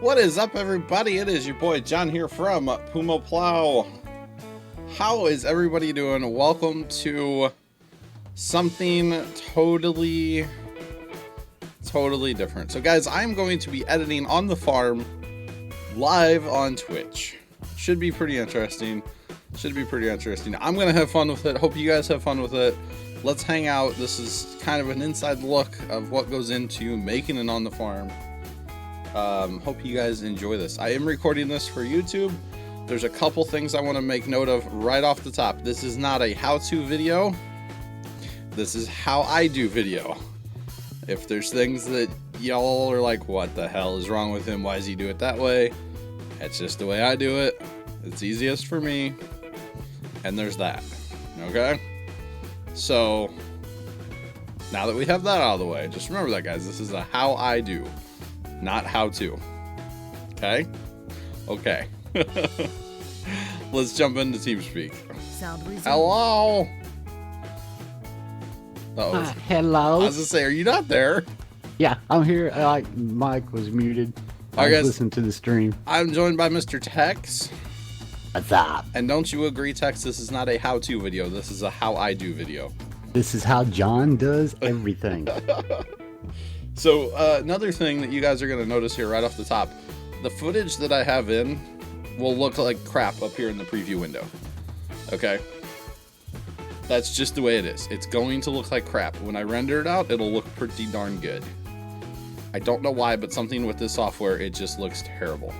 What is up, everybody? It is your boy John here from PumaPlow. How is everybody doing? Welcome to something totally different. So guys, I'm going to be editing on the farm live on Twitch. Should be pretty interesting. I'm gonna have fun with it. Hope you guys have fun with it. Let's hang out. This is kind of an inside look of what goes into making it on the farm. Hope you guys enjoy this. I am recording this for YouTube. There's a couple things I want to make note of right off the top. This is not a how-to video. This is how I do video. If there's things that y'all are like, what the hell is wrong with him? Why does he do it that way? That's just the way I do it. It's easiest for me. And there's that. Okay? So, now that we have that out of the way, just remember that, guys. This is a how I do, not how to. Okay? Okay. Let's jump into TeamSpeak. Hello? Uh-oh. Hello. I was gonna say, are you not there? Yeah, I'm here. Mike was muted. I was listening to the stream. I'm joined by Mr. Tex. What's up? And don't you agree, Tex? This is not a how-to video. This is a how I do video. This is how John does everything. So another thing that you guys are going to notice here right off the top, the footage that I have in will look like crap up here in the preview window. Okay? That's just the way it is. It's going to look like crap. When I render it out, it'll look pretty darn good. I don't know why, but something with this software, it just looks terrible.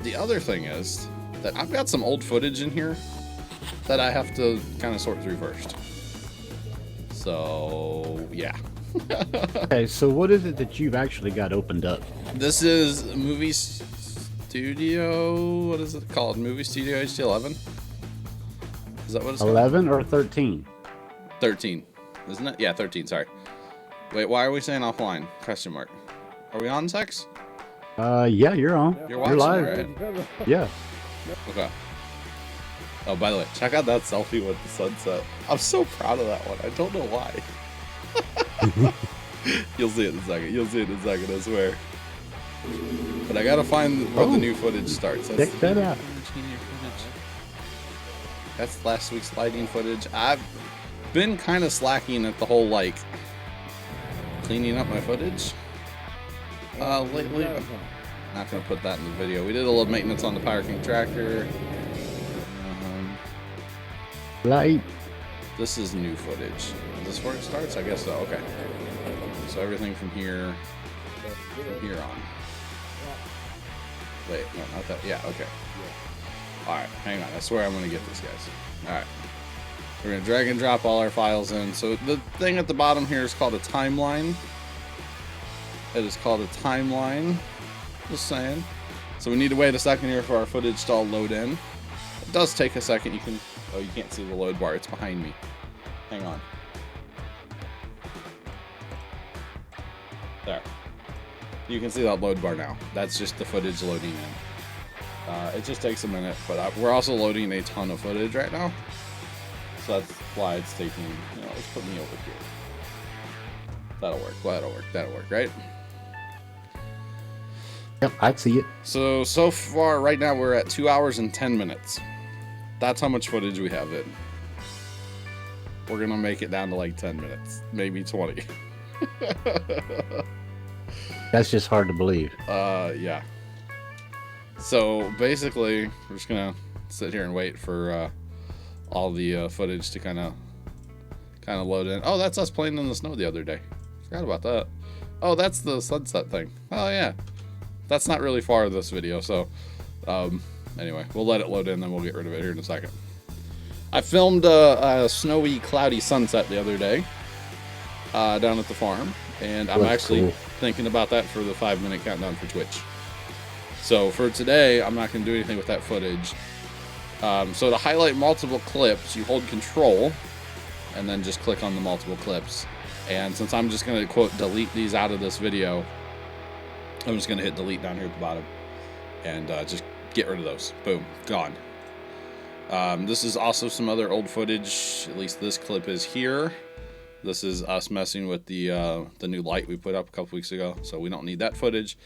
The other thing is that I've got some old footage in here that I have to kind of sort through first. So, yeah. Okay, so what is it that you've actually got opened up? This is Movie Studio, what is it called? Movie Studio HD 11? Is that what it's called? 11 or 13? 13, isn't it? Yeah, 13, sorry. Wait, why are we saying offline? Question mark. Are we on, Tex? Yeah, you're on. You're watching, live. right? Yeah. Okay. Oh, by the way, check out that selfie with the sunset. I'm so proud of that one. I don't know why. You'll see it in a second. I swear. But I gotta find where the new footage starts. Check that out. That's last week's lighting footage. I've been kind of slacking at the whole, like, cleaning up my footage lately. I'm not gonna put that in the video. We did a little maintenance on the Power King tractor. Light. This is new footage. Is this where it starts? I guess so. Okay. So everything from here on. Wait, no, not that. Yeah, okay. Alright, hang on. I swear I'm going to get this, guys. Alright. We're going to drag and drop all our files in. So the thing at the bottom here is called a timeline. It is called a timeline. Just saying. So we need to wait a second here for our footage to all load in. It does take a second. You can... Oh, you can't see the load bar. It's behind me. Hang on. There. You can see that load bar now. That's just the footage loading in. It just takes a minute, but we're also loading a ton of footage right now. So that's why it's taking, let's put me over here. That'll work, right? Yep, I see it. So far, right now, we're at 2 hours and 10 minutes. That's how much footage we have in. We're gonna make it down to like 10 minutes, maybe 20. That's just hard to believe. Yeah. So basically, we're just gonna sit here and wait for all the footage to kind of load in. Oh, that's us playing in the snow the other day. Forgot about that. Oh, that's the sunset thing. Oh yeah. That's not really far of this video, so anyway, we'll let it load in, then we'll get rid of it here in a second. I filmed a snowy, cloudy sunset the other day down at the farm, and I'm actually thinking about that for the 5-minute countdown for Twitch. So for today, I'm not going to do anything with that footage. So to highlight multiple clips, you hold Control, and then just click on the multiple clips. And since I'm just going to, quote, delete these out of this video, I'm just going to hit delete down here at the bottom, and just get rid of those. Boom, gone. This is also some other old footage. At least this clip is here. This is us messing with the new light we put up a couple weeks ago, so we don't need that footage.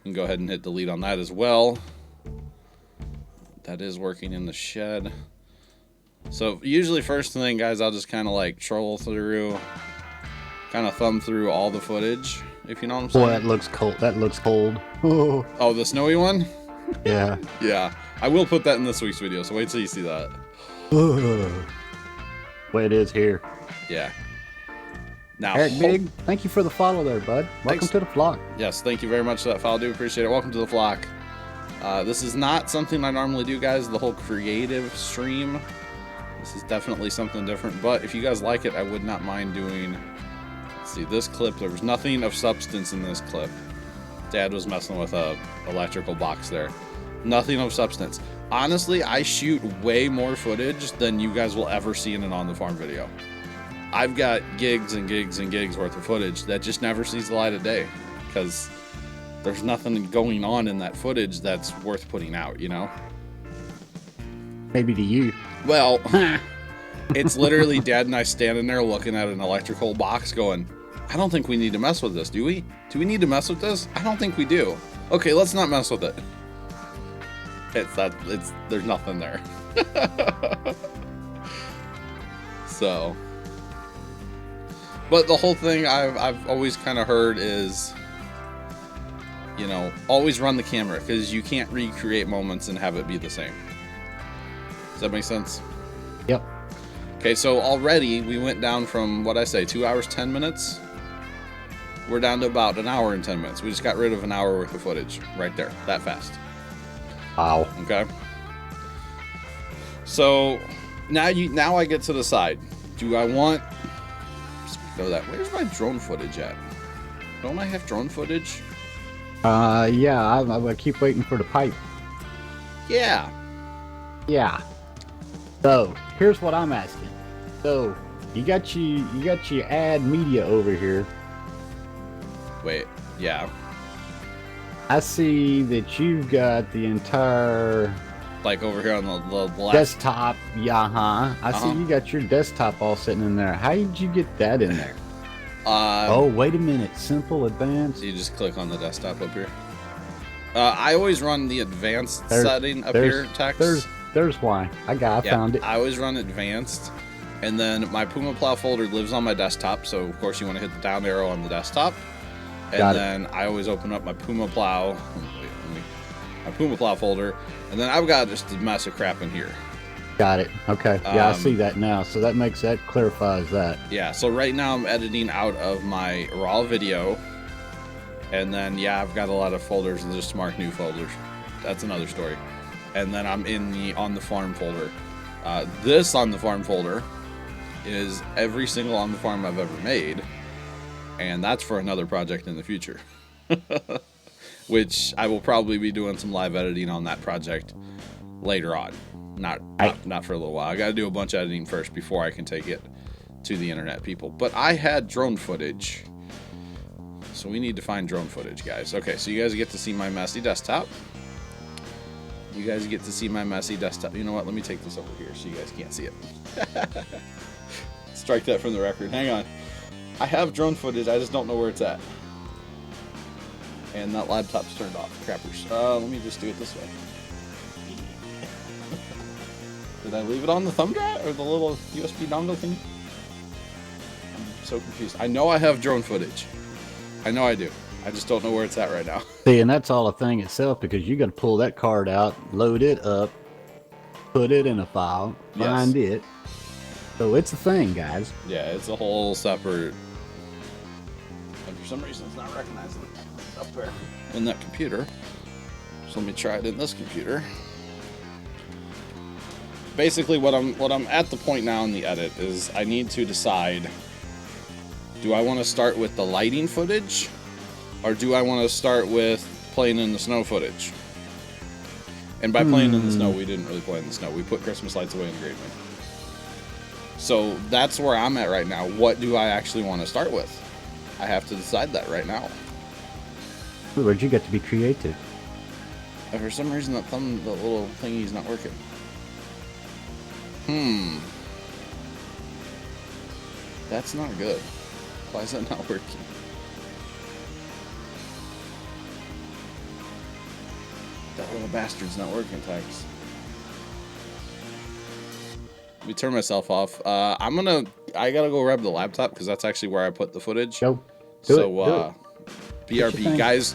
You can go ahead and hit delete on that as well. That is working in the shed. So usually first thing, guys, I'll just kind of like troll through, kind of thumb through all the footage, if you know what I'm saying. Boy, that looks cold. That looks cold. Oh, oh, the snowy one? Yeah. Yeah. I will put that in this week's video, so wait till you see that. Way it is here. Yeah. Now, Eric Big, thank you for the follow there, bud. Welcome to the flock. Yes, thank you very much for that follow. I do appreciate it. Welcome to the flock. This is not something I normally do, guys, the whole creative stream. This is definitely something different, but if you guys like it, I would not mind doing... Let's see, this clip, there was nothing of substance in this clip. Dad was messing with a electrical box there. Nothing of substance. Honestly, I shoot way more footage than you guys will ever see in an On the Farm video. I've got gigs and gigs and gigs worth of footage that just never sees the light of day because there's nothing going on in that footage that's worth putting out, you know? Maybe to you. Well, it's literally Dad and I standing there looking at an electrical box going, I don't think we need to mess with this, do we? Do we need to mess with this? I don't think we do. Okay, let's not mess with it. There's nothing there. So, but the whole thing I've always kind of heard is, you know, always run the camera because you can't recreate moments and have it be the same. Does that make sense? Yep. Okay, so already we went down from, what I say, 2 hours, 10 minutes? We're down to about an hour and 10 minutes. We just got rid of an hour worth of footage right there, that fast. Wow. Okay. So now I get to decide. Do I want... Speak of that, where's my drone footage at? Don't I have drone footage? Yeah, I keep waiting for the pipe. Yeah. Yeah. So here's what I'm asking. So you got your ad media over here. Wait. Yeah. I see that you've got the entire Like over here on the left. desktop. Yeah, I see you got your desktop all sitting in there. How did you get that in there? Oh, wait a minute. Simple, advanced. You just click on the desktop up here. I always run the advanced setting up here, text. There's why. I found it. I always run advanced, and then my PumaPlow folder lives on my desktop, so of course you want to hit the down arrow on the desktop, and then I always open up my PumaPlow, folder, and then I've got just a mess of crap in here. Got it. Okay. Yeah, I see that now. So that clarifies that. Yeah. So right now I'm editing out of my raw video, and then I've got a lot of folders and just mark new folders. That's another story. And then I'm in the On the Farm folder. This On the Farm folder is every single On the Farm I've ever made, and that's for another project in the future. Which I will probably be doing some live editing on that project later on. Not for a little while. I got to do a bunch of editing first before I can take it to the internet, people. But I had drone footage, so we need to find drone footage, guys. Okay, so you guys get to see my messy desktop. You guys get to see my messy desktop. You know what? Let me take this over here so you guys can't see it. Strike that from the record. Hang on. I have drone footage. I just don't know where it's at. And that laptop's turned off. Crappers. Let me just do it this way. Did I leave it on the thumb drive or the little USB dongle thing? I'm so confused. I know I have drone footage. I know I do. I just don't know where it's at right now. See, and that's all a thing itself because you got to pull that card out, load it up, put it in a file, find it. So it's a thing, guys. Yeah, it's a whole separate. And for some reason, it's not recognizing it up there in that computer. So let me try it in this computer. Basically, what I'm at the point now in the edit is I need to decide: do I want to start with the lighting footage, or do I want to start with playing in the snow footage? And by playing in the snow, we didn't really play in the snow. We put Christmas lights away in the great room. So that's where I'm at right now. What do I actually want to start with? I have to decide that right now. Where'd you get to be creative? And for some reason, the little thingy's not working. That's not good. Why is that not working? That little bastard's not working, Tex. Let me turn myself off. I gotta go grab the laptop because that's actually where I put the footage. Go. BRB, guys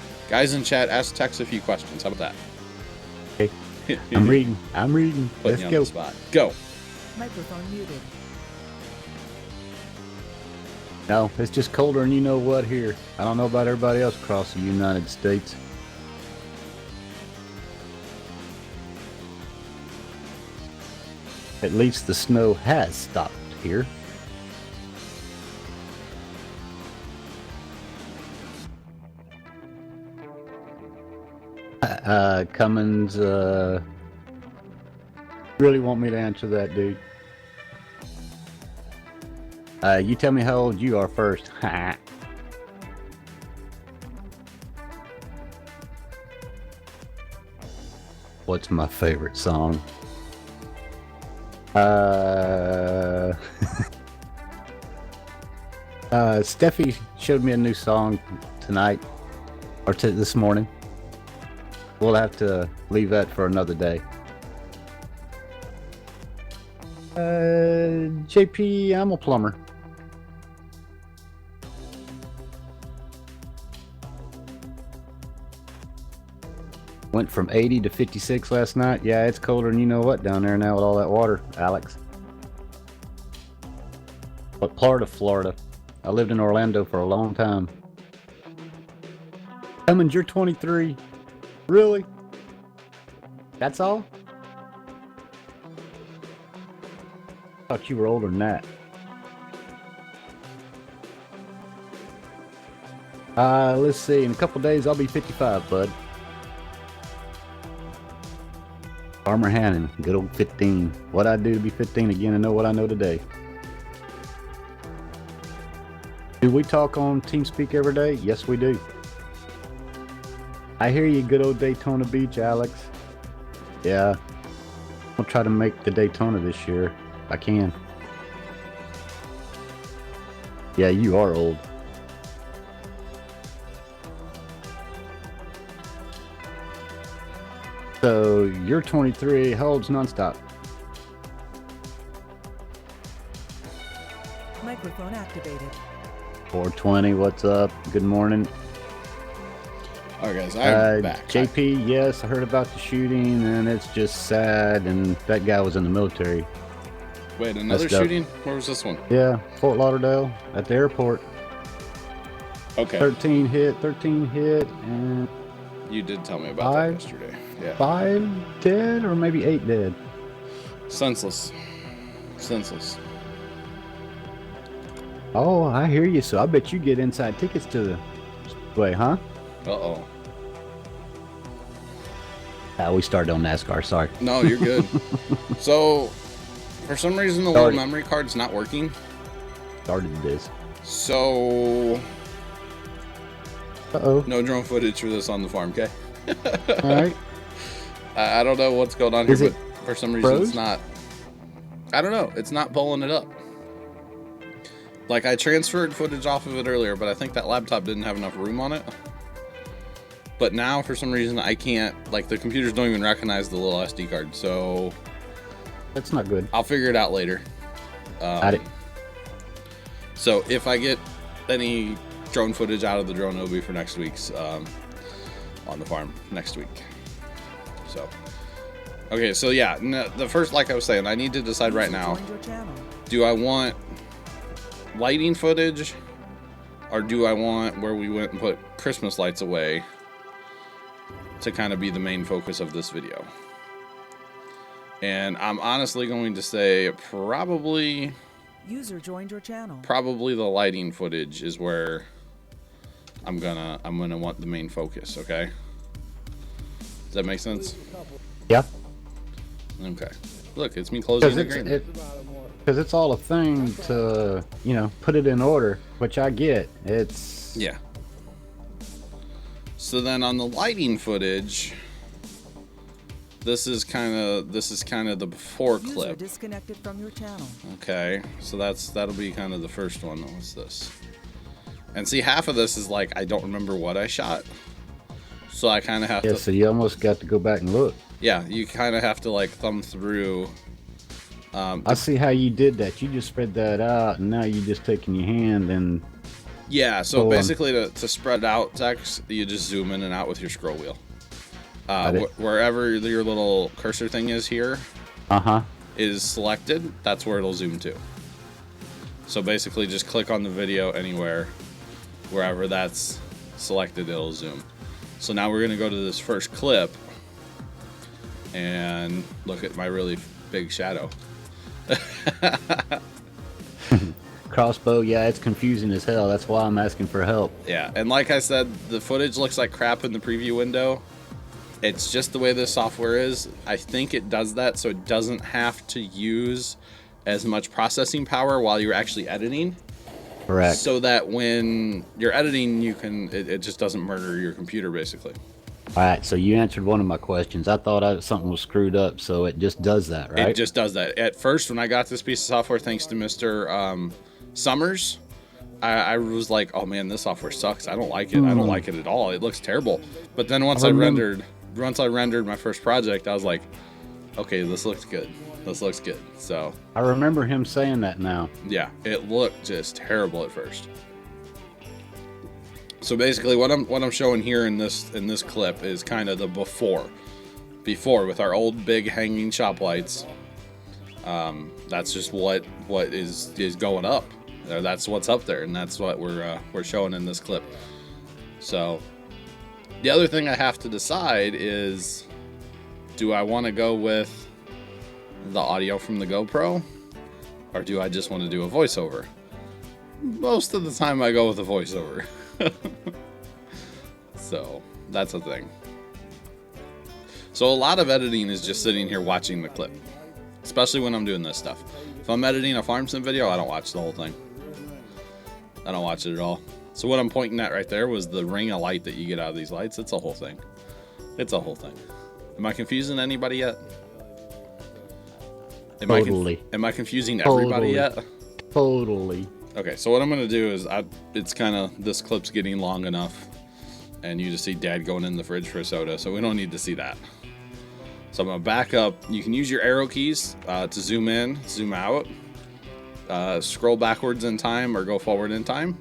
in chat, ask Tex a few questions. How about that? Okay. I'm reading. Let's go. On the spot. Go. Microphone muted. No, it's just colder than you know what here. I don't know about everybody else across the United States. At least the snow has stopped here. Cummins, really want me to answer that, dude? You tell me how old you are first. What's my favorite song? Steffi showed me a new song tonight, or this morning. We'll have to leave that for another day. JP, I'm a plumber. Went from 80 to 56 last night. Yeah, it's colder than you know what down there now with all that water, Alex. What part of Florida? I lived in Orlando for a long time. Cummins, you're 23. Really? That's all? Thought you were older than that. Let's see. In a couple days, I'll be 55, bud. Farmer Hannon, good old 15. What I'd do to be 15 again and know what I know today. Do we talk on TeamSpeak every day? Yes, we do. I hear you, good old Daytona Beach, Alex. Yeah. I'll try to make the Daytona this year. I can. Yeah, you are old. So you're 23. How old's Nonstop? Microphone activated. 420. What's up? Good morning. All right, guys. I'm back. JP, yes, I heard about the shooting, and it's just sad. And that guy was in the military. Wait, another shooting? Where was this one? Yeah, Fort Lauderdale at the airport. Okay. 13 hit, and you did tell me about that yesterday. Yeah. 5 dead, or maybe 8 dead. Senseless. Oh, I hear you. So I bet you get inside tickets to the way, huh? Uh-oh. We started on NASCAR, sorry. No, you're good. So, for some reason, the little memory card's not working. Started this. So... Uh-oh. No drone footage for this on the farm, okay? All right. I don't know what's going on here, but for some reason it's not... I don't know. It's not pulling it up. Like, I transferred footage off of it earlier, but I think that laptop didn't have enough room on it. But now, for some reason, I can't... Like, the computers don't even recognize the little SD card, so... That's not good. I'll figure it out later. Got it. So, if I get any drone footage out of the drone, it'll be for next week's on the farm next week. So, okay, so yeah, the first, like I was saying, I need to decide right now. Do I want lighting footage, or do I want where we went and put Christmas lights away to kind of be the main focus of this video? And I'm honestly going to say probably... User joined your channel. Probably the lighting footage is where I'm gonna want the main focus, okay? Does that make sense? Yeah. Okay. Look, it's me closing the agreement. Because it's all a thing to, you know, put it in order, which I get. It's... Yeah. So then on the lighting footage, this is kind of the before User clip. disconnected from your channel. Okay, so that'll be kind of the first one. What's this? And see, half of this is like I don't remember what I shot, so I kind of have to. So you almost got to go back and look. Yeah, you kind of have to like thumb through. I see how you did that. You just spread that out, and now you're just taking your hand and. Yeah, so basically to spread out text, you just zoom in and out with your scroll wheel. Wherever your little cursor thing is here is selected, that's where it'll zoom to. So basically just click on the video anywhere, wherever that's selected, it'll zoom. So now we're gonna go to this first clip and look at my really big shadow. Crossbow, yeah, it's confusing as hell. That's why I'm asking for help. Yeah, and like I said, the footage looks like crap in the preview window. It's just the way this software is. I think it does that so it doesn't have to use as much processing power while you're actually editing. Correct. So that when you're editing, it just doesn't murder your computer, basically. All right, so you answered one of my questions. I thought something was screwed up, so it just does that, right? It just does that. At first, when I got this piece of software, thanks to Mr. Summers, I was like, oh man, this software sucks. I don't like it. I don't like it at all. It looks terrible. But then once I rendered my first project, I was like, okay, this looks good. This looks good. So I remember him saying that now. yeah, it looked just terrible at first. So basically what I'm showing here in this clip is kind of the before with our old big hanging shop lights. That's just what is going up. That's what's up there, and that's what we're showing in this clip. So the other thing I have to decide is, do I want to go with the audio from the GoPro, or do I just want to do a voiceover? Most of the time I go with a voiceover. So that's a thing. So a lot of editing is just sitting here watching the clip, especially when I'm doing this stuff. If I'm editing a farm sim video, I don't watch the whole thing. I don't watch it at all. So what I'm pointing at right there was the ring of light that you get out of these lights. It's a whole thing. It's a whole thing. Am I confusing anybody yet? Totally. Am I confusing everybody yet? Totally. Okay, so what I'm gonna do is it's kind of, this clip's getting long enough, and you just see Dad going in the fridge for a soda, so we don't need to see that. So I'm gonna back up. You can use your arrow keys to zoom in, zoom out, scroll backwards in time or go forward in time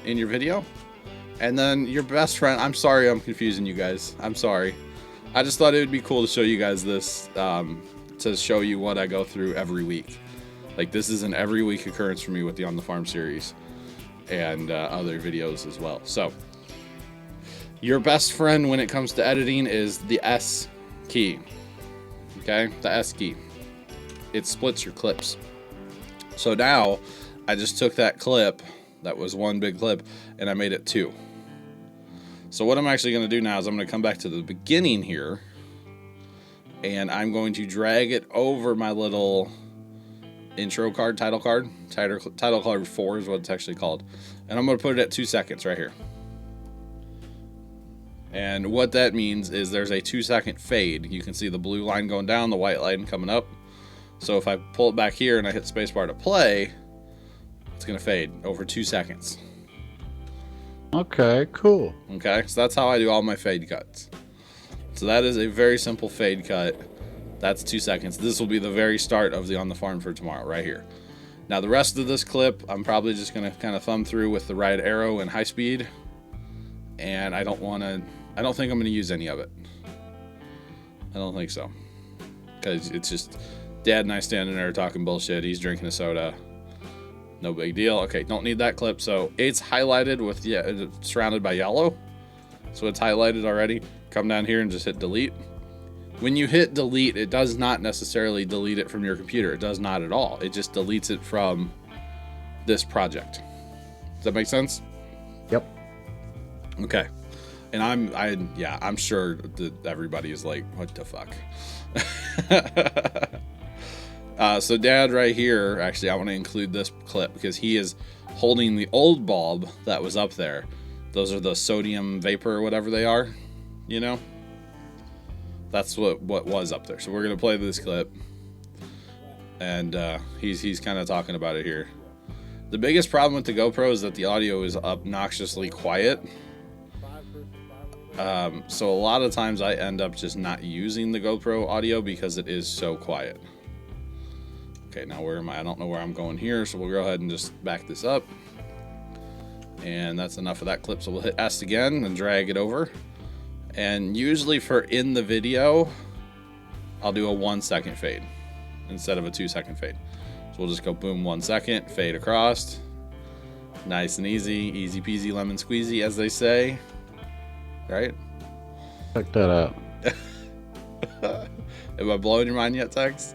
in your video. And then your best friend, I'm sorry I'm confusing you guys. I'm sorry. I just thought it would be cool to show you guys this, to show you what I go through every week. Like, this is an every week occurrence for me with the On the Farm series and other videos as well. So your best friend when it comes to editing is the S key. Okay, the S key. It splits your clips. So now I just took that clip, that was one big clip, and I made it two. So what I'm actually going to do now is I'm going to come back to the beginning here, and I'm going to drag it over my little intro card, title card 4 is what it's actually called, and I'm going to put it at 2 seconds right here. And what that means is there's a 2-second fade. You can see the blue line going down, the white line coming up. So if I pull it back here and I hit spacebar to play, it's going to fade over 2 seconds. Okay, cool. Okay, so that's how I do all my fade cuts. So that is a very simple fade cut. That's 2 seconds. This will be the very start of the On the Farm for tomorrow right here. Now the rest of this clip, I'm probably just going to kind of thumb through with the right arrow and high speed. And I don't think I'm going to use any of it. I don't think so. Because it's just Dad and I standing there talking bullshit. He's drinking a soda. No big deal. Okay, don't need that clip. So it's highlighted with, yeah, it's surrounded by yellow. So it's highlighted already. Come down here and just hit delete. When you hit delete, it does not necessarily delete it from your computer. It does not at all. It just deletes it from this project. Does that make sense? Yep. Okay. And I'm sure that everybody is like, what the fuck? So Dad right here, actually I want to include this clip because he is holding the old bulb that was up there. Those are the sodium vapor or whatever they are, you know? That's what was up there. So we're gonna play this clip, and he's kind of talking about it here. The biggest problem with the GoPro is that the audio is obnoxiously quiet. So a lot of times I end up just not using the GoPro audio because it is so quiet. Okay, now where am I? I don't know where I'm going here, so we'll go ahead and just back this up. And that's enough of that clip, so we'll hit S again and drag it over. And usually for in the video, I'll do a 1 second fade instead of a 2 second fade. So we'll just go boom, 1 second, fade across. Nice and easy, easy peasy lemon squeezy, as they say. Right? Check that out. Am I blowing your mind yet, Tex?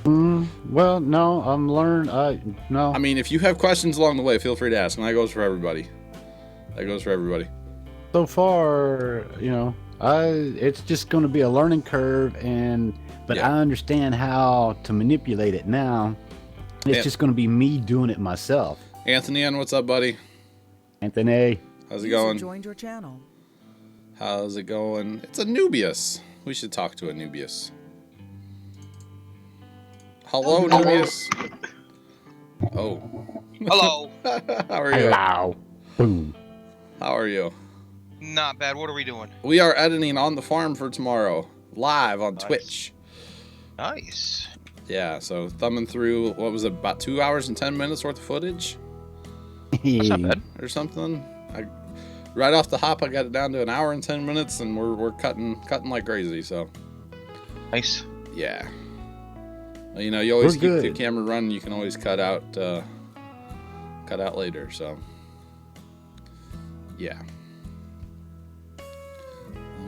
Well, no, I'm learning. No. I mean, if you have questions along the way, feel free to ask, and that goes for everybody. That goes for everybody. So far, it's just going to be a learning curve, but I understand how to manipulate it now. It's just going to be me doing it myself. Anthony, what's up, buddy? Anthony, how's it going? Joined your channel. How's it going? It's a Nubius. We should talk to a Nubius. Hello, Nubius. Oh. Hello. How are you? hello. Boom. How are you? Not bad. What are we doing? We are editing on the farm for tomorrow, live on Twitch. Nice. Yeah, so thumbing through, what was it, about 2 hours and 10 minutes worth of footage? That's not bad. Or something. Right off the hop, I got it down to an hour and 10 minutes, and we're cutting like crazy, so. Nice. Yeah. Well, you always We're keep good. the camera running. You can always cut out later. So, yeah.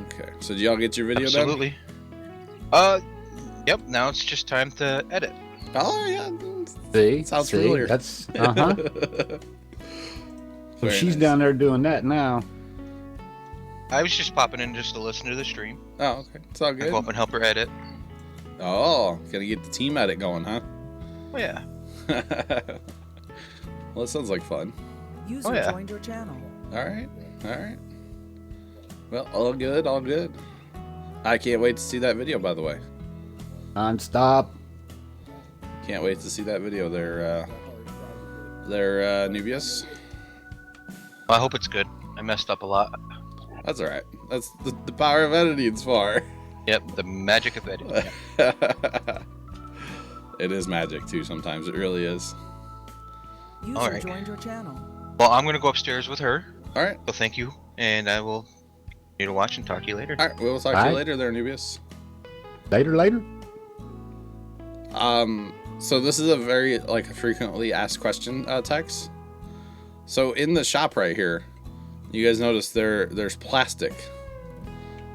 Okay. So, did y'all get your video done? Absolutely. Yep. Now it's just time to edit. Oh yeah. See, Sounds familiar. That's So Very she's nice. down there doing that now. I was just popping in just to listen to the stream. Oh, okay. It's all I good. go up and help her edit. Oh, gotta get the team edit going, huh? Oh yeah. Well, it sounds like fun. User yeah. joined your channel. All right. All right. Well, all good. All good. I can't wait to see that video, by the way. Non-stop. Can't wait to see that video there, Nubius. Well, I hope it's good. I messed up a lot. That's all right. That's the power of editing's far. Yep. The magic of editing. It is magic, too, sometimes. It really is. User Alright. joined your channel. Well, I'm gonna go upstairs with her. All right. So thank you, and I will continue to watch and talk to you later. All right. We'll talk to All you right. later there, Nubius. Later. So this is a very, a frequently asked question, Tex. So in the shop right here, you guys notice there's plastic.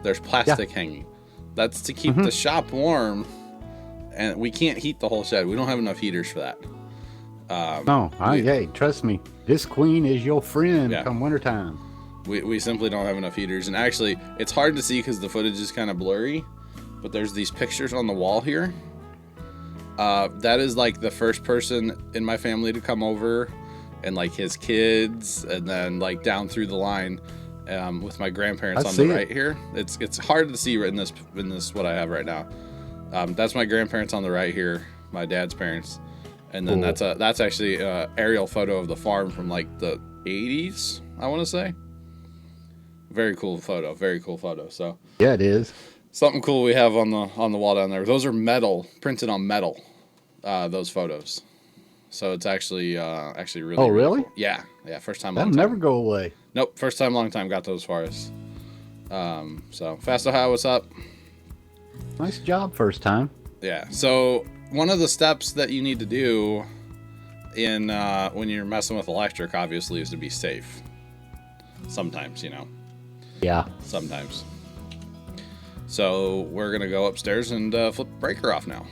There's plastic hanging. That's to keep the shop warm, and we can't heat the whole shed. We don't have enough heaters for that. Hey, trust me. This queen is your friend Yeah. come wintertime. We simply don't have enough heaters. And actually, it's hard to see because the footage is kind of blurry, but there's these pictures on the wall here. That is like the first person in my family to come over, and like his kids, and then like down through the line with my grandparents I on the see it. right here. It's hard to see in this what I have right now. That's my grandparents on the right here, my dad's parents, and then Cool. that's actually an aerial photo of the farm from like the 80s, I want to say. Very cool photo. Very cool photo. So Yeah, it is. something cool we have on the wall down there. Those are metal, printed on metal. Those photos. So it's actually really. Oh, really? Cool. Yeah. First time. That'll Long time. never go away. Nope. First time, long time. Got those for us. So Fast Ohio, what's up? Nice job first time. Yeah. So one of the steps that you need to do in when you're messing with electric, obviously, is to be safe. Sometimes, Yeah. Sometimes. So we're gonna go upstairs and flip the breaker off now.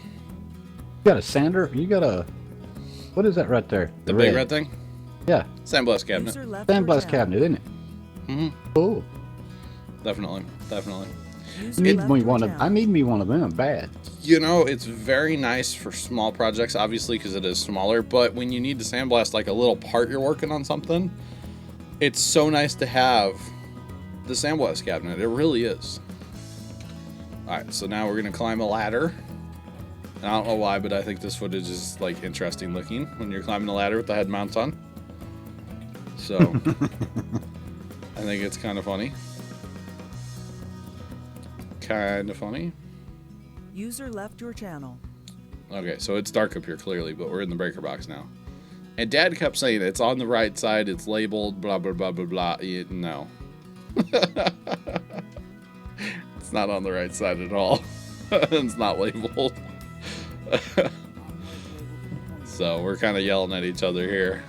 You got a sander? You got a... What is that right there? The big red thing? Yeah. Sandblast cabinet. User left your Sandblast channel. cabinet, isn't it? Mm-hmm. Cool. Definitely. User Need left me your one of... channel. I need me one of them bad. It's very nice for small projects, obviously, because it is smaller. But when you need to sandblast like a little part you're working on something, it's so nice to have the sandblast cabinet. It really is. Alright, so now we're gonna climb a ladder. And I don't know why, but I think this footage is like interesting looking when you're climbing a ladder with the head mounts on. So I think it's kind of funny. Kind of funny. User left your channel. Okay, so it's dark up here clearly, but we're in the breaker box now. And Dad kept saying it's on the right side, it's labeled, blah, blah, blah, blah, blah. No. It's not on the right side at all. It's not labeled. So we're kind of yelling at each other here.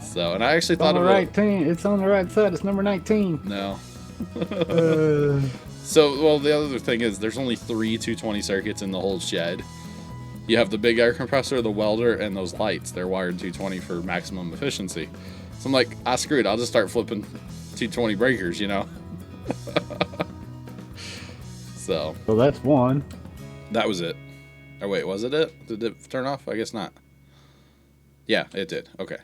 So, and I actually thought on the right team. It's on the right side. It's number 19. No. So, well, the other thing is there's only 3 220 circuits in the whole shed. You have the big air compressor, the welder, and those lights. They're wired 220 for maximum efficiency. So I'm like, screw it. I'll just start flipping 220 breakers, you know? So. Well, that's one. That was it. Or wait, was it it? Did it turn off? I guess not. Yeah, it did. Okay.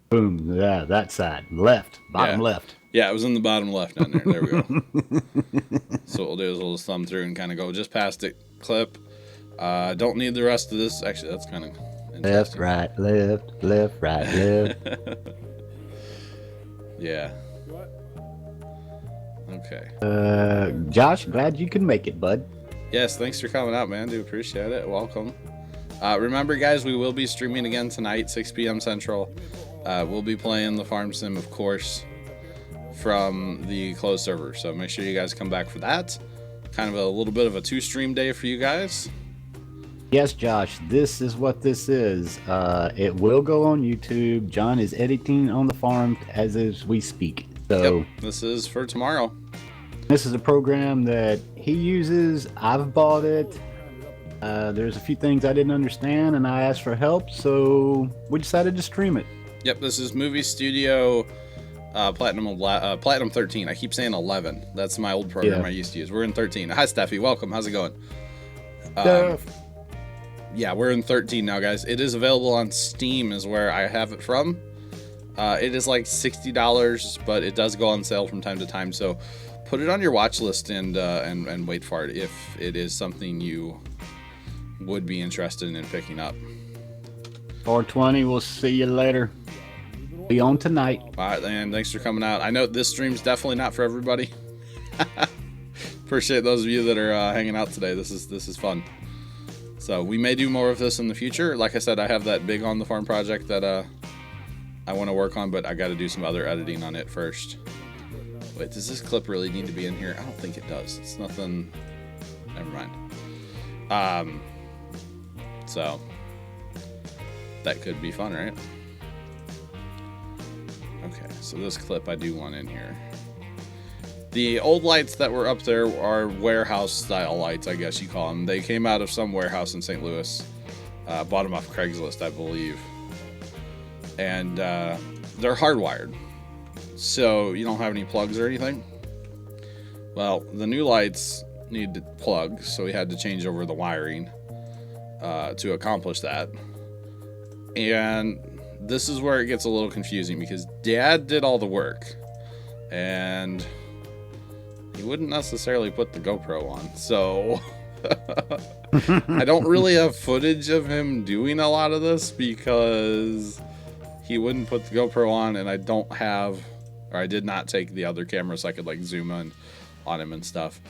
Boom. Yeah, that side. Left. Bottom left. Yeah, it was in the bottom left down there. There we go. So what we'll do is we'll just thumb through and kind of go just past it. Clip. Don't need the rest of this. Actually, that's kind of left, right, left, left, right, left. Yeah. Okay. Josh, glad you can make it, bud. Yes, thanks for coming out, man. Do appreciate it. Welcome. Remember, guys, we will be streaming again tonight, 6 p.m. Central. We'll be playing the farm sim, of course, from the closed server. So make sure you guys come back for that. Kind of a little bit of a 2-stream day for you guys. Yes, Josh, this is what this is. It will go on YouTube. John is editing on the farm as we speak. So yep, this is for tomorrow. This is a program that he uses. I've bought it. There's a few things I didn't understand, and I asked for help, so we decided to stream it. Yep, this is Movie Studio Platinum 13. I keep saying 11. That's my old program I used to use. We're in 13. Hi, Steffi. Welcome. How's it going? Yeah, we're in 13 now, guys. It is available on Steam is where I have it from. It is like $60, but it does go on sale from time to time, so put it on your watch list and wait for it if it is something you would be interested in picking up. 420, we'll see you later. Be on tonight. All right, and thanks for coming out. I know this stream's definitely not for everybody. Appreciate those of you that are hanging out today. This is fun. So we may do more of this in the future. Like I said, I have that big on the farm project that I want to work on, but I got to do some other editing on it first. Wait, does this clip really need to be in here? I don't think it does. It's nothing. Never mind. So that could be fun, right? Okay, so this clip I do want in here. The old lights that were up there are warehouse style lights, I guess you call them. They came out of some warehouse in St. Louis. Bought them off Craigslist, I believe. And they're hardwired. So you don't have any plugs or anything. Well, the new lights need plugs, so we had to change over the wiring to accomplish that. And this is where it gets a little confusing because Dad did all the work. And he wouldn't necessarily put the GoPro on, so I don't really have footage of him doing a lot of this because he wouldn't put the GoPro on, and I don't have, or I did not take the other camera so I could like zoom in on him and stuff.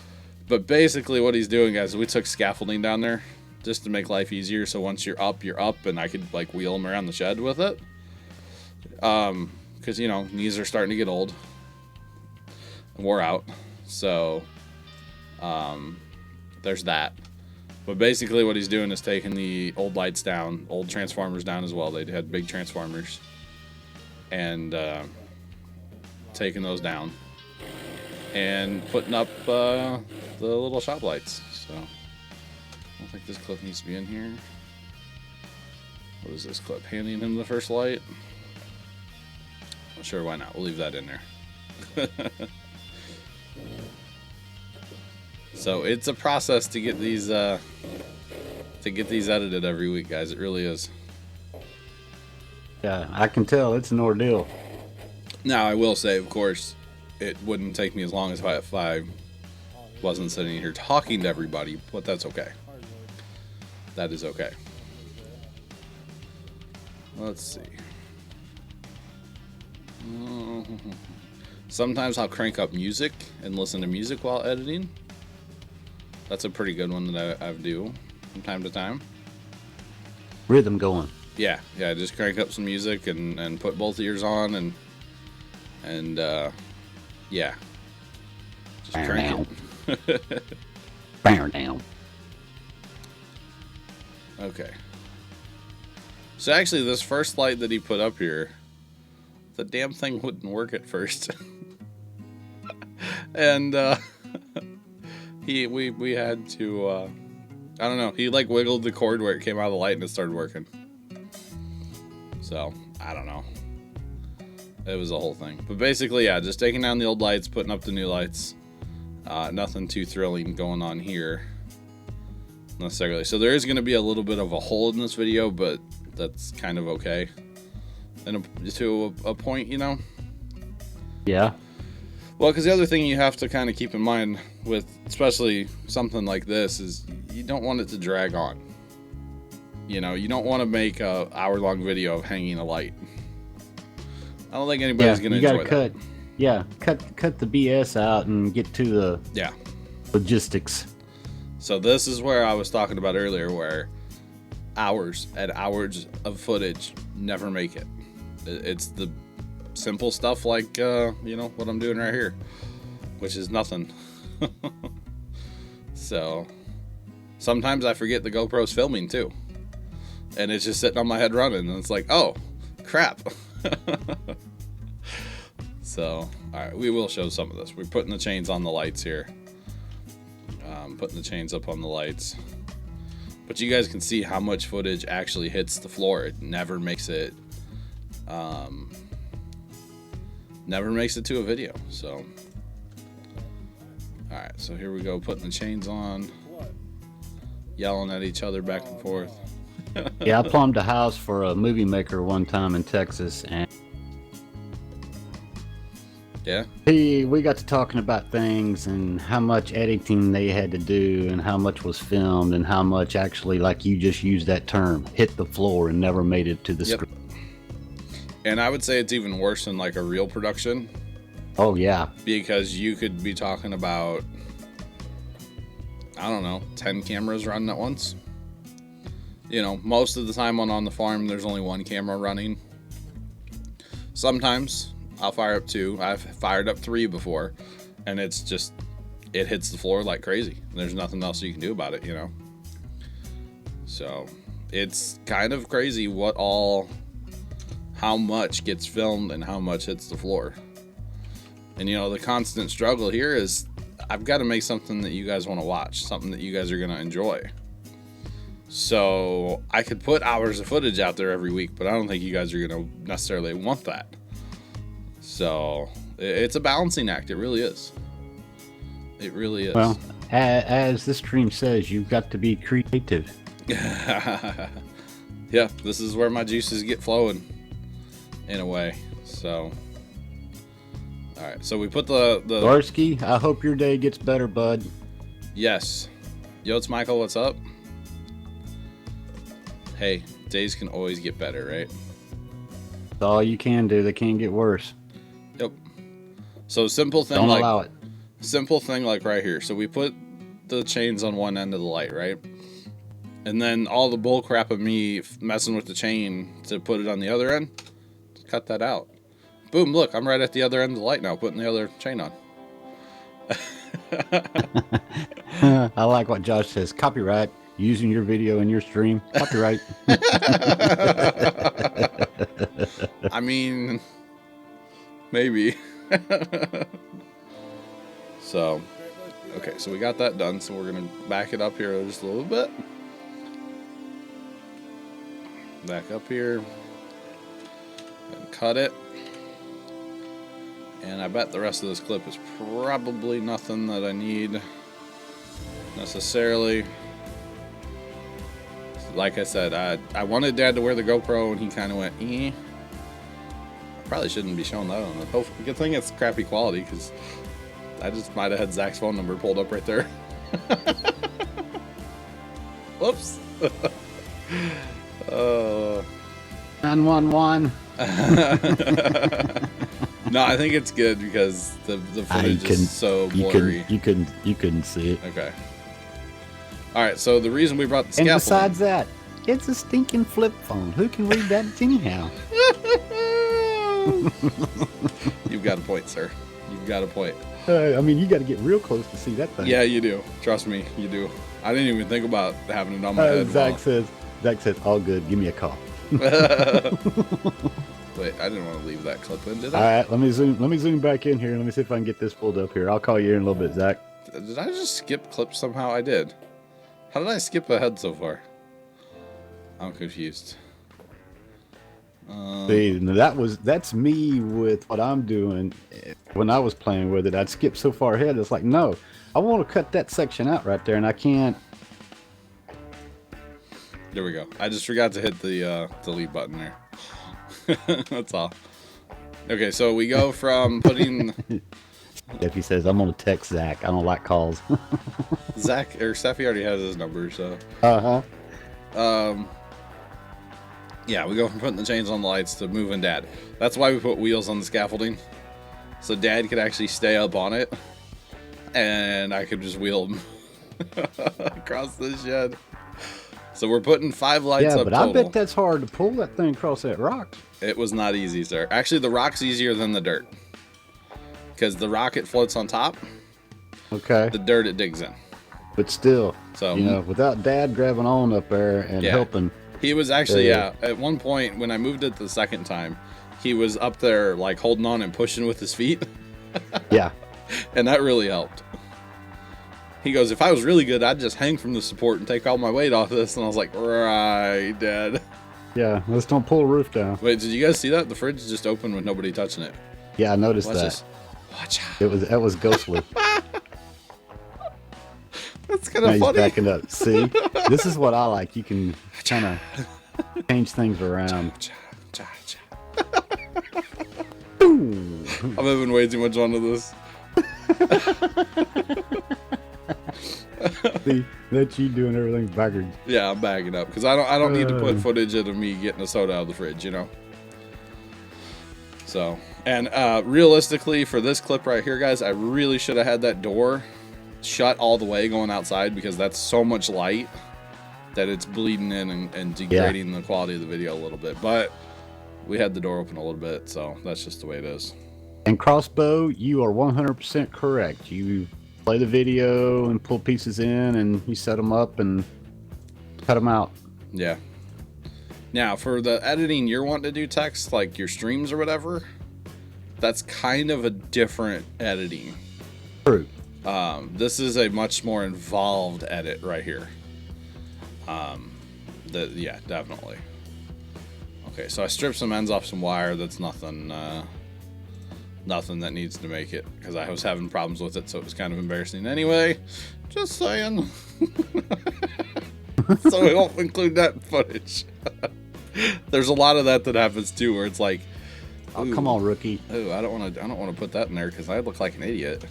But basically what he's doing, guys, we took scaffolding down there just to make life easier, so once you're up, and I could like wheel him around the shed with it. Because, you know, knees are starting to get old. Wore out. So, there's that. But basically what he's doing is taking the old lights down, old transformers down as well. They had big transformers. And taking those down. And putting up the little shop lights. So, I don't think this clip needs to be in here. What is this clip? Handing him the first light? Well, sure, why not? We'll leave that in there. So it's a process to get these edited every week, guys. It really is. Yeah, I can tell it's an ordeal. Now I will say, of course, it wouldn't take me as long as if I wasn't sitting here talking to everybody, but that's okay. That is okay. Let's see. Sometimes I'll crank up music and listen to music while editing. That's a pretty good one that I do from time to time. Rhythm going. Yeah, just crank up some music and put both ears on and yeah. Just crank it. Bow down. Okay. So actually this first light that he put up here, the damn thing wouldn't work at first. And we had to I don't know, he like wiggled the cord where it came out of the light and it started working. So I don't know, it was a whole thing, but basically yeah, just taking down the old lights, putting up the new lights. Nothing too thrilling going on here necessarily. So there is going to be a little bit of a hole in this video, but that's kind of okay and to a point, you know. Yeah. Well, because the other thing you have to kind of keep in mind with especially something like this is you don't want it to drag on. You know, you don't want to make a hour-long video of hanging a light. I don't think anybody's going to enjoy that. Yeah, cut the BS out and get to the logistics. So this is where I was talking about earlier, where hours and hours of footage never make it. It's the simple stuff like, you know, what I'm doing right here, which is nothing. So sometimes I forget the GoPro's filming too. And it's just sitting on my head running, and it's like, oh, crap. So, alright, we will show some of this. We're putting the chains on the lights here. Putting the chains up on the lights. But you guys can see how much footage actually hits the floor. It never makes it to a video. So, alright, so here we go, putting the chains on. Yelling at each other back and forth. Yeah, I plumbed a house for a movie maker one time in Texas, and yeah, we got to talking about things and how much editing they had to do and how much was filmed and how much actually, like you just used that term, hit the floor and never made it to the screen. And I would say it's even worse than like a real production. Oh yeah, because you could be talking about, I don't know, 10 cameras running at once. You know, most of the time on the farm, there's only one camera running. Sometimes I'll fire up 2. I've fired up 3 before, and it's just, it hits the floor like crazy. There's nothing else you can do about it, you know? So it's kind of crazy how much gets filmed and how much hits the floor. And you know, the constant struggle here is I've got to make something that you guys want to watch, something that you guys are going to enjoy. So I could put hours of footage out there every week, but I don't think you guys are going to necessarily want that. So it's a balancing act. It really is. It really is. Well, as this stream says, you've got to be creative. Yeah, this is where my juices get flowing in a way. So, all right. So we put the Varsky, I hope your day gets better, bud. Yes. Yo, it's Michael. What's up? Hey, days can always get better, right? That's all you can do. They can't get worse. Yep. So simple thing. Don't allow it. Simple thing like right here. So we put the chains on one end of the light, right? And then all the bull crap of me messing with the chain to put it on the other end, cut that out. Boom, look, I'm right at the other end of the light now, putting the other chain on. I like what Josh says. Copyright. Using your video in your stream. Copyright. I mean, maybe. So, okay, so we got that done. So we're going to back it up here just a little bit. Back up here. And cut it. And I bet the rest of this clip is probably nothing that I need necessarily. Like I said, I wanted Dad to wear the GoPro, and he kind of went, eh. I probably shouldn't be showing that on it. Hopefully, good thing it's crappy quality, because I just might have had Zach's phone number pulled up right there. Whoops. 911. No, I think it's good because the footage is so blurry. You couldn't see it. Okay. All right. So the reason we brought the And scaffolding. besides that, it's a stinking flip phone. Who can read that anyhow? You've got a point, sir. You've got a point. I mean, you got to get real close to see that thing. Yeah, you do. Trust me, you do. I didn't even think about having it on my head. Zach says, all good. Give me a call. Wait, I didn't want to leave that clip in, did All I? right, let me zoom back in here. Let me see if I can get this pulled up here. I'll call you in a little bit, Zach. Did I just skip clips somehow? I did. How did I skip ahead so far? I'm confused. See, that's me with what I'm doing. When I was playing with it, I'd skip so far ahead. It's like, no, I want to cut that section out right there, and I can't. There we go. I just forgot to hit the delete button there. That's all. Okay, so we go from putting If he says, I'm going to text Zach. I don't like calls. Zach or Steffi already has his number, so. Yeah, we go from putting the chains on the lights to moving Dad. That's why we put wheels on the scaffolding, so Dad could actually stay up on it, and I could just wheel him across the shed. So we're putting 5 lights up but total. I bet that's hard to pull that thing across that rock. It was not easy, sir. Actually, the rock's easier than the dirt, because the rock, it floats on top. Okay. The dirt, it digs in. But still, So, without Dad grabbing on up there and helping. He was actually, at one point when I moved it the second time, he was up there like holding on and pushing with his feet. Yeah. And that really helped. He goes, if I was really good, I'd just hang from the support and take all my weight off this. And I was like, right, Dad. Yeah, let's don't pull the roof down. Wait, did you guys see that? The fridge just opened with nobody touching it. Yeah, I noticed Watch that. this. Watch out. That was ghostly. That's kind Now of he's funny. backing up. See, this is what I like. You can kind of change things around. I'm having way too much fun with this. See, that's you doing everything backwards. Yeah, I'm backing up because I don't need to put footage of me getting a soda out of the fridge, you know. So, and realistically, for this clip right here, guys, I really should have had that door shut all the way going outside, because that's so much light that it's bleeding in and degrading the quality of the video a little bit. But we had the door open a little bit, so that's just the way it is. And Crossbow, you are 100% correct. You play the video and pull pieces in, and you set them up and cut them out. Yeah. Now, for the editing you're wanting to do, text, like your streams or whatever, that's kind of a different editing. True. This is a much more involved edit right here. Yeah, definitely. Okay, so I stripped some ends off some wire. That's nothing that needs to make it, because I was having problems with it, so it was kind of embarrassing anyway. Just saying. So we won't include that footage. There's a lot of that happens too, where it's like, Oh, come on, rookie. oh, I don't want to put that in there because I look like an idiot.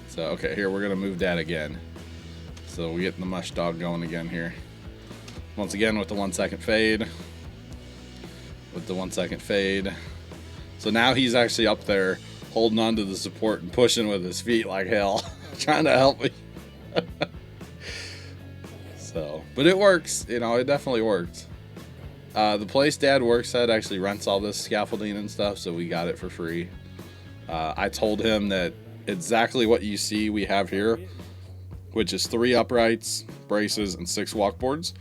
So okay, here we're gonna move that again. So we're getting the mush dog going again here. Once again with the 1 second fade. With the 1 second fade. So now he's actually up there holding onto the support and pushing with his feet like hell, trying to help me. So, but it works, it definitely works. The place Dad works at actually rents all this scaffolding and stuff, so we got it for free. I told him that exactly what you see we have here, which is 3 uprights, braces, and 6 walkboards,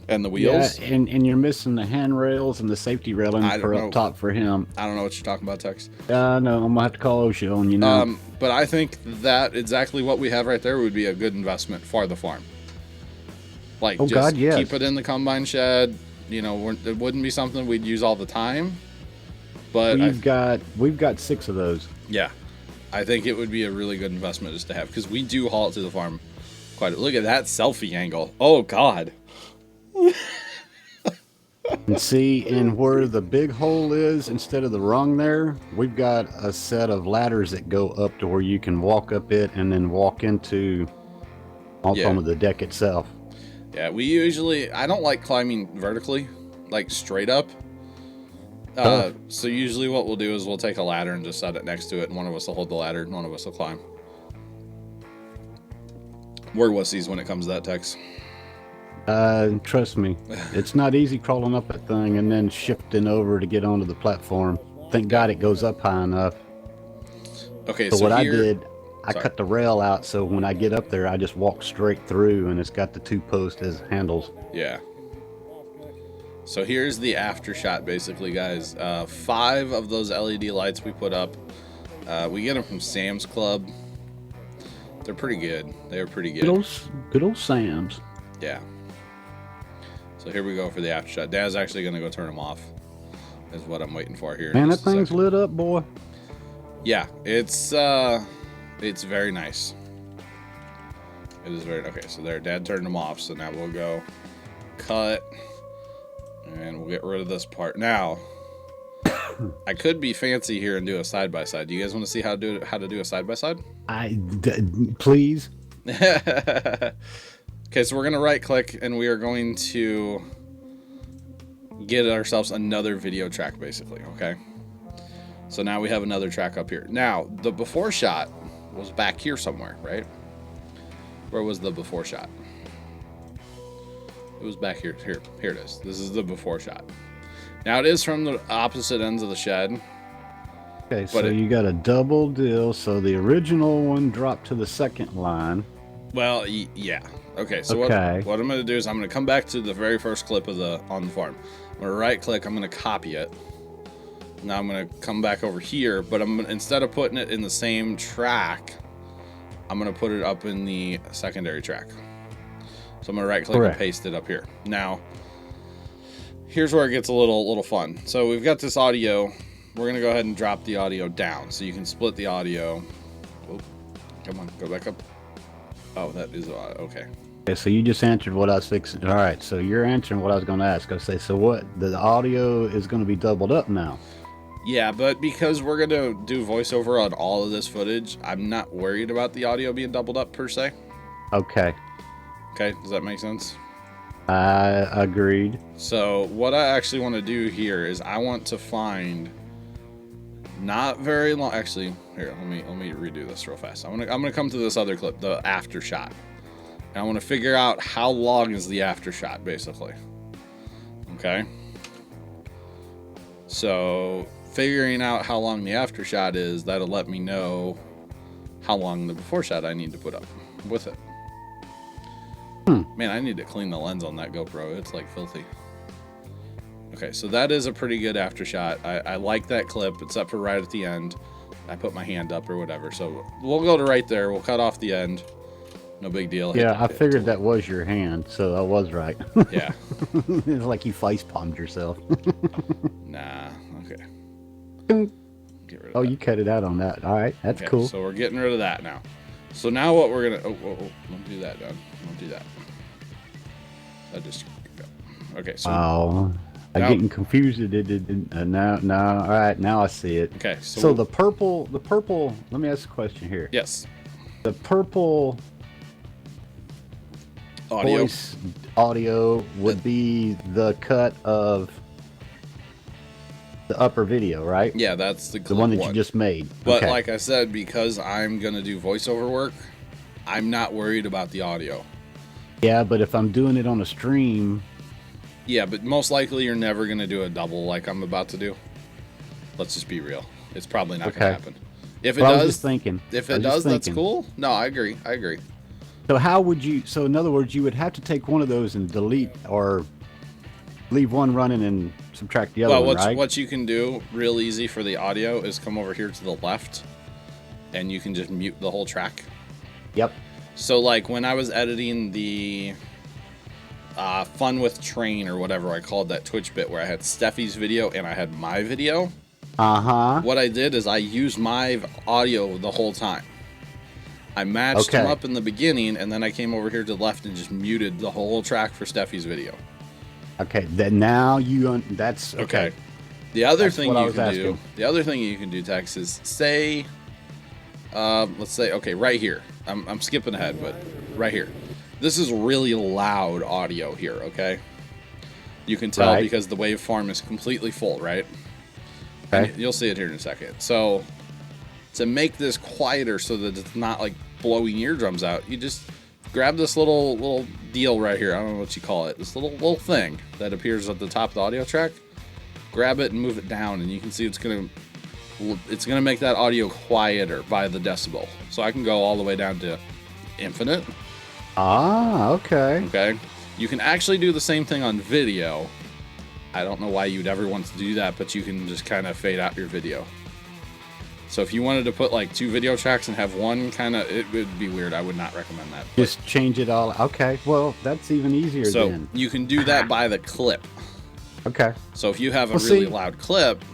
and the wheels. Yeah, and you're missing the handrails and the safety railing for up top for him. I don't know what you're talking about, Tex. No, I'm gonna have to call OSHA on you now. But I think that exactly what we have right there would be a good investment for the farm. Like, Oh, just God, yes. keep it in the combine shed. It wouldn't be something we'd use all the time. But we've got 6 of those. yeah, I think it would be a really good investment just to have, because we do haul it to the farm quite a. Look at that selfie angle. Oh God. And see, and where the big hole is, instead of the rung there, we've got a set of ladders that go up to where you can walk up it and then walk into onto the deck itself. Yeah, we usually, I don't like climbing vertically, like straight up. So usually what we'll do is we'll take a ladder and just set it next to it, and one of us will hold the ladder and one of us will climb. We're wussies when it comes to that, Tex. Trust me, it's not easy crawling up that thing and then shifting over to get onto the platform. Thank God it goes up high enough. Okay, so what here, I did, I cut the rail out, so when I get up there, I just walk straight through, and it's got the 2 posts as handles. Yeah. So here's the after shot, basically, guys. 5 of those LED lights we put up. We get them from Sam's Club. They're pretty good. They're pretty good. Good old Sam's. Yeah. So here we go for the after shot. Dad's actually going to go turn them off. Is what I'm waiting for here. Man, that thing's lit up, boy. Yeah, it's very nice. It is very okay. So there, Dad turned them off. So now we'll go cut, and we'll get rid of this part. Now, I could be fancy here and do a side by side. Do you guys want to see how to do a side by side? Please. Okay, so we're gonna right click and we are going to get ourselves another video track, basically. Okay. So now we have another track up here. Now the before shot was back here somewhere, right? Where was the before shot? It was back here. Here it is. This is the before shot. Now it is from the opposite ends of the shed. Okay, so you got a double deal. So the original one dropped to the second line. Well, yeah. Okay, so what I'm going to do is I'm going to come back to the very first clip of on the farm. I'm going to right click, I'm going to copy it. Now I'm going to come back over here, but instead of putting it in the same track, I'm going to put it up in the secondary track. So I'm going to right click and paste it up here. Now, here's where it gets a little fun. So we've got this audio. We're going to go ahead and drop the audio down so you can split the audio. Oh, come on, go back up. Oh, that is okay. Okay, so you just answered what I was fixing. All right, so you're answering what I was going to ask. I say, so what? The audio is going to be doubled up now. Yeah, but because we're going to do voiceover on all of this footage, I'm not worried about the audio being doubled up per se. Okay. Okay, does that make sense? I agreed. So what I actually want to do here is I want to find not very long. Actually, here, let me redo this real fast. I'm gonna come to this other clip, the after shot. And I want to figure out how long is the after shot, basically. Okay. So figuring out how long the after shot is, that'll let me know how long the before shot I need to put up with it. Man, I need to clean the lens on that GoPro. It's like filthy. Okay, so that is a pretty good after shot. I like that clip, except for right at the end. I put my hand up or whatever. So we'll go to right there. We'll cut off the end. No big deal. Yeah, I figured that was your hand, so I was right. Yeah. It's like you face palmed yourself. Nah. Okay. Get rid of that. You cut it out on that. All right, that's cool. So we're getting rid of that now. So now what we're gonna don't do that, Don. Don't do that. That just okay. So I'm getting confused. Now, all right, now I see it. Okay. So the purple. Let me ask a question here. Yes. The purple voice audio would be the cut of the upper video, right? Yeah, that's the one that you just made. But like I said, because I'm gonna do voiceover work, I'm not worried about the audio. Yeah, but if I'm doing it on a stream. Yeah, but most likely you're never gonna do a double like I'm about to do. Let's just be real. It's probably not gonna happen. If it does, I was just thinking. If it does, that's cool. No, I agree. So how would you? So in other words, you would have to take one of those and delete or leave one running and subtract the other one, right? What you can do real easy for the audio is come over here to the left, and you can just mute the whole track. Yep. So like when I was editing the Fun with Train or whatever I called that Twitch bit where I had Steffi's video and I had my video. What I did is I used my audio the whole time. I matched them up in the beginning, and then I came over here to the left and just muted the whole track for Steffi's video. Okay, that now that's Okay. The other That's thing what I you was can do, asking. the other thing you can do, Tex, is say, let's say, okay, right here. I'm skipping ahead, but right here. This is really loud audio here, okay? You can tell Right. because the waveform is completely full, right? Okay. And you'll see it here in a second. So to make this quieter so that it's not like blowing eardrums out, you just grab this little deal right here. I don't know what you call it. This little thing that appears at the top of the audio track. Grab it and move it down, and you can see it's gonna make that audio quieter by the decibel. So I can go all the way down to infinite. Ah, okay. Okay. You can actually do the same thing on video. I don't know why you'd ever want to do that, but you can just kind of fade out your video. So if you wanted to put like 2 video tracks and have one it would be weird. I would not recommend that. Just change it all. Okay, well, that's even easier So then. you can do that by the clip. Okay. So if you have a really loud clip,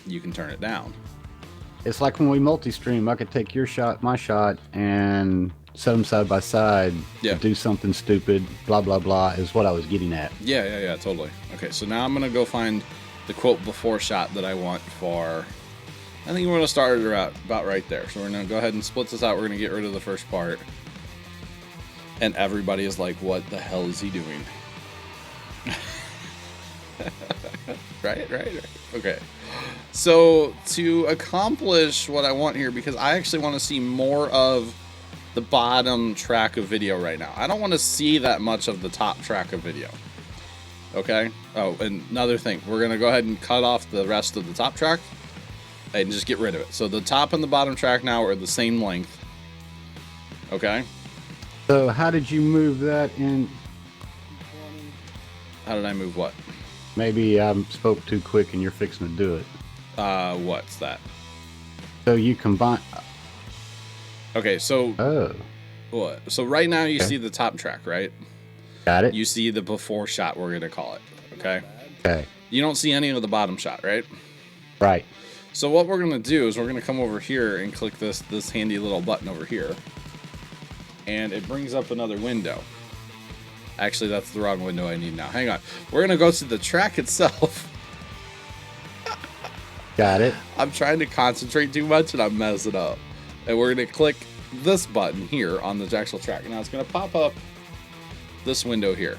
you can turn it down. It's like when we multi-stream, I could take your shot, my shot, and set them side by side. Yeah. Do something stupid, blah, blah, blah, is what I was getting at. Yeah, totally. Okay, so now I'm going to go find the quote before shot that I want for... I think we're going to start it about right there. So we're going to go ahead and split this out. We're going to get rid of the first part. And everybody is like, what the hell is he doing? Right. Okay. So to accomplish what I want here, because I actually want to see more of the bottom track of video right now. I don't want to see that much of the top track of video. Okay. Oh, and another thing, we're going to go ahead and cut off the rest of the top track and just get rid of it. So the top and the bottom track now are the same length. Okay. So how did you move that in? How did I move what? Maybe I spoke too quick and you're fixing to do it. What's that? So you combine... Okay, so... Oh. What? So right now you Okay. see the top track, right? Got it? You see the before shot, we're going to call it. Okay? Okay. You don't see any of the bottom shot, right? Right. So what we're going to do is we're going to come over here and click this handy little button over here. And it brings up another window. Actually, that's the wrong window I need now. Hang on. We're going to go to the track itself. Got it. I'm trying to concentrate too much and I'm messing up. And we're going to click this button here on the actual track. Now it's going to pop up this window here.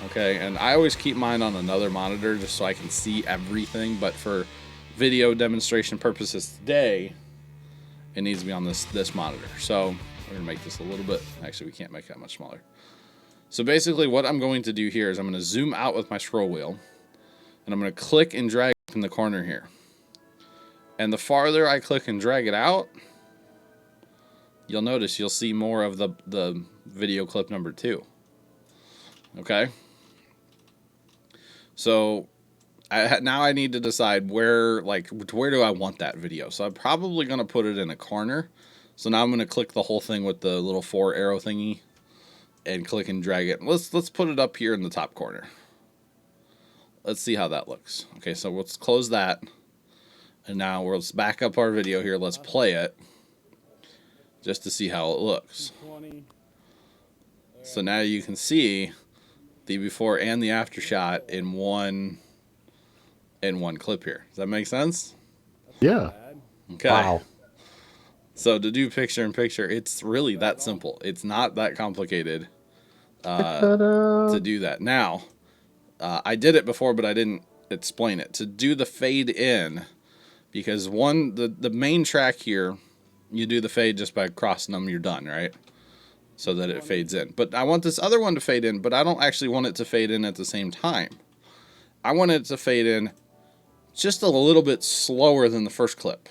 Okay, and I always keep mine on another monitor just so I can see everything, but for video demonstration purposes today, it needs to be on this monitor. So we're gonna make this a little bit, actually we can't make that much smaller. So basically what I'm going to do here is I'm gonna zoom out with my scroll wheel, and I'm gonna click and drag in the corner here. And the farther I click and drag it out, you'll notice you'll see more of the video clip number 2. Okay? So now I need to decide where do I want that video. So I'm probably going to put it in a corner. So now I'm going to click the whole thing with the little 4 arrow thingy and click and drag it. Let's put it up here in the top corner. Let's see how that looks. Okay, so let's close that. And now let's back up our video here. Let's play it just to see how it looks. So now you can see the before and the after shot in one clip here. Does that make sense? Yeah. Okay. Wow. So to do picture in picture, it's really that simple. It's not that complicated to do that. Now, I did it before, but I didn't explain it. To do the fade in, because the main track here, you do the fade just by crossing them, you're done, right? So that it fades in. But I want this other one to fade in, but I don't actually want it to fade in at the same time. I want it to fade in just a little bit slower than the first clip.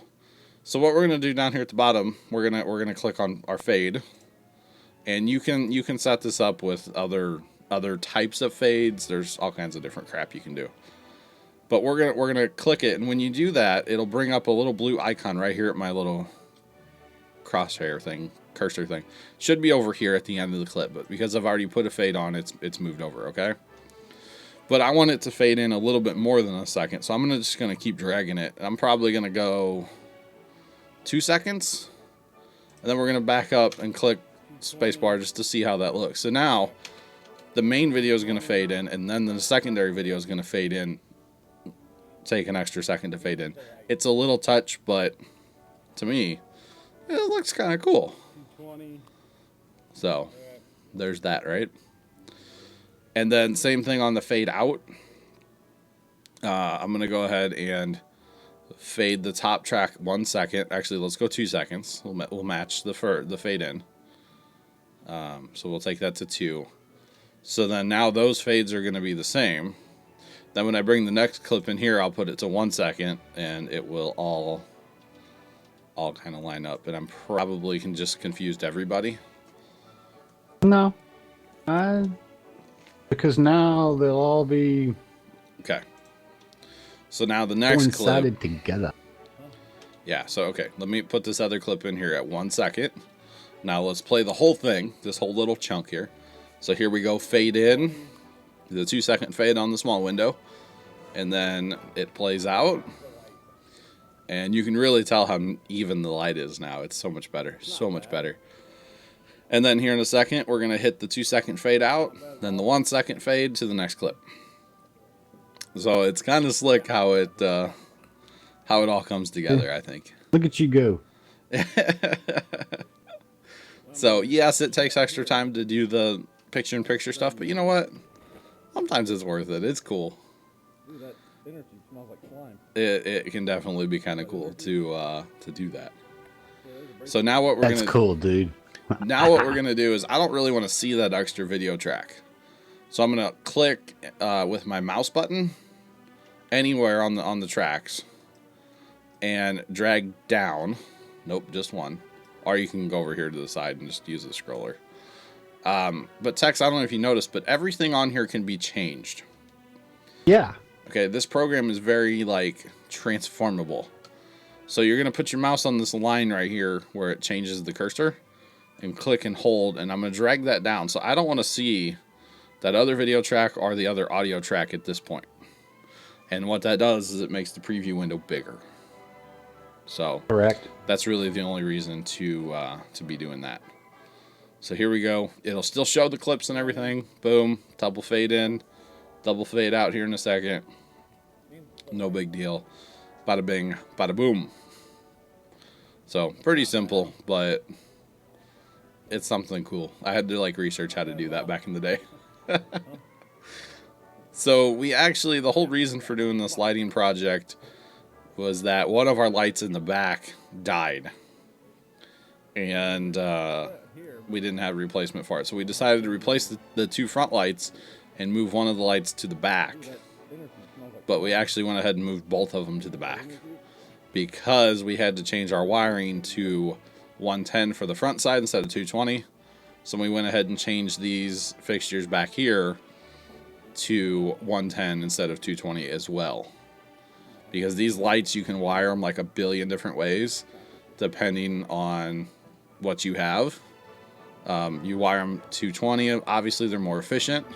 So what we're going to do down here at the bottom, we're going to click on our fade. And you can set this up with other types of fades. There's all kinds of different crap you can do. But we're going to click it, and when you do that, it'll bring up a little blue icon right here at my little crosshair thing, cursor thing. Should be over here at the end of the clip, but because I've already put a fade on, it's moved over, okay? But I want it to fade in a little bit more than a second, so I'm just gonna keep dragging it. I'm probably gonna go 2 seconds, and then we're gonna back up and click spacebar just to see how that looks. So now the main video is going to fade in, and then the secondary video is going to fade in, take an extra second to fade in. It's a little touch, but to me, it looks kind of cool. So there's that, right? And then same thing on the fade out. I'm going to go ahead and fade the top track 1 second. Actually, let's go 2 seconds. We'll match the fade in. So we'll take that to 2. So then now those fades are going to be the same. Then when I bring the next clip in here, I'll put it to 1 second, and it will all kind of line up. And I'm probably just confused everybody. No, because now they'll all be okay. So now the next coincided clip together. Yeah. So okay, let me put this other clip in here at 1 second. Now let's play the whole thing, this whole little chunk here. So here we go, fade in, the 2 second fade on the small window, and then it plays out. And you can really tell how even the light is now. It's so much better, so much better. And then here in a second, we're going to hit the 2 second fade out, then the 1 second fade to the next clip. So it's kind of slick how it all comes together, I think. Look at you go. So yes, it takes extra time to do the picture-in-picture stuff, but you know what? Sometimes it's worth it. It's cool. Dude, that energy smells like slime. It can definitely be kind of cool to do that. So now what we're That's gonna cool, dude. now what we're gonna do is I don't really want to see that extra video track, so I'm gonna click with my mouse button anywhere on the tracks and drag down. Nope, just one. Or you can go over here to the side and just use the scroller. But Tex, I don't know if you noticed, but everything on here can be changed. Yeah. Okay, this program is very, like, transformable. So you're going to put your mouse on this line right here where it changes the cursor and click and hold, and I'm going to drag that down. So I don't want to see that other video track or the other audio track at this point. And what that does is it makes the preview window bigger. So Correct. that's really the only reason to be doing that. So here we go. It'll still show the clips and everything. Boom. Double fade in. Double fade out here in a second. No big deal. Bada bing, bada boom. So pretty simple, but it's something cool. I had to like research how to do that back in the day. So we actually, the whole reason for doing this lighting project was that one of our lights in the back died. And we didn't have a replacement for it. So we decided to replace the two front lights and move one of the lights to the back. But we actually went ahead and moved both of them to the back because we had to change our wiring to 110 for the front side instead of 220. So we went ahead and changed these fixtures back here to 110 instead of 220 as well. Because these lights, you can wire them like a billion different ways depending on what you have. You wire them 220, obviously they're more efficient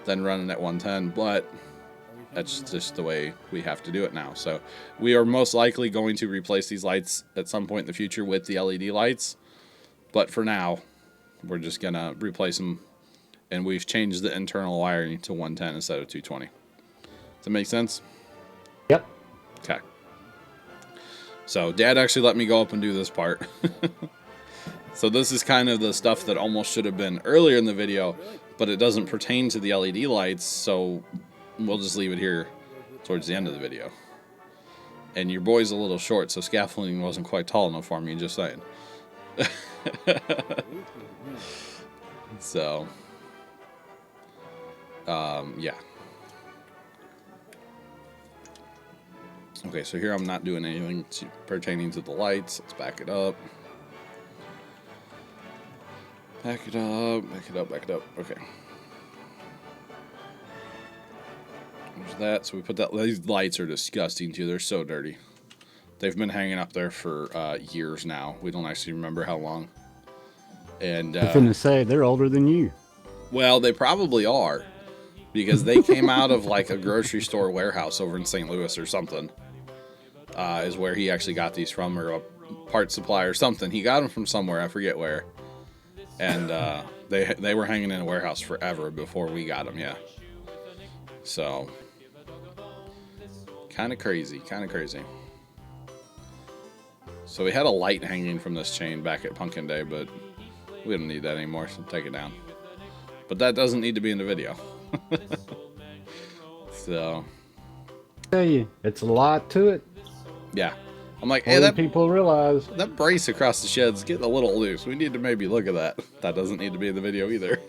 than running at 110, but that's just the way we have to do it now. So we are most likely going to replace these lights at some point in the future with the LED lights. But for now, we're just going to replace them. And we've changed the internal wiring to 110 instead of 220. Does that make sense? Yep. Okay. So Dad actually let me go up and do this part. So this is kind of the stuff that almost should have been earlier in the video, but it doesn't pertain to the LED lights, so we'll just leave it here towards the end of the video. And your boy's a little short, so scaffolding wasn't quite tall enough for me, just saying. So, yeah. Okay, so here I'm not doing anything pertaining to the lights. Let's back it up. Back it up, back it up, back it up. Okay. There's that. So we put that. These lights are disgusting too. They're so dirty. They've been hanging up there for years now. We don't actually remember how long. And I was going to say, they're older than you. Well, they probably are. Because they came out of like a grocery store warehouse over in St. Louis or something. Is where he actually got these from, or a part supply or something. He got them from somewhere. I forget where. And They were hanging in a warehouse forever before we got them. Yeah. So kind of crazy. So we had a light hanging from this chain back at Pumpkin Day, but we don't need that anymore, so take it down. But that doesn't need to be in the video. So Tell you, it's a lot to it. yeah, I'm like, More hey, than that people realize. that brace across the shed's getting a little loose. We need to maybe look at that. That doesn't need to be in the video either.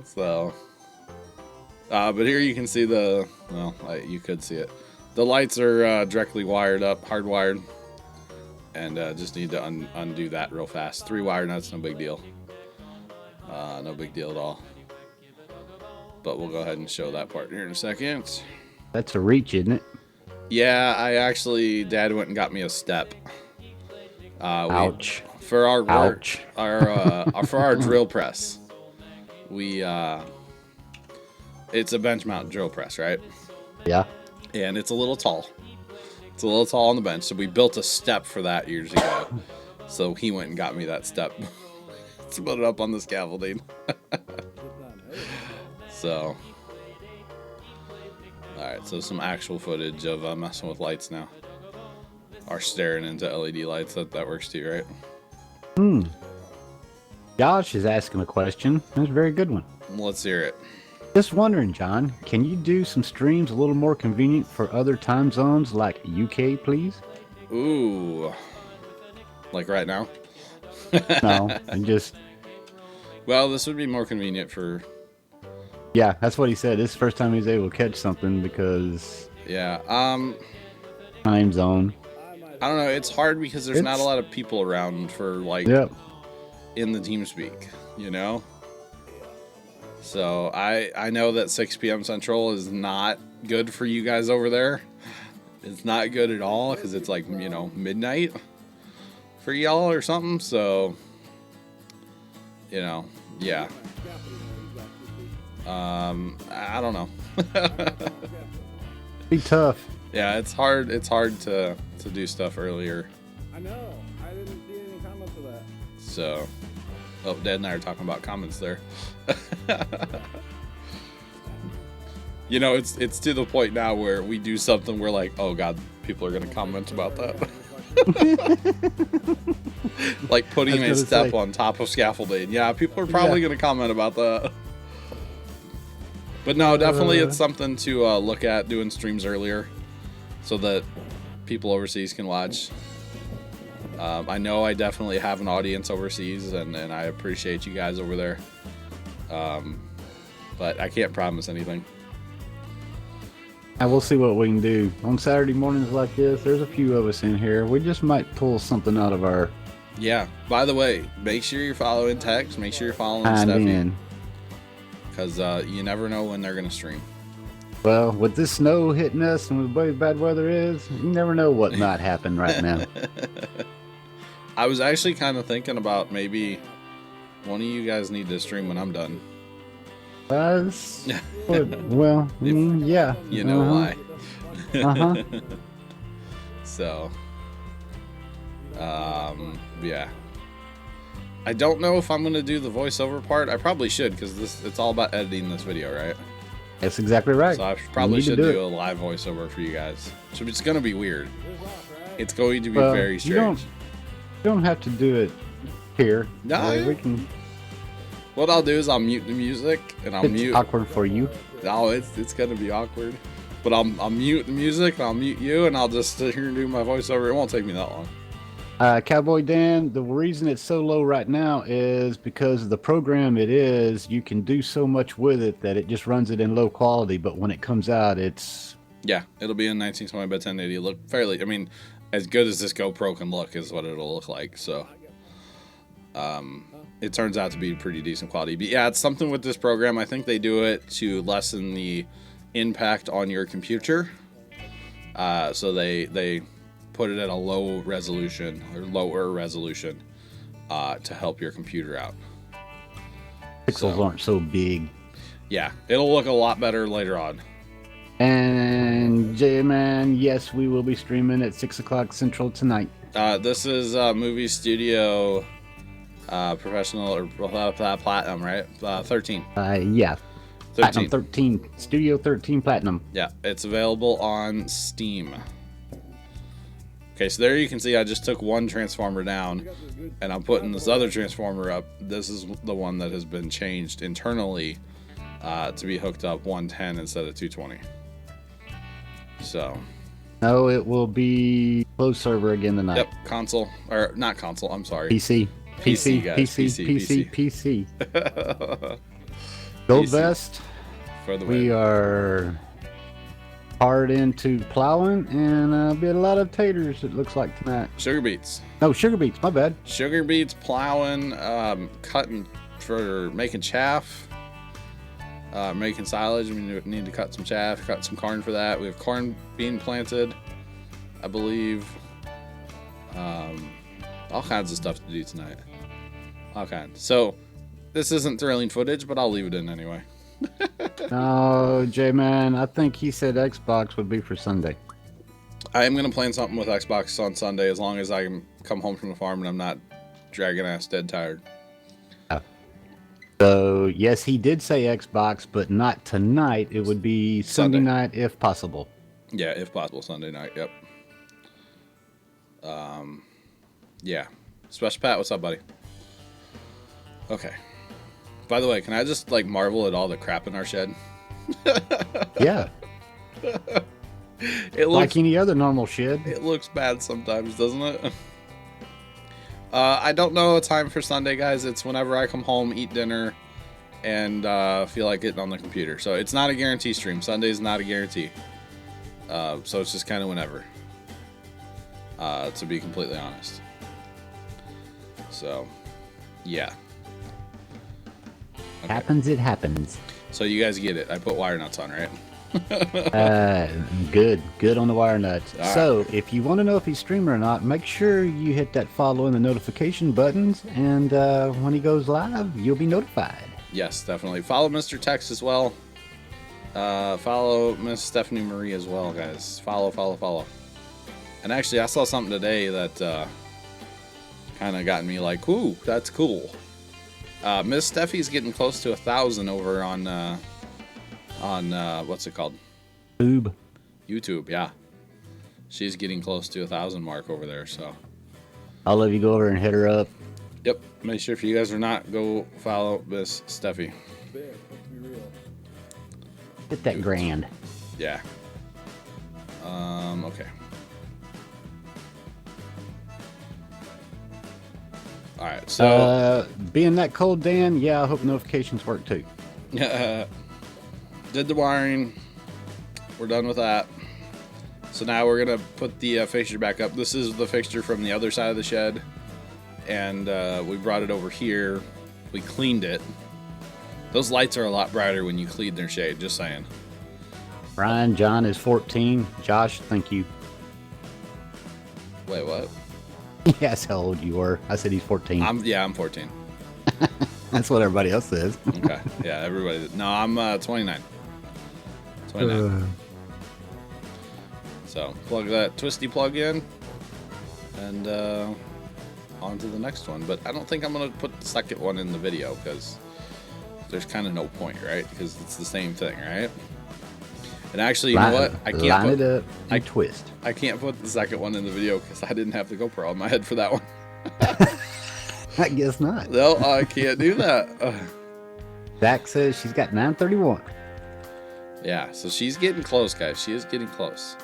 So, but here you can see you could see it. The lights are directly wired up, hardwired, and just need to undo that real fast. 3 wire nuts, no big deal. No big deal at all. But we'll go ahead and show that part here in a second. That's a reach, isn't it? Yeah, Dad went and got me a step. Ouch. For our work, Ouch. for our drill press, it's a bench mount drill press, right? Yeah. And it's a little tall. It's a little tall on the bench, so we built a step for that years ago. So he went and got me that step to put it up on the scaffolding. So, alright, so some actual footage of messing with lights now. Or staring into LED lights, that works too, right? Josh is asking a question. That's a very good one. Let's hear it. Just wondering, John, can you do some streams a little more convenient for other time zones like UK, please? Ooh. Like right now? No, and just... Well, this would be more convenient for... Yeah, that's what he said. This is the first time he's able to catch something because... Yeah, time zone. I don't know, it's hard because there's not a lot of people around for, like, Yep. in the TeamSpeak, you know? So, I know that 6 p.m. Central is not good for you guys over there. It's not good at all because it's like, you know, midnight for y'all or something, so... You know, yeah. I don't know. Be tough. Yeah, it's hard to do stuff earlier. I know. I didn't see any comments of that. So, Dad and I are talking about comments there. You know, it's to the point now where we do something, we're like, oh God, people are gonna comment about that. Like putting a step on top of scaffolding. Yeah, people are probably gonna comment about that. But no, definitely it's something to look at, doing streams earlier so that people overseas can watch. I know I definitely have an audience overseas, and I appreciate you guys over there. But I can't promise anything. And we'll see what we can do. On Saturday mornings like this, there's a few of us in here. We just might pull something out of our... Yeah, by the way, make sure you're following Tex. Make sure you're following time Stephanie. in. Because you never know when they're going to stream. Well, with this snow hitting us and with the way bad weather is, you never know what might happen right now. I was actually kind of thinking about maybe one of you guys need to stream when I'm done. Well, yeah. You know why. So, yeah. I don't know if I'm going to do the voiceover part. I probably should, because it's all about editing this video, right? That's exactly right. So I probably should do a live voiceover for you guys. So it's going to be weird. It's going to be very strange. You don't have to do it here. No, we can. What I'll do is I'll mute the music and I'll mute. It's awkward for you. No, it's gonna be awkward. But I'll mute the music and I'll mute you and I'll just sit here and do my voiceover. It won't take me that long. Cowboy Dan, the reason it's so low right now is because of the program it is. You can do so much with it that it just runs it in low quality. But when it comes out, it's... Yeah, it'll be in 1920 by 1080. It'll look fairly... I mean, as good as this GoPro can look is what it'll look like. So, it turns out to be pretty decent quality. But yeah, it's something with this program. I think they do it to lessen the impact on your computer. So they put it at a low resolution or lower resolution to help your computer out. Pixels aren't so big. Yeah, it'll look a lot better later on. And J-Man, yes, we will be streaming at 6 o'clock Central tonight. This is Movie Studio Professional or platinum, right? 13. Yeah. 13. Platinum 13, Studio 13 Platinum. Yeah, it's available on Steam. Okay, so there you can see I just took one transformer down, and I'm putting this other transformer up. This is the one that has been changed internally to be hooked up 110 instead of 220. So. No, it will be closed server again tonight. Yep, console. Or not console, I'm sorry. PC. PC, guys. PC. Gold PC. Vest. For the We win. are hard into plowing and be a lot of taters, it looks like, tonight. Sugar beets. No, sugar beets, my bad. Sugar beets, plowing, cutting for making chaff, making silage. We need to cut some chaff, cut some corn for that. We have corn being planted, I believe. All kinds of stuff to do tonight. All kinds. So this isn't thrilling footage, but I'll leave it in anyway. No, J-Man, I think he said Xbox would be for Sunday. I am going to plan something with Xbox on Sunday as long as I can come home from the farm and I'm not dragging ass dead tired. So, yes, he did say Xbox, but not tonight. It would be Sunday night if possible. Yeah, if possible, Sunday night. Yep. Yeah. Special Pat, what's up, buddy? Okay. By the way, can I just like marvel at all the crap in our shed? Yeah. It looks Like any other normal shed. It looks bad sometimes, doesn't it? I don't know a time for Sunday, guys. It's whenever I come home, eat dinner, and feel like getting on the computer. So it's not a guarantee stream. Sunday's not a guarantee. So it's just kind of whenever. To be completely honest. So, yeah. Okay. Happens, it happens. So you guys get it. I put wire nuts on, right? Good on the wire nuts. All So, if you want to know if he's streaming or not, make sure you hit that follow and the notification buttons, and when he goes live, you'll be notified. Yes, definitely. Follow Mr. Tex as well. Follow Miss Stephanie Marie as well, guys. Follow. And actually, I saw something today that kind of got me like, ooh, that's cool. Miss Steffi's getting close to 1,000 over on what's it called? YouTube, yeah. She's getting close to 1,000 mark over there, so. I'll let you go over and hit her up. Yep. Make sure if you guys are not, go follow Miss Steffi. Big, let's be real. Hit that grand. Yeah. Okay. All right, so Being that cold, Dan, yeah, I hope notifications work too. did the wiring. We're done with that. So now we're gonna put the fixture back up. This is the fixture from the other side of the shed, and we brought it over here. We cleaned it. Those lights are a lot brighter when you clean their shade. Just saying. Ryan, John is 14. Josh, thank you. Wait, what? He asked how old you were. I said he's 14. I'm 14. That's what everybody else says. Okay. Yeah, everybody. No, I'm 29. 29. So plug that twisty plug in, and on to the next one. But I don't think I'm gonna put the second one in the video because there's kind of no point, right? Because it's the same thing, right? And actually, you know what? I can't line put, it up and twist. I can't put the second one in the video because I didn't have the GoPro on my head for that one. I guess not. No, I can't do that. Zach says she's got 931. Yeah, so she's getting close, guys. She is getting close.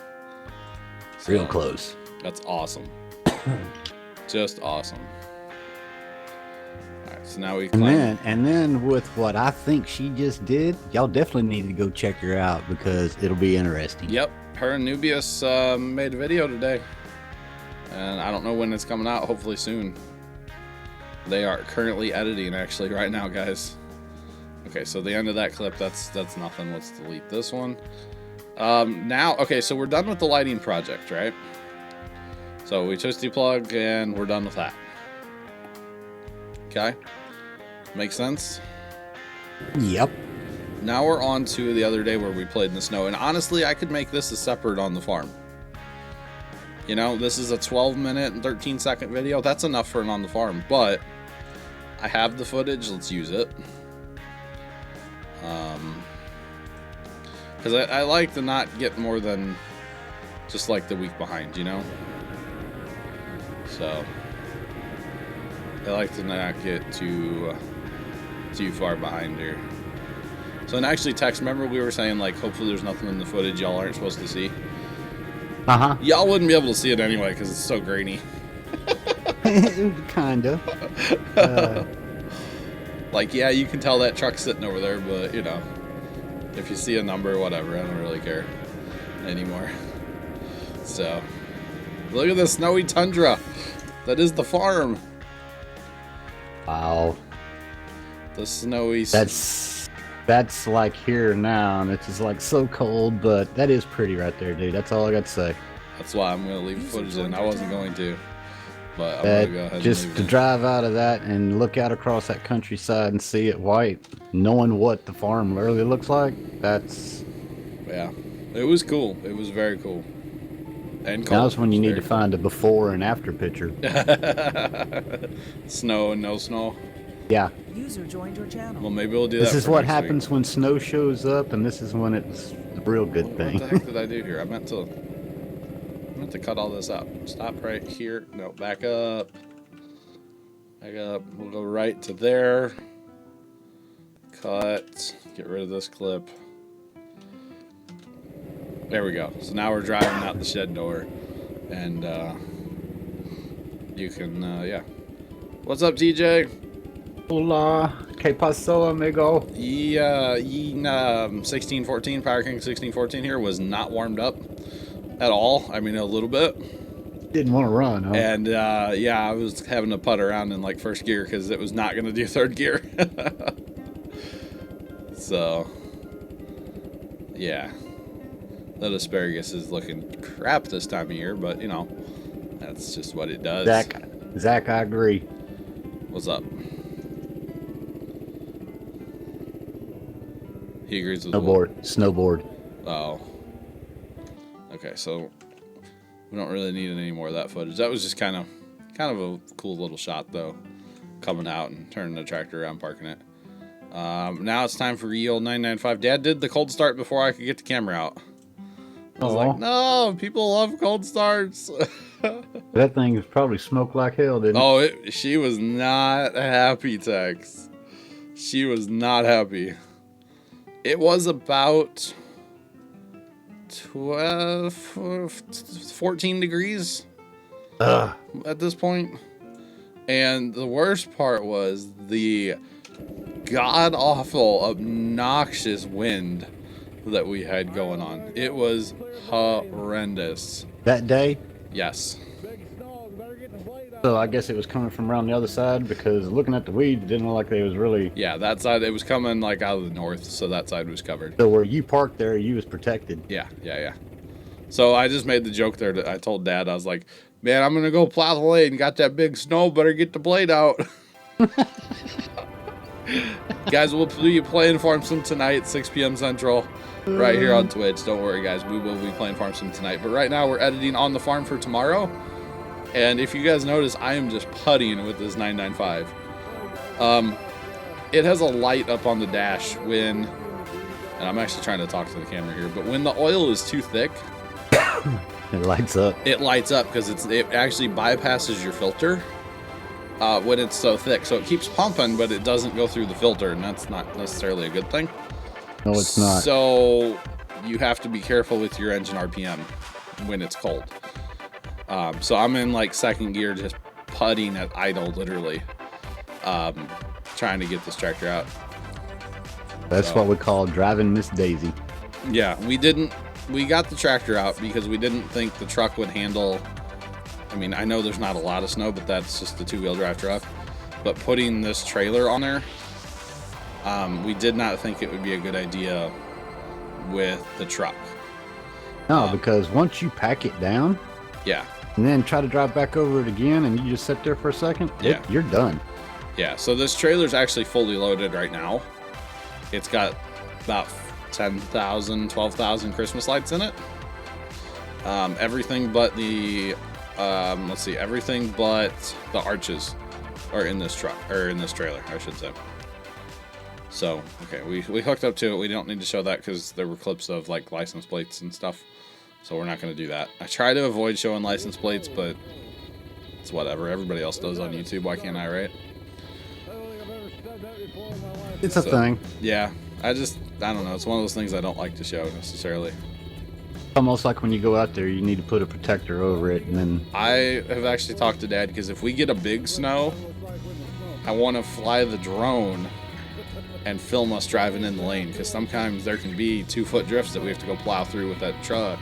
So, Real close. That's awesome. Just awesome. All right, so now we climb. And then with what I think she just did, y'all definitely need to go check her out because it'll be interesting. Yep, her and Nubius made a video today, and I don't know when it's coming out. Hopefully soon. They are currently editing actually right now, guys. Okay, so the end of that clip, that's nothing. Let's delete this one. Now, okay, so we're done with the lighting project, right? So we twisty plug and we're done with that. Okay, makes sense. Yep. Now we're on to the other day where we played in the snow, and honestly, I could make this a separate on the farm. You know, this is a 12-minute and 13-second video. That's enough for an on the farm, but I have the footage. Let's use it. Because I like to not get more than just like the week behind, you know? So I like to not get too far behind here. So, and actually, Tex, remember we were saying, like, hopefully there's nothing in the footage y'all aren't supposed to see? Uh-huh. Y'all wouldn't be able to see it anyway because it's so grainy. Kinda. Like, yeah, you can tell that truck's sitting over there, but, you know, if you see a number, whatever, I don't really care anymore. So, look at the snowy tundra. That is the farm. Wow. The snowy... That's like here now, and it's just like so cold, but that is pretty right there, dude. That's all I got to say. That's why I'm going to leave footage in. I wasn't going to, but I'm going to go ahead just and leave to it drive out of that and look out across that countryside and see it white, knowing what the farm really looks like, that's... Yeah, it was cool. It was very cool. And cold. Now's when you need to find a before and after picture. Snow and no snow. Yeah. User joined your channel. Well, maybe we'll do that. This is for what next happens week. when snow shows up, and this is when it's the real good thing. What the heck did I do here? I meant to cut all this out. Stop right here. No, back up. Back up. We'll go right to there. Cut. Get rid of this clip. There we go. So now we're driving out the shed door, and you can, yeah. What's up, TJ? Hola, ¿qué pasó, amigo? 1614, Power King 1614 here was not warmed up at all. I mean, a little bit. Didn't want to run, huh? And, yeah, I was having to putt around in, like, first gear because it was not going to do third gear. So, yeah. That asparagus is looking crap this time of year, but, you know, that's just what it does. Zach, I agree. What's up? He agrees with Snowboard. Oh. Okay, so we don't really need any more of that footage. That was just kind of a cool little shot, though, coming out and turning the tractor around, parking it. Now it's time for ye old 995. Dad did the cold start before I could get the camera out. I was like, no, people love cold starts. That thing is probably smoked like hell, didn't it? Oh, she was not happy, Tex. She was not happy. It was about 14 degrees at this point. And the worst part was the god-awful, obnoxious wind that we had going on. It was horrendous. That day? Yes. So I guess it was coming from around the other side, because looking at the weeds, it didn't look like they was really... Yeah, that side, it was coming like out of the north, so that side was covered. So where you parked there, you was protected. Yeah. So I just made the joke there that I told Dad, I was like, man, I'm going to go plow the lane. Got that big snow, better get the blade out. Guys, we'll be playing Farm Sim tonight, 6 p.m. Central, right here on Twitch. Don't worry, guys. We will be playing Farm Sim tonight. But right now, we're editing on the farm for tomorrow. And if you guys notice, I am just putting with this 995. It has a light up on the dash when, and I'm actually trying to talk to the camera here, but when the oil is too thick, it lights up. It lights up because it actually bypasses your filter when it's so thick. So it keeps pumping, but it doesn't go through the filter, and that's not necessarily a good thing. No, it's not. So you have to be careful with your engine RPM when it's cold. So I'm in like second gear, just putting at idle, literally, trying to get this tractor out. That's what we call driving Miss Daisy. Yeah, we got the tractor out because we didn't think the truck would handle. I mean, I know there's not a lot of snow, but that's just the 2-wheel drive truck. But putting this trailer on there, we did not think it would be a good idea with the truck. No, because once you pack it down, yeah, and then try to drive back over it again, and you just sit there for a second, yeah, you're done. Yeah, so this trailer's actually fully loaded right now. It's got about 10,000, 12,000 Christmas lights in it. Everything but the, everything but the arches or in this truck, or in this trailer, I should say. So, okay, we hooked up to it. We don't need to show that because there were clips of like license plates and stuff. So we're not going to do that. I try to avoid showing license plates, but it's whatever. Everybody else does on YouTube. Why can't I, right? It's a thing. Yeah, I don't know. It's one of those things I don't like to show necessarily. Almost like when you go out there, you need to put a protector over it, and then... I have actually talked to Dad, because if we get a big snow, I want to fly the drone and film us driving in the lane, because sometimes there can be 2-foot drifts that we have to go plow through with that truck.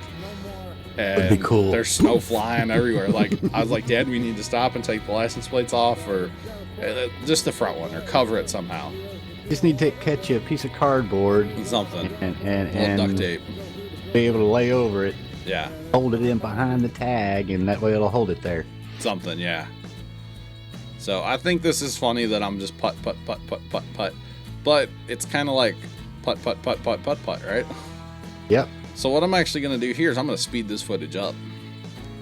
And that'd be cool. There's snow flying everywhere. Like, I was like, Dad, we need to stop and take the license plates off, or just the front one, or cover it somehow. You just need to catch you a piece of cardboard. Something. And duct tape. Be able to lay over it. Yeah. Hold it in behind the tag, and that way it'll hold it there. Something, yeah. So I think this is funny that I'm just putt. But it's kind of like putt, right? Yep. So what I'm actually going to do here is I'm going to speed this footage up.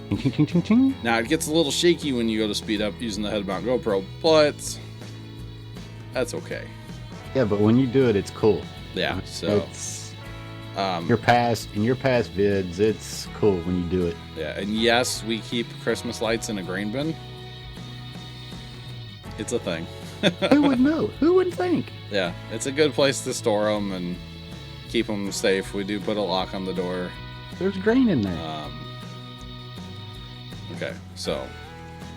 Ting, ting, ting, ting. Now, it gets a little shaky when you go to speed up using the head-mount GoPro, but that's okay. Yeah, but when you do it, it's cool. Yeah, so... your past vids, it's cool when you do it. Yeah, and yes, we keep Christmas lights in a grain bin. It's a thing. Who would know? Who would think? Yeah, it's a good place to store them and keep them safe. We do put a lock on the door. There's grain in there. Okay, so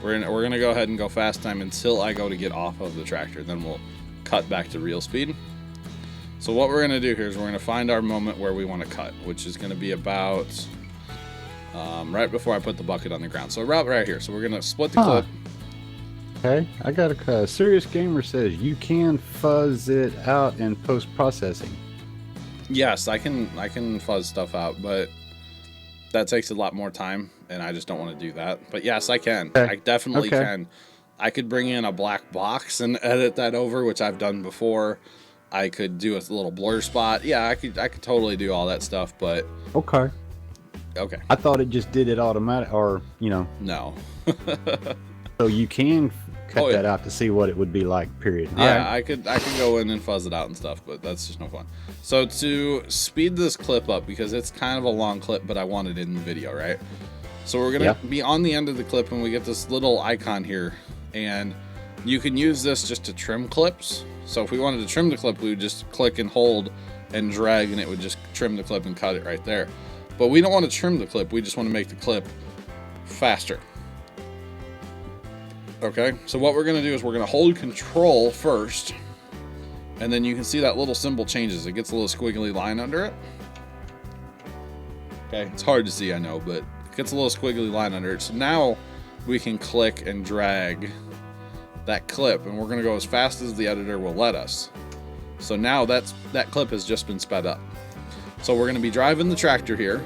we're gonna go ahead and go fast time until I go to get off of the tractor. Then we'll cut back to real speed. So what we're gonna do here is we're gonna find our moment where we want to cut, which is gonna be about right before I put the bucket on the ground. So right here. So we're gonna split the clip. Okay, I got a Serious Gamer says you can fuzz it out in post-processing. Yes, I can fuzz stuff out, but that takes a lot more time, and I just don't want to do that. But yes, I can. Okay. I definitely can. I could bring in a black box and edit that over, which I've done before. I could do a little blur spot. Yeah, I could totally do all that stuff, but okay. I thought it just did it automatic, or no. So you can cut that out to see what it would be like. Period. Yeah, I could go in and fuzz it out and stuff, but that's just no fun. So to speed this clip up, because it's kind of a long clip, but I want it in the video, right? So we're gonna be on the end of the clip, and we get this little icon here, and you can use this just to trim clips. So if we wanted to trim the clip, we would just click and hold and drag, and it would just trim the clip and cut it right there. But we don't want to trim the clip. We just want to make the clip faster. Okay, so what we're going to do is we're going to hold control first, and then you can see that little symbol changes. It gets a little squiggly line under it. Okay, it's hard to see, I know, but it gets a little squiggly line under it. So now we can click and drag that clip, and we're going to go as fast as the editor will let us. So now that clip has just been sped up. So we're going to be driving the tractor here.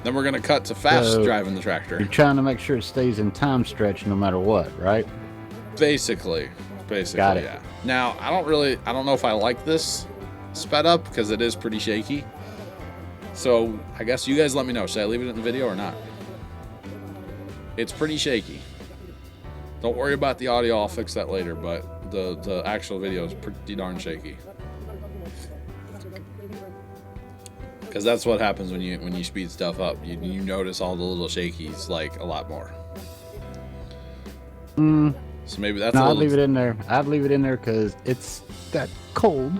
Then we're going to cut to fast driving the tractor. You're trying to make sure it stays in time stretch no matter what, right? Basically, Got it. yeah. Now, I don't know if I like this sped up because it is pretty shaky. So I guess you guys let me know. Should I leave it in the video or not? It's pretty shaky. Don't worry about the audio. I'll fix that later, but the actual video is pretty darn shaky. Because that's what happens when you speed stuff up. You notice all the little shakies like a lot more. So maybe that's. No, I'd leave it in there. I'd leave it in there because it's that cold.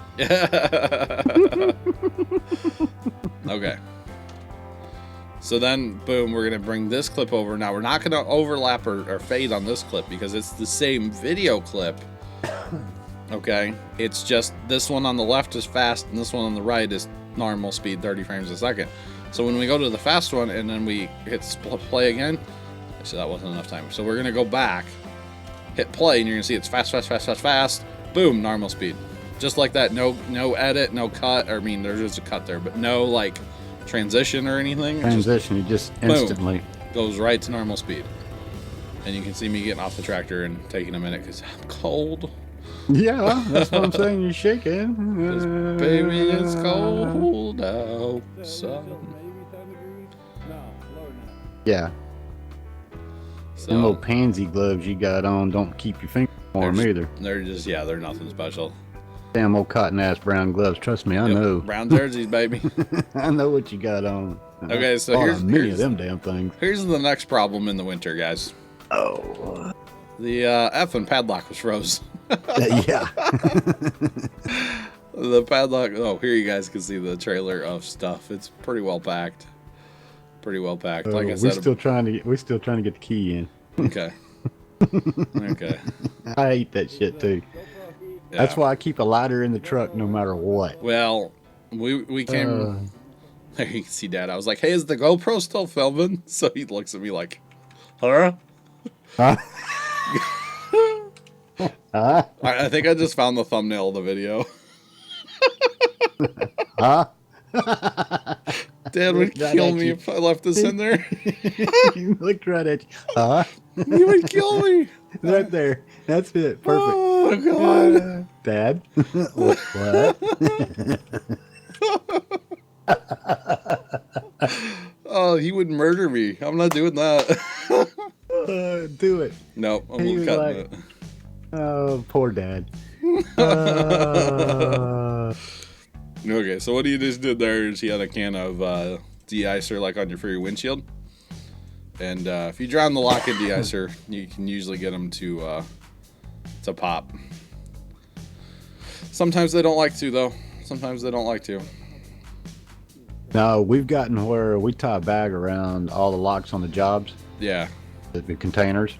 Okay. So then, boom, we're gonna bring this clip over. Now we're not gonna overlap or fade on this clip because it's the same video clip. Okay, it's just this one on the left is fast and this one on the right is normal speed, 30 frames a second. So when we go to the fast one and then we hit play again, actually that wasn't enough time. So we're gonna go back, hit play, and you're gonna see it's fast. Boom, normal speed, just like that. No edit, no cut. I mean, there's just a cut there, but no like transition or anything. Transition, you just instantly goes right to normal speed. And you can see me getting off the tractor and taking a minute because I'm cold. Yeah, that's what I'm saying. You're shaking. Baby, it's cold outside. Yeah. So, Them little pansy gloves you got on don't keep your finger. Or me either. They're just, yeah, they're nothing special. Damn old cotton ass brown gloves. Trust me, I Yep, know. brown jerseys, baby. I know what you got on. Okay, so Bought here's many of them damn things. Here's the next problem in the winter, guys. Oh. The effing padlock was froze. Yeah. The padlock. Oh, here you guys can see the trailer of stuff. It's pretty well packed. Pretty well packed. Like I said, we're still trying to get the key in. okay. Okay. I hate that shit too. Yeah. That's why I keep a lighter in the truck no matter what. Well, we came. There you can see Dad. I was like, "Hey, is the GoPro still filming?" So he looks at me like, "Huh?" Huh? Huh? I think I just found the thumbnail of the video. Huh? Dad would Right kill at me you. if I left this in there. He looked right at you. Huh? He would kill me. Right there. That's it. Perfect. Oh God. Dad. What? Oh, he would murder me. I'm not doing that. Do it. Nope, I'm He was cutting like- it. Oh, poor Dad. Okay, so what he just did there is he had a can of de-icer like on for your windshield. And if you drown the lock in de-icer, you can usually get them to pop. Sometimes they don't like to, though. Sometimes they don't like to. No, we've gotten where we tie a bag around all the locks on the jobs, Yeah. the containers.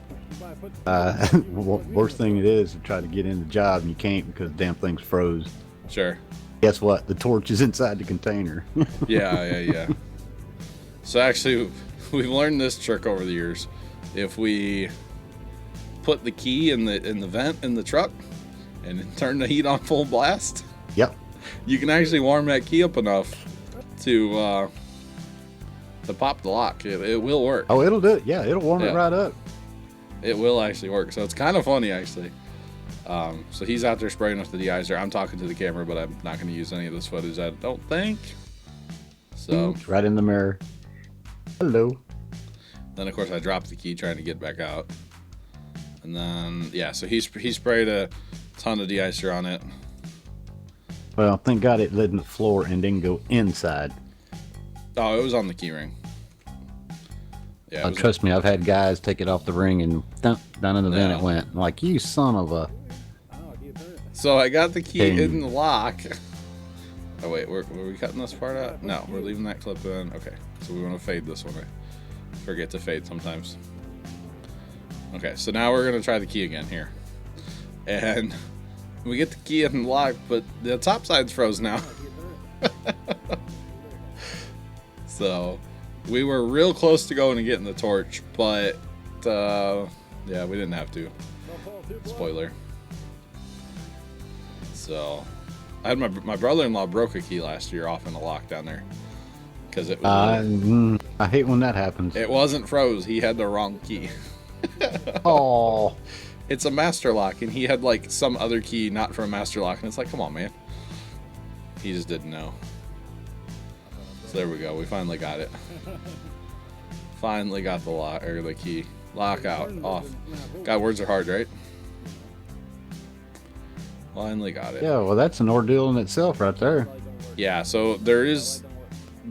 Worst thing it is to try to get in the job and you can't because the damn thing's froze. Sure. Guess what? The torch is inside the container. Yeah. So actually, we've learned this trick over the years. If we put the key in the vent in the truck and turn the heat on full blast, Yep. you can actually warm that key up enough to pop the lock. It will work. Oh, it'll do it. Yeah, it'll warm it Yeah. right up. It will actually work. So it's kind of funny, actually. So he's out there spraying with the de-icer. I'm talking to the camera, but I'm not going to use any of this footage, I don't think. So It's right in the mirror. Hello. then, of course, I dropped the key trying to get back out. And then, yeah, so he sprayed a ton of de-icer on it. Well, thank God it led in the floor and didn't go inside. Oh, it was on the key ring. Yeah, it was Trust me, I've had guys take it off the ring and thump, down in the vent Yeah. it went. I'm like, you son of a... So I got the key Dang. in the lock. Oh wait, were we cutting this part out? No, we're leaving that clip in. Okay, so we want to fade this one. I forget to fade sometimes. Okay, so now we're gonna try the key again here, and we get the key in the lock, but the top side's froze now. So we were real close to going and getting the torch, but yeah, we didn't have to. Spoiler. So I had my brother-in-law broke a key last year off in a lock down there because it was I hate when that happens. it wasn't froze. He had the wrong key. Oh, It's a master lock, and he had like some other key not for a master lock, and it's like, come on, man. He just didn't know. So there we go. We finally got it. Finally got the lock or the key. Lock out off. God, words are hard, right? Finally got it. yeah. Well, that's an ordeal in itself, right there. Yeah, so there is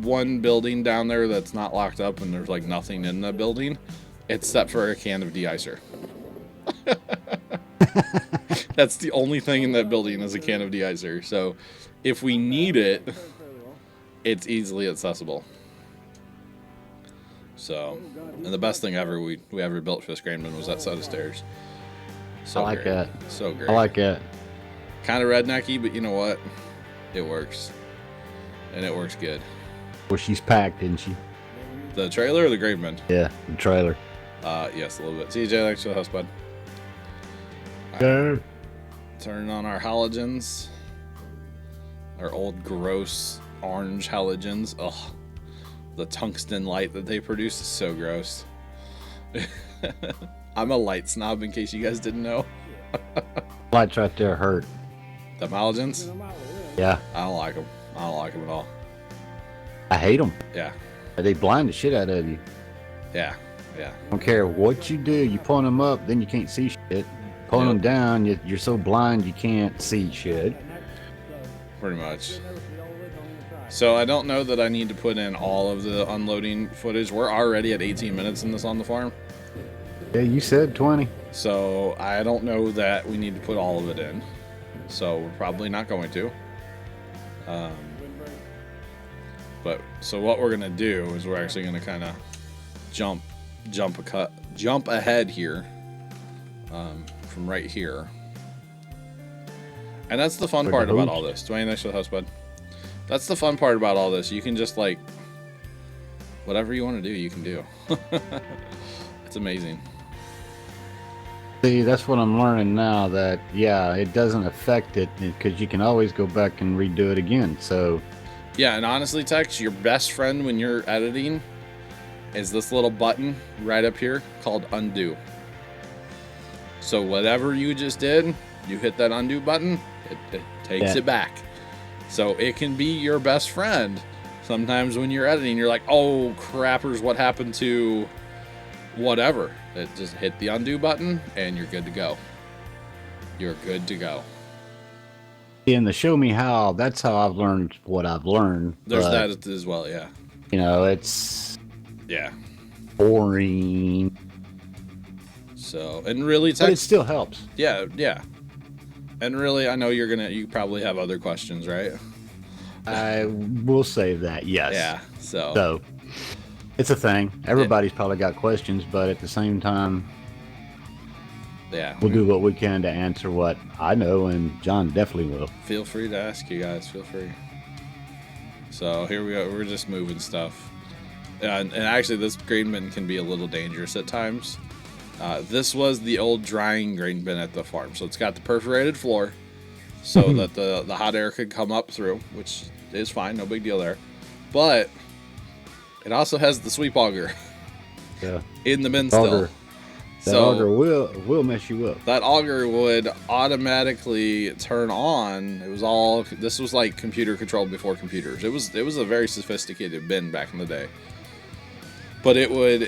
one building down there that's not locked up, and there's like nothing in the building except for a can of de-icer. That's the only thing in that building is a can of de-icer. So if we need it, it's easily accessible. So, and the best thing ever we ever built for this Grandman was that set of stairs. So I like great. that. So great. I like that. Kind of rednecky, but you know what? It works. And it works good. Well, she's packed, isn't she? The trailer or the Graveman? Yeah, the trailer. Yes, a little bit. CJ, thanks for the house, bud. Yeah. Turning on our halogens. Our old gross orange halogens. Ugh. The tungsten light that they produce is so gross. I'm a light snob in case you guys didn't know. Lights right there hurt. The halogens? Yeah, I don't like them. I don't like them at all. I hate them. Yeah. They blind the shit out of you. Yeah. Yeah. Don't care what you do. You point them up, then you can't see shit. pulling Yep. them down, you're so blind you can't see shit. Pretty much. You'll never see all of it, don't even try. So I don't know that I need to put in all of the unloading footage. We're already at 18 minutes in this on the farm. Yeah, you said 20. So I don't know that we need to put all of it in. So we're probably not going to. But so what we're gonna do is we're actually gonna kind of jump ahead here, from right here. And that's the fun For the part about host. all this. Dwayne, thanks for the house, bud. That's the fun part about all this. You can just like whatever you want to do, you can do. It's amazing. See, that's what I'm learning now, that, yeah, it doesn't affect it because you can always go back and redo it again. So, Yeah, and honestly, Tex, your best friend when you're editing is this little button right up here called undo. So whatever you just did, you hit that undo button, it takes Yeah. it back. So it can be your best friend. Sometimes when you're editing, you're like, oh, crappers, what happened to whatever? It just hit the undo button and you're good to go. You're good to go. and to show me how, that's how I've learned what I've learned. There's but, that as well, yeah. You know, it's Yeah. boring, So, and really, but it Tex, still helps. yeah, yeah. And really, I know you probably have other questions, right? I will save that, yes. Yeah. So, So, it's a thing. Everybody's probably got questions, but at the same time, yeah. we'll do what we can to answer what I know, and John definitely will. Feel free to ask, you guys. Feel free. So here we go. We're just moving stuff. And actually, this grain bin can be a little dangerous at times. This was the old drying grain bin at the farm. So it's got the perforated floor so that the hot air could come up through, which is fine. No big deal there. But it also has the sweep auger Yeah. in the bin still. Auger. That So auger will mess you up. that auger would automatically turn on. This was like computer controlled before computers. It was a very sophisticated bin back in the day. But it would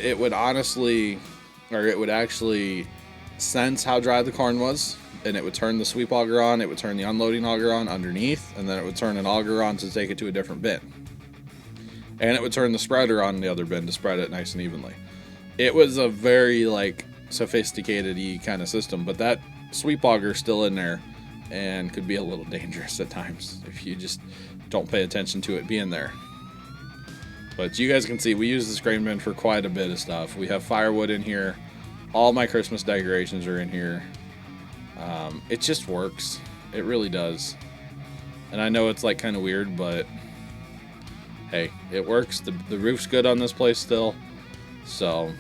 actually sense how dry the corn was, and it would turn the sweep auger on, it would turn the unloading auger on underneath, and then it would turn an auger on to take it to a different bin. And it would turn the spreader on the other bin to spread it nice and evenly. It was a very like sophisticated-y kind of system, but that sweep auger is still in there and could be a little dangerous at times if you just don't pay attention to it being there. But you guys can see we use this grain bin for quite a bit of stuff. We have firewood in here. All my Christmas decorations are in here. It just works. It really does. And I know it's like kind of weird, but hey, it works. The roof's good on this place still. So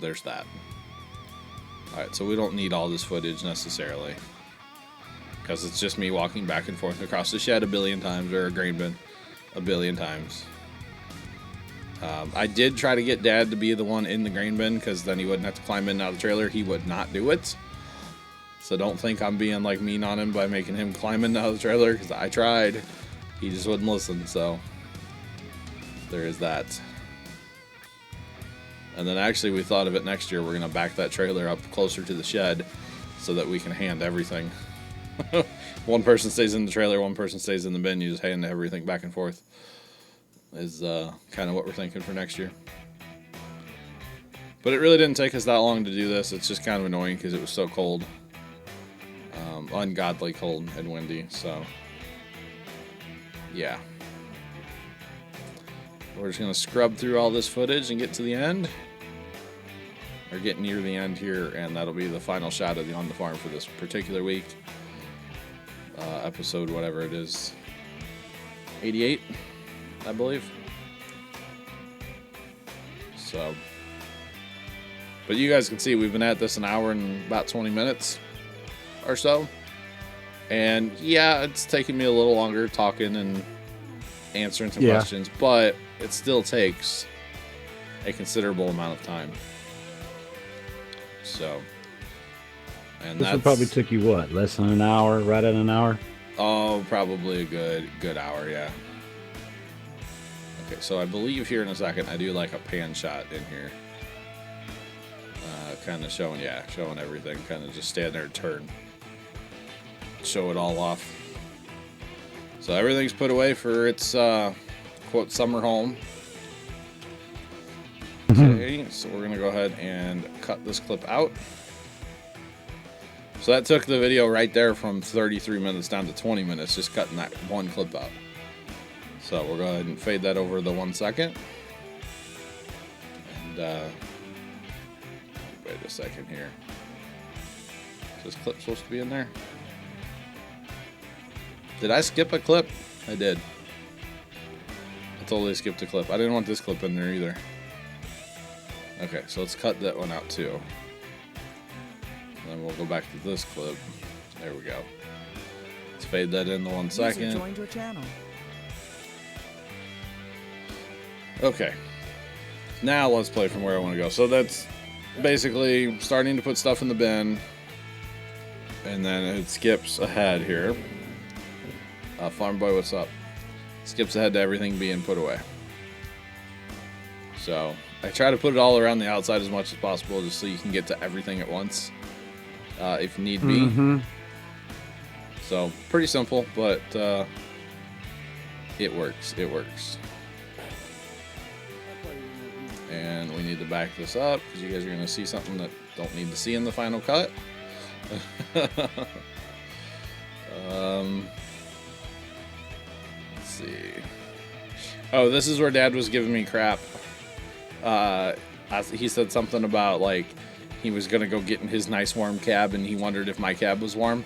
there's that. Alright, so we don't need all this footage necessarily, because it's just me walking back and forth across the shed a billion times, or a grain bin a billion times. I did try to get Dad to be the one in the grain bin, because then he wouldn't have to climb in and out of the trailer. He would not do it. So don't think I'm being like mean on him by making him climb in and out of the trailer, because I tried. He just wouldn't listen, so there is that. And then actually we thought of it next year. We're going to back that trailer up closer to the shed so that we can hand everything. One person stays in the trailer, one person stays in the bin. You just hand everything back and forth. Is kind of what we're thinking for next year. But it really didn't take us that long to do this. It's just kind of annoying because it was so cold. Ungodly cold and windy. So, yeah. We're just going to scrub through all this footage and get to the end. Or get near the end here, and that'll be the final shot of the On the Farm for this particular week. Episode, whatever it is, 88, I believe. So, but you guys can see we've been at this an hour and about 20 minutes or so. And yeah, it's taking me a little longer talking and answering some questions, but it still takes a considerable amount of time. So, and This one probably took you what, less than an hour, right at an hour? Oh, probably a good hour, yeah. Okay, so I believe here in a second I do like a pan shot in here. kind of showing everything, kind of just stand there and turn, show it all off. So everything's put away for its quote summer home. Okay, so we're gonna go ahead and cut this clip out. So that took the video right there from 33 minutes down to 20 minutes, just cutting that one clip out. So we'll go ahead and fade that over the 1 second. And wait a second here. Is this clip supposed to be in there? Did I skip a clip? I did. I totally skipped a clip. I didn't want this clip in there either. Okay, so let's cut that one out too. And then we'll go back to this clip. There we go. Let's fade that in the 1 second. User joined your channel. Okay. Now let's play from where I want to go. So that's basically starting to put stuff in the bin. And then it skips ahead here. Farm Boy, what's up? Skips ahead to everything being put away. So I try to put it all around the outside as much as possible, just so you can get to everything at once, if need be. So pretty simple, but it works. It works. And we need to back this up because you guys are going to see something that don't need to see in the final cut. Let's see. Oh, this is where Dad was giving me crap. He said something about like he was gonna go get in his nice warm cab and he wondered if my cab was warm.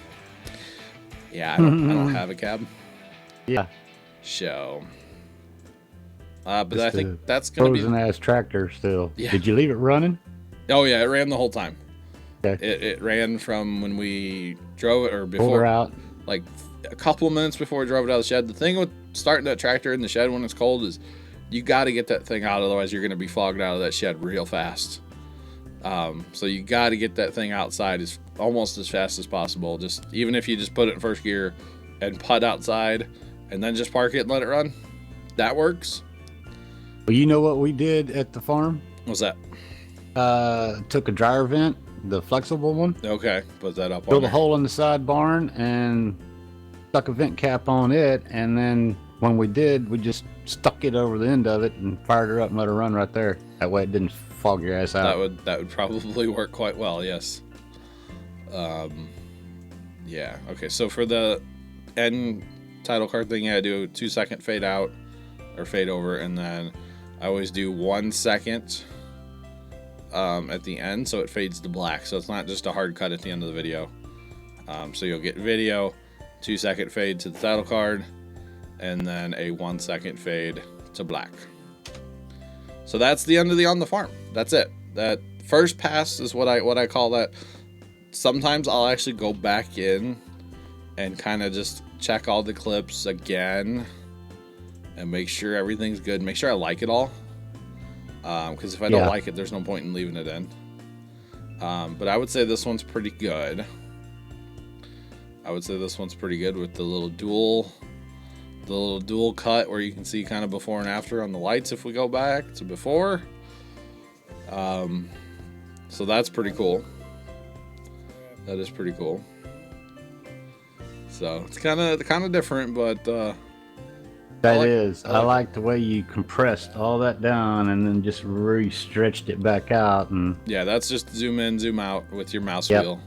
Yeah, I don't have a cab. Yeah. So, but Just I think that's gonna be frozen ass tractor still. Yeah. Did you leave it running? Oh yeah, it ran the whole time. Okay. It ran from when we drove it or Pulled before, her out. like a couple of minutes before we drove it out of the shed. The thing with starting that tractor in the shed when it's cold is you got to get that thing out, otherwise you're going to be fogged out of that shed real fast. So you got to get that thing outside as almost as fast as possible. Just even if you just put it in first gear and putt outside and then just park it and let it run, that works. Well, you know what we did at the farm? What's that? Took a dryer vent, the flexible one, Okay, put that up. drilled on a there. hole in the side barn and stuck a vent cap on it, and then when we did, we just stuck it over the end of it and fired her up and let her run right there. That way it didn't fog your ass out. That would probably work quite well. Yes. Yeah. Okay. So for the end title card thing, I do a 2 second fade out or fade over, and then I always do 1 second at the end, so it fades to black. So it's not just a hard cut at the end of the video. So you'll get video, 2 second fade to the title card, and then a 1 second fade to black. So that's the end of the On the Farm. That's it. That first pass is what I call that. Sometimes I'll actually go back in and kind of just check all the clips again and make sure everything's good. Make sure I like it all. Because if I don't like it, there's no point in leaving it in. But I would say this one's pretty good. I would say this one's pretty good with the little dual cut where you can see kind of before and after on the lights if we go back to before. So that's pretty cool. That is pretty cool. So it's kind of different, but I like like the way you compressed all that down and then just re-stretched it back out. And yeah, that's just zoom in, zoom out with your mouse Yep. wheel.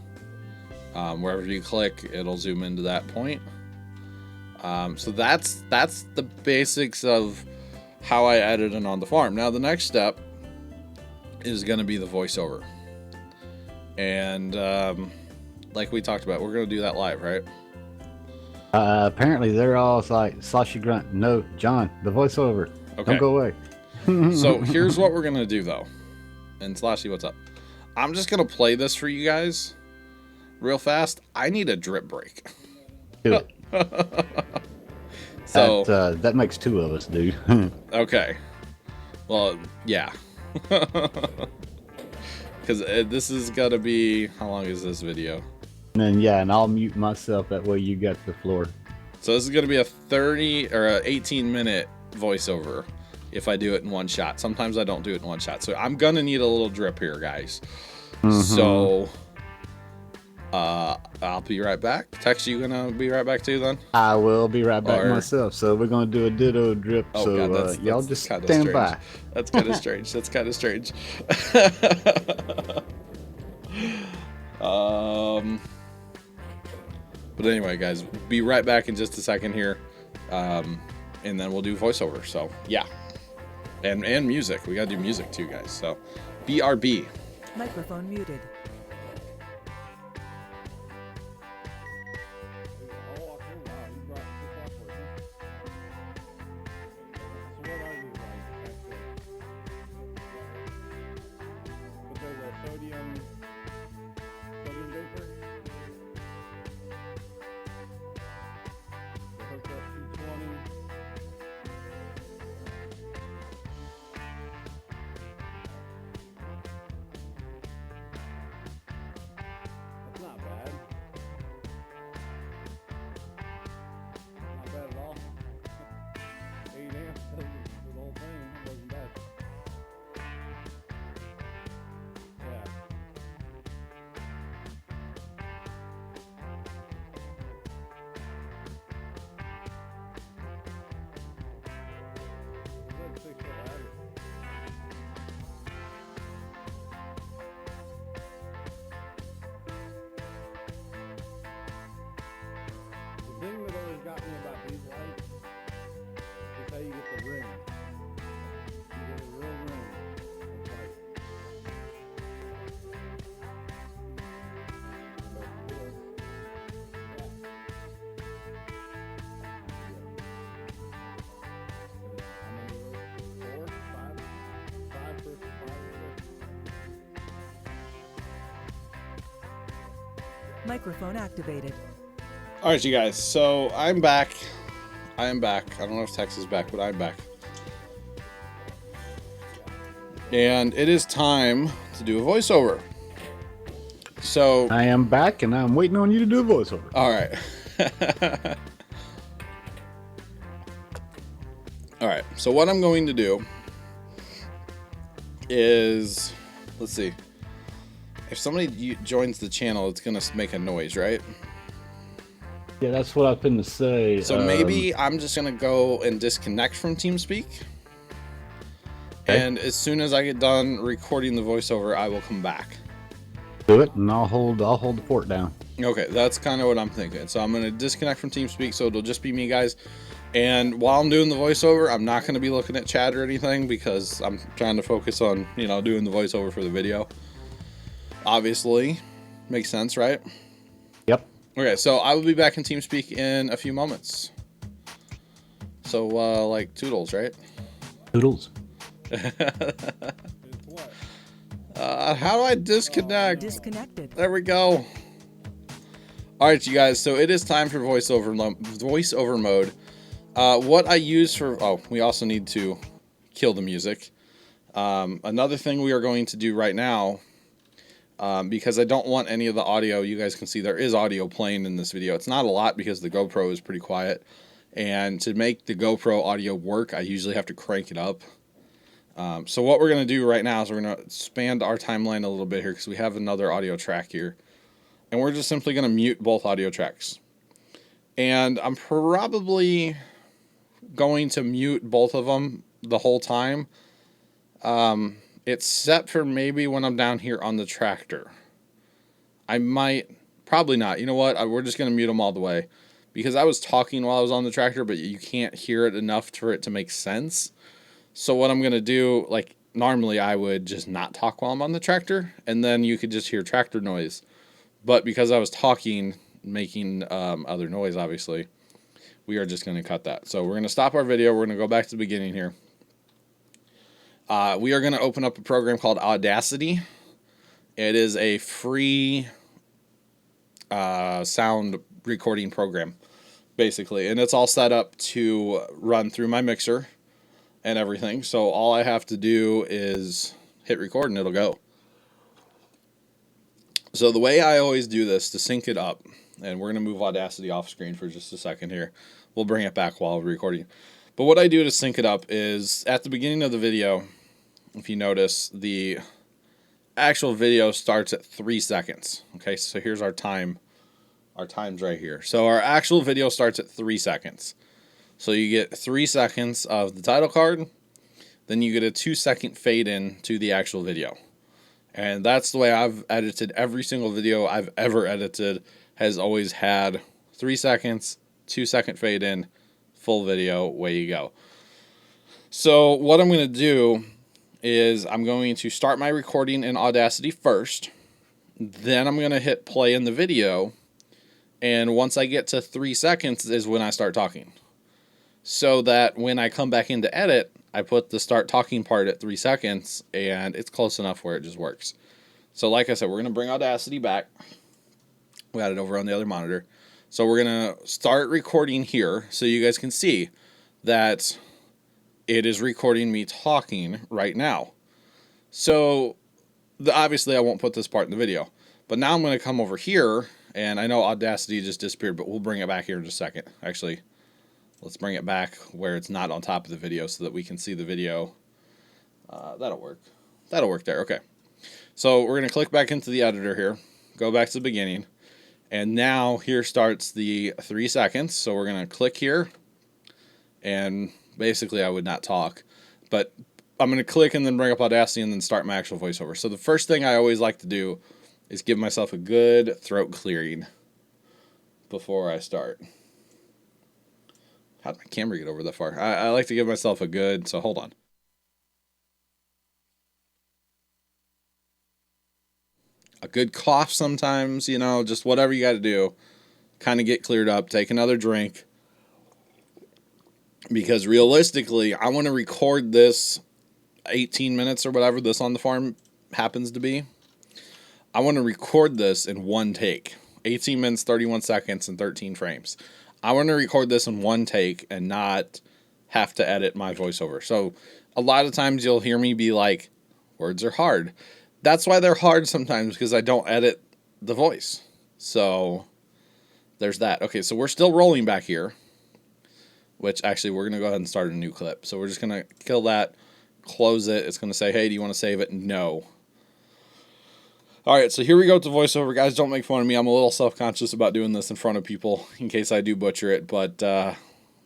Wherever you click, it'll zoom into that point. So that's the basics of how I edit it on the farm. Now the next step is going to be the voiceover. And like we talked about, we're going to do that live, right? apparently they're all like Slashy Grunt. No, John, the voiceover. Okay. Don't go away. So here's what we're going to do though. And Slashy, what's up? I'm just going to play this for you guys real fast. I need a drip break. Do it. So that makes two of us, dude. okay. Well, yeah. Because this is gonna be, how long is this video? And I'll mute myself. That way you got the floor. So this is gonna be a 30 or a 18-minute voiceover. if I do it in one shot. Sometimes I don't do it in one shot. So I'm going to need a little drip here, guys. So I'll be right back. Tex, you going to be right back too then? I will be right back myself. So we're going to do a ditto drip. Oh, so God, y'all just kinda stand strange. by. That's kind of strange. That's kind of strange. But anyway, guys, be right back in just a second here. And then we'll do voiceover. So yeah. And music. We got to do music too, guys. So BRB. Microphone muted. Oh, okay, wow, you brought this up with you. So what are you like back there? But there's a sodium vapor. So hooked up 220. That's not bad. Not bad at all. 8 amps does the whole thing. It wasn't bad. Yeah. Is that 6 foot ladder? The thing that always got me about these lights is how you get the ring. You get a real ring. It's like, but, yeah. How many of those? 4? 5? 5 versus 5 Microphone activated. All right, you guys. So I'm back. I am back. I don't know if Tex is back, but I'm back. And it is time to do a voiceover. So I am back, and I'm waiting on you to do a voiceover. all right. All right. So what I'm going to do is, let's see. If somebody joins the channel, it's going to make a noise, right? Yeah, that's what I've been to say. So maybe I'm just going to go and disconnect from TeamSpeak. Okay. And as soon as I get done recording the voiceover, I will come back. do it, and I'll hold the fort down. Okay, that's kind of what I'm thinking. So I'm going to disconnect from TeamSpeak, so it'll just be me, guys. And while I'm doing the voiceover, I'm not going to be looking at chat or anything because I'm trying to focus on, doing the voiceover for the video. Obviously, makes sense, right? Yep. Okay, so I will be back in TeamSpeak in a few moments. So, like, toodles, right? Toodles. It's what? How do I disconnect? Disconnected. There we go. All right, you guys. So it is time for voiceover mode. What I use for... Oh, we also need to kill the music. Another thing we are going to do right now, because I don't want any of the audio... You guys can see there is audio playing in this video. It's not a lot because the GoPro is pretty quiet. And to make the GoPro audio work, I usually have to crank it up. So what we're going to do right now is we're going to expand our timeline a little bit here because we have another audio track here. And we're just simply going to mute both audio tracks. And I'm probably going to mute both of them the whole time. It's set for maybe when I'm down here on the tractor. I might, probably not. You know what? We're just going to mute them all the way. Because I was talking while I was on the tractor, but you can't hear it enough for it to make sense. So what I'm going to do, like normally I would just not talk while I'm on the tractor. And then you could just hear tractor noise. But because I was talking, making other noise, obviously, we are just going to cut that. So we're going to stop our video. We're going to go back to the beginning here. We are going to open up a program called Audacity. It is a free sound recording program, basically. And it's all set up to run through my mixer and everything. So all I have to do is hit record and it'll go. So the way I always do this to sync it up, and we're going to move Audacity off screen for just a second here. We'll bring it back while we're recording. But what I do to sync it up is at the beginning of the video, if you notice, the actual video starts at 3 seconds. Okay, so here's our time. Our time's right here. So our actual video starts at 3 seconds. So you get 3 seconds of the title card, then you get a 2-second fade in to the actual video. And that's the way I've edited every single video I've ever edited, has always had 3 seconds, 2-second fade in, full video, away you go. So what I'm going to do is I'm going to start my recording in Audacity first, then I'm going to hit play in the video, and once I get to 3 seconds is when I start talking. So that when I come back in to edit, I put the start talking part at 3 seconds, and it's close enough where it just works. So like I said, we're going to bring Audacity back. We got it over on the other monitor. So we're going to start recording here so you guys can see that it is recording me talking right now. So obviously I won't put this part in the video. But now I'm going to come over here, and I know Audacity just disappeared, but we'll bring it back here in just a second. Actually, let's bring it back where it's not on top of the video so that we can see the video. That'll work. That'll work there. Okay. So we're going to click back into the editor here, go back to the beginning, and now here starts the 3 seconds. So we're going to click here, and basically I would not talk, but I'm going to click and then bring up Audacity and then start my actual voiceover. So the first thing I always like to do is give myself a good throat clearing before I start. How did my camera get over that far? I like to give myself a good, so hold on. A good cough sometimes, you know, just whatever you got to do. Kind of get cleared up, take another drink. Because realistically, I want to record this 18 minutes or whatever this on the farm happens to be. I want to record this in one take. 18 minutes, 31 seconds, and 13 frames. I want to record this in one take and not have to edit my voiceover. So a lot of times you'll hear me be like, words are hard. That's why they're hard sometimes, because I don't edit the voice. So there's that. Okay, so we're still rolling back here, which actually we're going to go ahead and start a new clip. So we're just going to kill that, close it. It's going to say, hey, do you want to save it? No. All right, so here we go to voiceover. Guys, don't make fun of me. I'm a little self-conscious about doing this in front of people in case I do butcher it, but that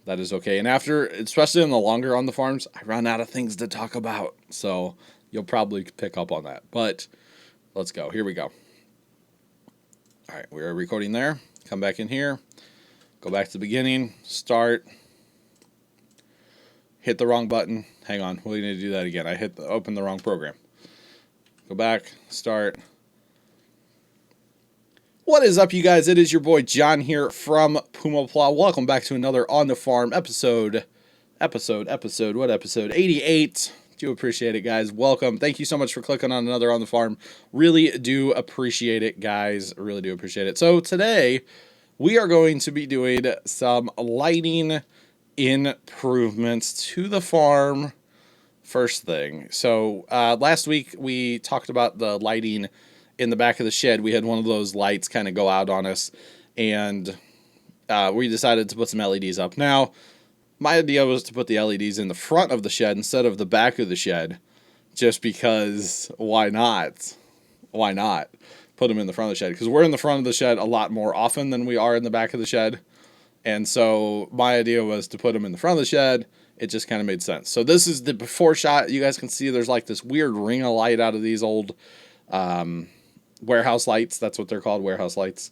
is okay. And after, especially in the longer on the farms, I run out of things to talk about. So you'll probably pick up on that. But let's go. Here we go. All right, we're recording there. Come back in here. Go back to the beginning. Start. Hit the wrong button. Hang on. We need to do that again. I opened the wrong program. Go back. Start. What is up, you guys? It is your boy John here from PumaPlow. Welcome back to another On the Farm episode. What episode? 88. Do appreciate it, guys. Welcome. Thank you so much for clicking on another On the Farm. Really do appreciate it, guys. Really do appreciate it. So today we are going to be doing some lighting improvements to the farm. First thing. So last week we talked about the lighting in the back of the shed. We had one of those lights kind of go out on us, and we decided to put some LEDs up. Now, my idea was to put the LEDs in the front of the shed instead of the back of the shed, just because why not? Why not put them in the front of the shed? Because we're in the front of the shed a lot more often than we are in the back of the shed. And so my idea was to put them in the front of the shed. It just kind of made sense. So this is the before shot. You guys can see there's like this weird ring of light out of these old warehouse lights. That's what they're called, warehouse lights.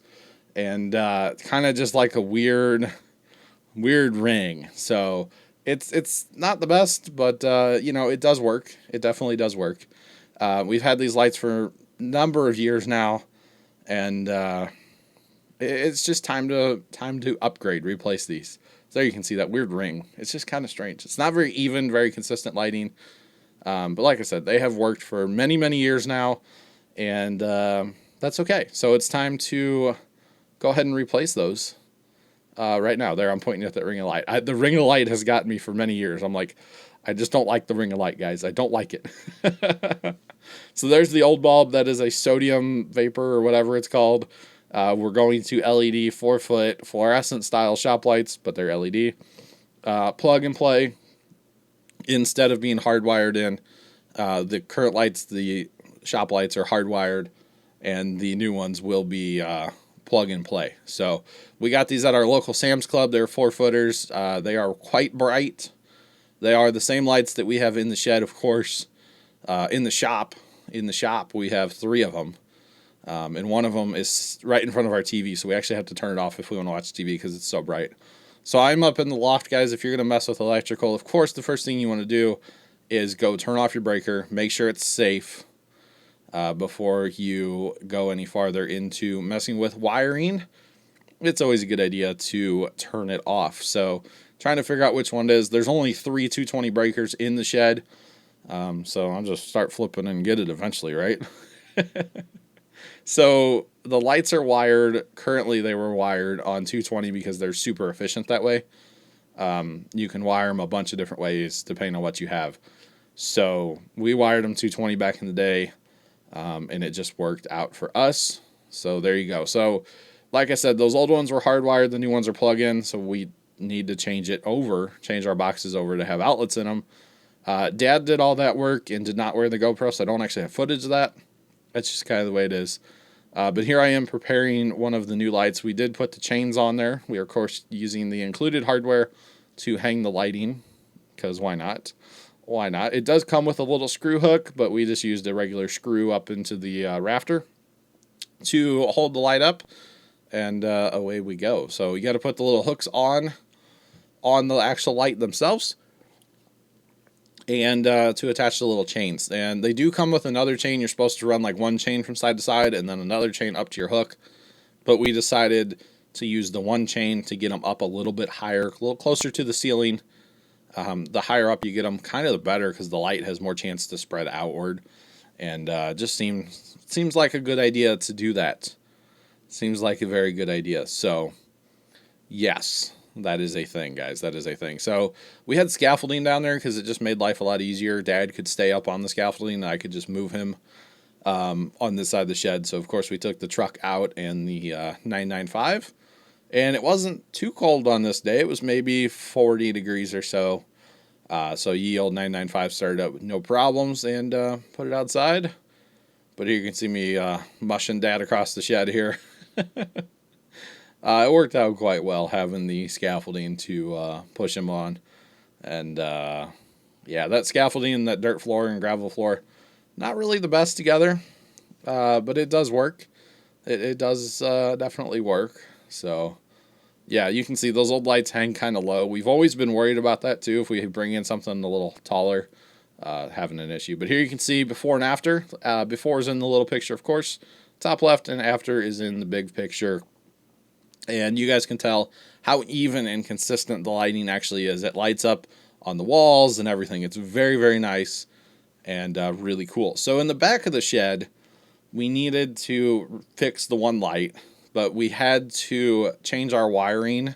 And kind of just like a weird ring. So it's not the best, but you know, it does work. It definitely does work. We've had these lights for a number of years now, and it's just time to upgrade, replace these. So there you can see that weird ring. It's just kind of strange. It's not very even, very consistent lighting. But like I said, they have worked for many, many years now, and that's okay. So it's time to go ahead and replace those right now. There, I'm pointing at that ring of light. The ring of light has gotten me for many years. I'm like, I just don't like the ring of light, guys. I don't like it. So there's the old bulb. That is a sodium vapor or whatever it's called. We're going to LED 4-foot fluorescent style shop lights, but they're LED. plug and play instead of being hardwired in. The current lights, the shop lights, are hardwired, and the new ones will be plug and play. So we got these at our local Sam's Club. They're 4-footers. They are quite bright. They are the same lights that we have in the shed, of course. In the shop, we have 3 of them. And one of them is right in front of our TV, so we actually have to turn it off if we want to watch TV because it's so bright. So I'm up in the loft, guys. If you're going to mess with electrical, of course, the first thing you want to do is go turn off your breaker. Make sure it's safe before you go any farther into messing with wiring. It's always a good idea to turn it off. So trying to figure out which one it is. There's only 3 220 breakers in the shed. So I'll just start flipping and get it eventually, right? So the lights are wired. Currently, they were wired on 220 because they're super efficient that way. You can wire them a bunch of different ways depending on what you have. So we wired them 220 back in the day, and it just worked out for us. So there you go. So like I said, those old ones were hardwired. The new ones are plug-in, so we need to change our boxes over to have outlets in them. Dad did all that work and did not wear the GoPro, so I don't actually have footage of that. That's just kind of the way it is. But here I am preparing one of the new lights. We did put the chains on there. We are, of course, using the included hardware to hang the lighting, because why not? Why not? It does come with a little screw hook, but we just used a regular screw up into the rafter to hold the light up, and away we go. So you got to put the little hooks on the actual light themselves, and to attach the little chains. And they do come with another chain. You're supposed to run like one chain from side to side and then another chain up to your hook. But we decided to use the one chain to get them up a little bit higher, a little closer to the ceiling. The higher up you get them, kind of the better, because the light has more chance to spread outward. And just seems like a good idea to do that. Seems like a very good idea. So, yes. That is a thing, guys. That is a thing. So we had scaffolding down there because it just made life a lot easier. Dad could stay up on the scaffolding, and I could just move him on this side of the shed. So, of course, we took the truck out and the 995. And it wasn't too cold on this day. It was maybe 40 degrees or so. So Yield 995 started up with no problems and put it outside. But here you can see me mushing Dad across the shed here. It worked out quite well having the scaffolding to push him on. And, yeah, that scaffolding and that dirt floor and gravel floor, not really the best together, but it does work. It does definitely work. So, yeah, you can see those old lights hang kind of low. We've always been worried about that, too, if we bring in something a little taller, having an issue. But here you can see before and after. Before is in the little picture, of course, top left, and after is in the big picture. And you guys can tell how even and consistent the lighting actually is. It lights up on the walls and everything. It's very, very nice and really cool. So in the back of the shed, we needed to fix the one light, but we had to change our wiring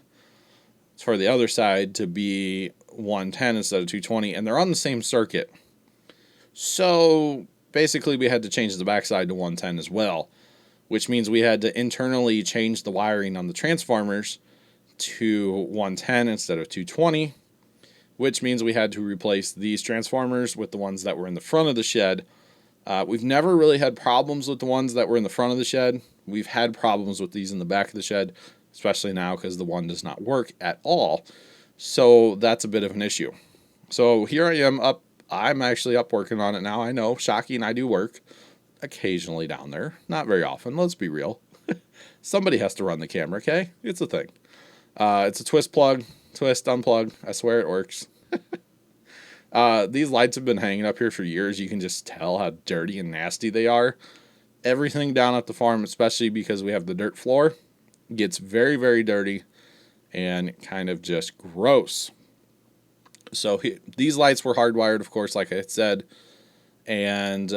for the other side to be 110 instead of 220, and they're on the same circuit. So basically we had to change the backside to 110 as well, which means we had to internally change the wiring on the transformers to 110 instead of 220, which means we had to replace these transformers with the ones that were in the front of the shed. We've never really had problems with the ones that were in the front of the shed. We've had problems with these in the back of the shed, especially now because the one does not work at all. So that's a bit of an issue. So here I am up. I'm actually up working on it now. I know, shocking, I do work occasionally down there. Not very often, let's be real. Somebody has to run the camera, okay? It's a thing. It's a twist plug, twist, unplug. I swear it works. These lights have been hanging up here for years. You can just tell how dirty and nasty they are. Everything down at the farm, especially because we have the dirt floor, gets very, very dirty and kind of just gross. So these lights were hardwired, of course, like I said. And,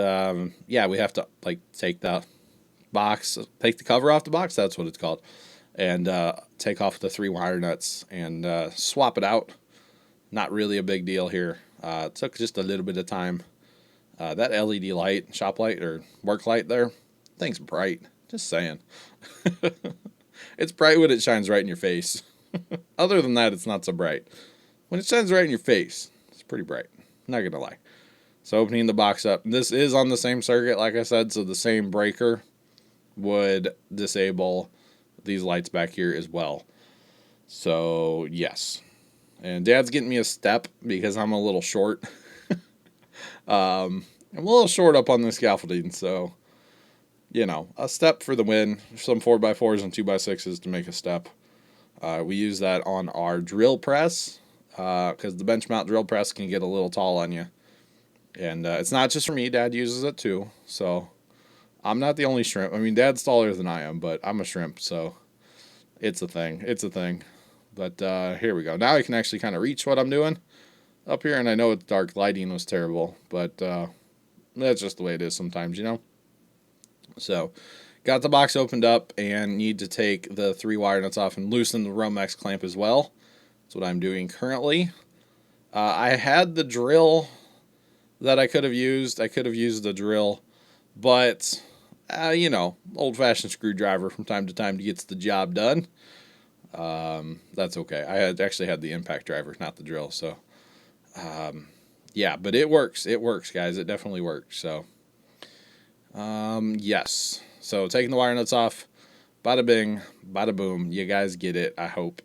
yeah, we have to, like, take the cover off the box, that's what it's called, and take off the 3 wire nuts and swap it out. Not really a big deal here. It took just a little bit of time. That LED light, shop light, or work light there, thing's bright. Just saying. It's bright when it shines right in your face. Other than that, it's not so bright. when it shines right in your face, it's pretty bright. Not gonna lie. So opening the box up, this is on the same circuit, like I said, so the same breaker would disable these lights back here as well. So yes, and Dad's getting me a step because I'm a little short. I'm a little short up on the scaffolding, so you know, a step for the win. Some 4x4s and 2x6s to make a step. We use that on our drill press because the bench mount drill press can get a little tall on you. And it's not just for me. Dad uses it too. So I'm not the only shrimp. I mean, Dad's taller than I am, but I'm a shrimp. So it's a thing. It's a thing. But here we go. Now I can actually kind of reach what I'm doing up here. And I know it's dark. Lighting was terrible. But that's just the way it is sometimes, you know. So got the box opened up and need to take the 3 wire nuts off and loosen the Romex clamp as well. That's what I'm doing currently. I had the drill that I could have used. I could have used the drill, but you know, old-fashioned screwdriver from time to time gets the job done. That's okay. I actually had the impact driver, not the drill. So yeah, but it works. It works, guys. It definitely works. So yes. So taking the wire nuts off, bada bing, bada boom. You guys get it, I hope.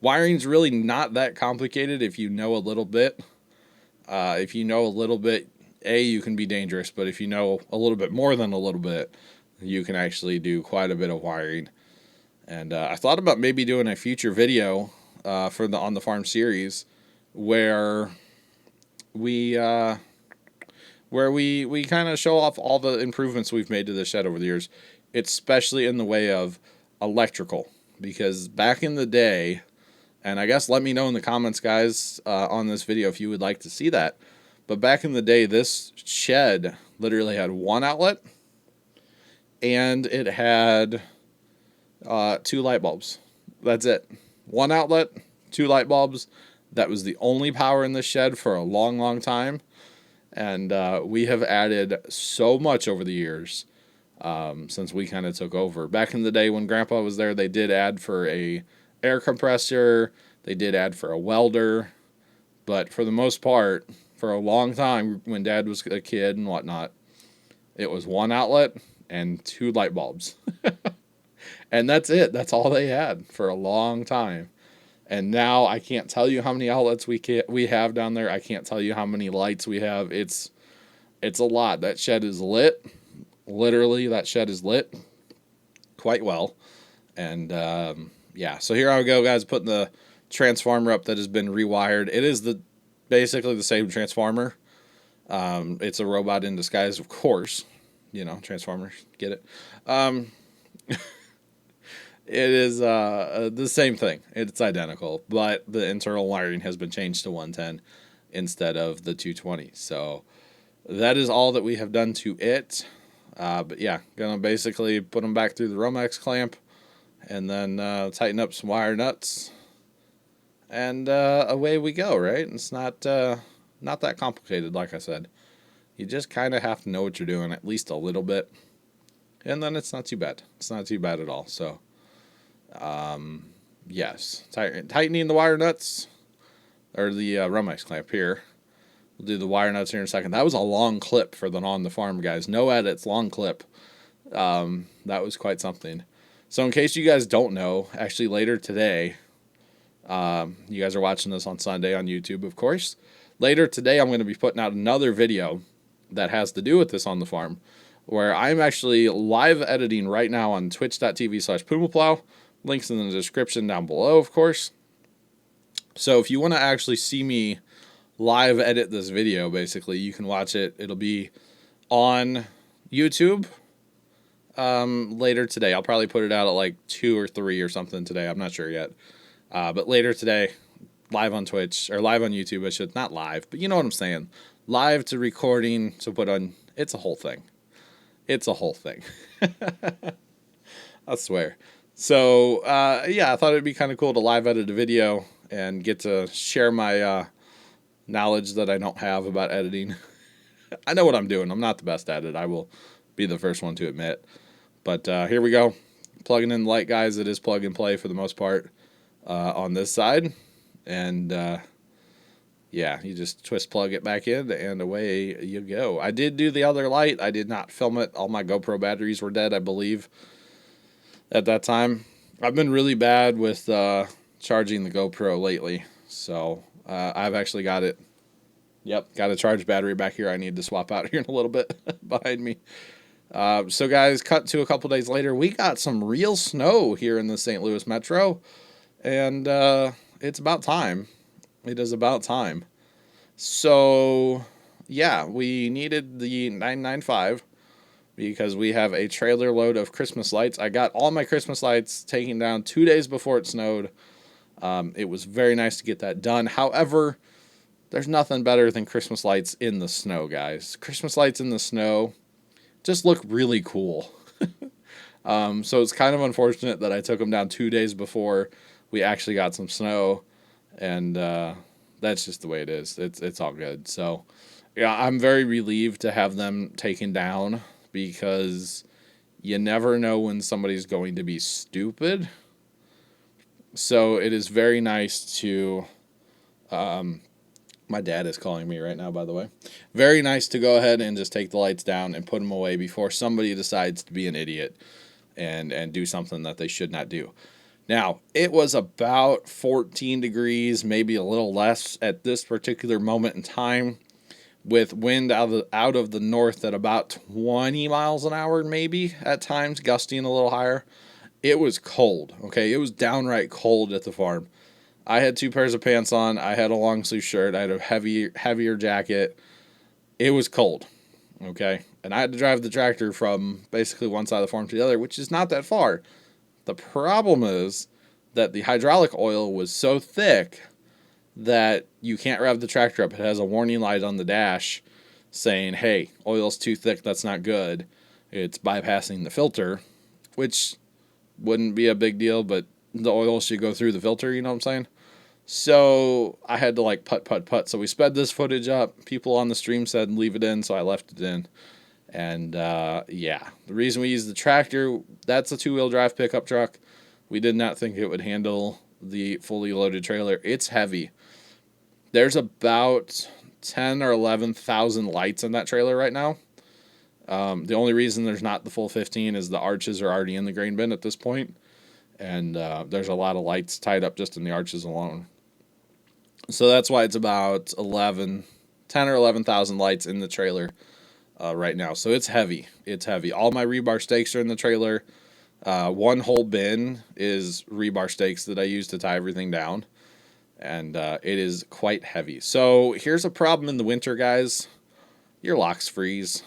Wiring's really not that complicated if you know a little bit. If you know a little bit, you can be dangerous, but if you know a little bit more than a little bit, you can actually do quite a bit of wiring. And I thought about maybe doing a future video for the On the Farm series where we kind of show off all the improvements we've made to the shed over the years, especially in the way of electrical. Because back in the day, and I guess let me know in the comments, guys, on this video if you would like to see that. But back in the day, this shed literally had 1 outlet, and it had 2 light bulbs. That's it. 1 outlet, 2 light bulbs. That was the only power in the shed for a long, long time. And we have added so much over the years since we kind of took over. Back in the day when Grandpa was there, they did add for a air compressor. They did add for a welder. But for the most part, for a long time, when Dad was a kid and whatnot, it was 1 outlet and 2 light bulbs. And that's it. That's all they had for a long time. And now I can't tell you how many outlets we have down there. I can't tell you how many lights we have. It's a lot. That shed is lit. Literally, that shed is lit quite well. And yeah, so here I go, guys, putting the transformer up that has been rewired. It is basically the same transformer. It's a robot in disguise, of course. You know, Transformers, get it? It is the same thing. It's identical, but the internal wiring has been changed to 110 instead of the 220. So that is all that we have done to it. But yeah, gonna basically put them back through the Romex clamp and then tighten up some wire nuts. And away we go, right? It's not that complicated, like I said. You just kind of have to know what you're doing at least a little bit. And then it's not too bad. It's not too bad at all. So yes, tightening the wire nuts, or the Romex clamp here. We'll do the wire nuts here in a second. That was a long clip for the On the Farm, guys. No edits, long clip. That was quite something. So in case you guys don't know, actually later today, you guys are watching this on Sunday on YouTube, of course. Later today, I'm going to be putting out another video that has to do with this On the Farm, where I'm actually live editing right now on twitch.tv/PumaPlow. Links in the description down below, of course. So if you want to actually see me live edit this video, basically, you can watch it. It'll be on YouTube later today. I'll probably put it out at like 2 or 3 or something today. I'm not sure yet. But later today, live on Twitch, or live on YouTube, I should. Not live, but you know what I'm saying. Live to recording to put on. It's a whole thing. It's a whole thing. I swear. So, yeah, I thought it'd be kind of cool to live edit a video and get to share my knowledge that I don't have about editing. I know what I'm doing. I'm not the best at it. I will be the first one to admit. But here we go. Plugging in the light, guys. It is plug and play for the most part on this side. And yeah, you just twist plug it back in and away you go. I did do the other light. I did not film it. All my GoPro batteries were dead, I believe, at that time. I've been really bad with charging the GoPro lately. So I've actually got it. Yep, got a charged battery back here I need to swap out here in a little bit behind me. So guys, cut to a couple days later. We got some real snow here in the St. Louis metro. And it's about time. It is about time. So, yeah, we needed the 995 because we have a trailer load of Christmas lights. I got all my Christmas lights taken down 2 days before it snowed. It was very nice to get that done. However, there's nothing better than Christmas lights in the snow, guys. Christmas lights in the snow just look really cool. So it's kind of unfortunate that I took them down 2 days before we actually got some snow, and that's just the way it is. It's all good. So, yeah, I'm very relieved to have them taken down because you never know when somebody's going to be stupid. So it is very nice to, my dad is calling me right now, by the way. Very nice to go ahead and just take the lights down and put them away before somebody decides to be an idiot and do something that they should not do. Now, it was about 14 degrees, maybe a little less at this particular moment in time, with wind out of the north at about 20 miles an hour, maybe at times, gusting a little higher. It was cold, okay? It was downright cold at the farm. I had 2 pairs of pants on. I had a long sleeve shirt. I had a heavier jacket. It was cold, okay? And I had to drive the tractor from basically one side of the farm to the other, which is not that far. The problem is that the hydraulic oil was so thick that you can't rev the tractor up. It has a warning light on the dash saying, hey, oil's too thick, that's not good. It's bypassing the filter, which wouldn't be a big deal, but the oil should go through the filter, you know what I'm saying? So I had to like putt. So we sped this footage up. People on the stream said leave it in, so I left it in. And yeah, the reason we used the tractor, that's a 2-wheel drive pickup truck. We did not think it would handle the fully loaded trailer. It's heavy. There's about 10 or 11,000 lights in that trailer right now. The only reason there's not the full 15 is the arches are already in the grain bin at this point. And there's a lot of lights tied up just in the arches alone. So that's why it's about 10 or 11,000 lights in the trailer right now. So it's heavy. It's heavy. All my rebar stakes are in the trailer. One whole bin is rebar stakes that I use to tie everything down. And it is quite heavy. So here's a problem in the winter, guys. Your locks freeze.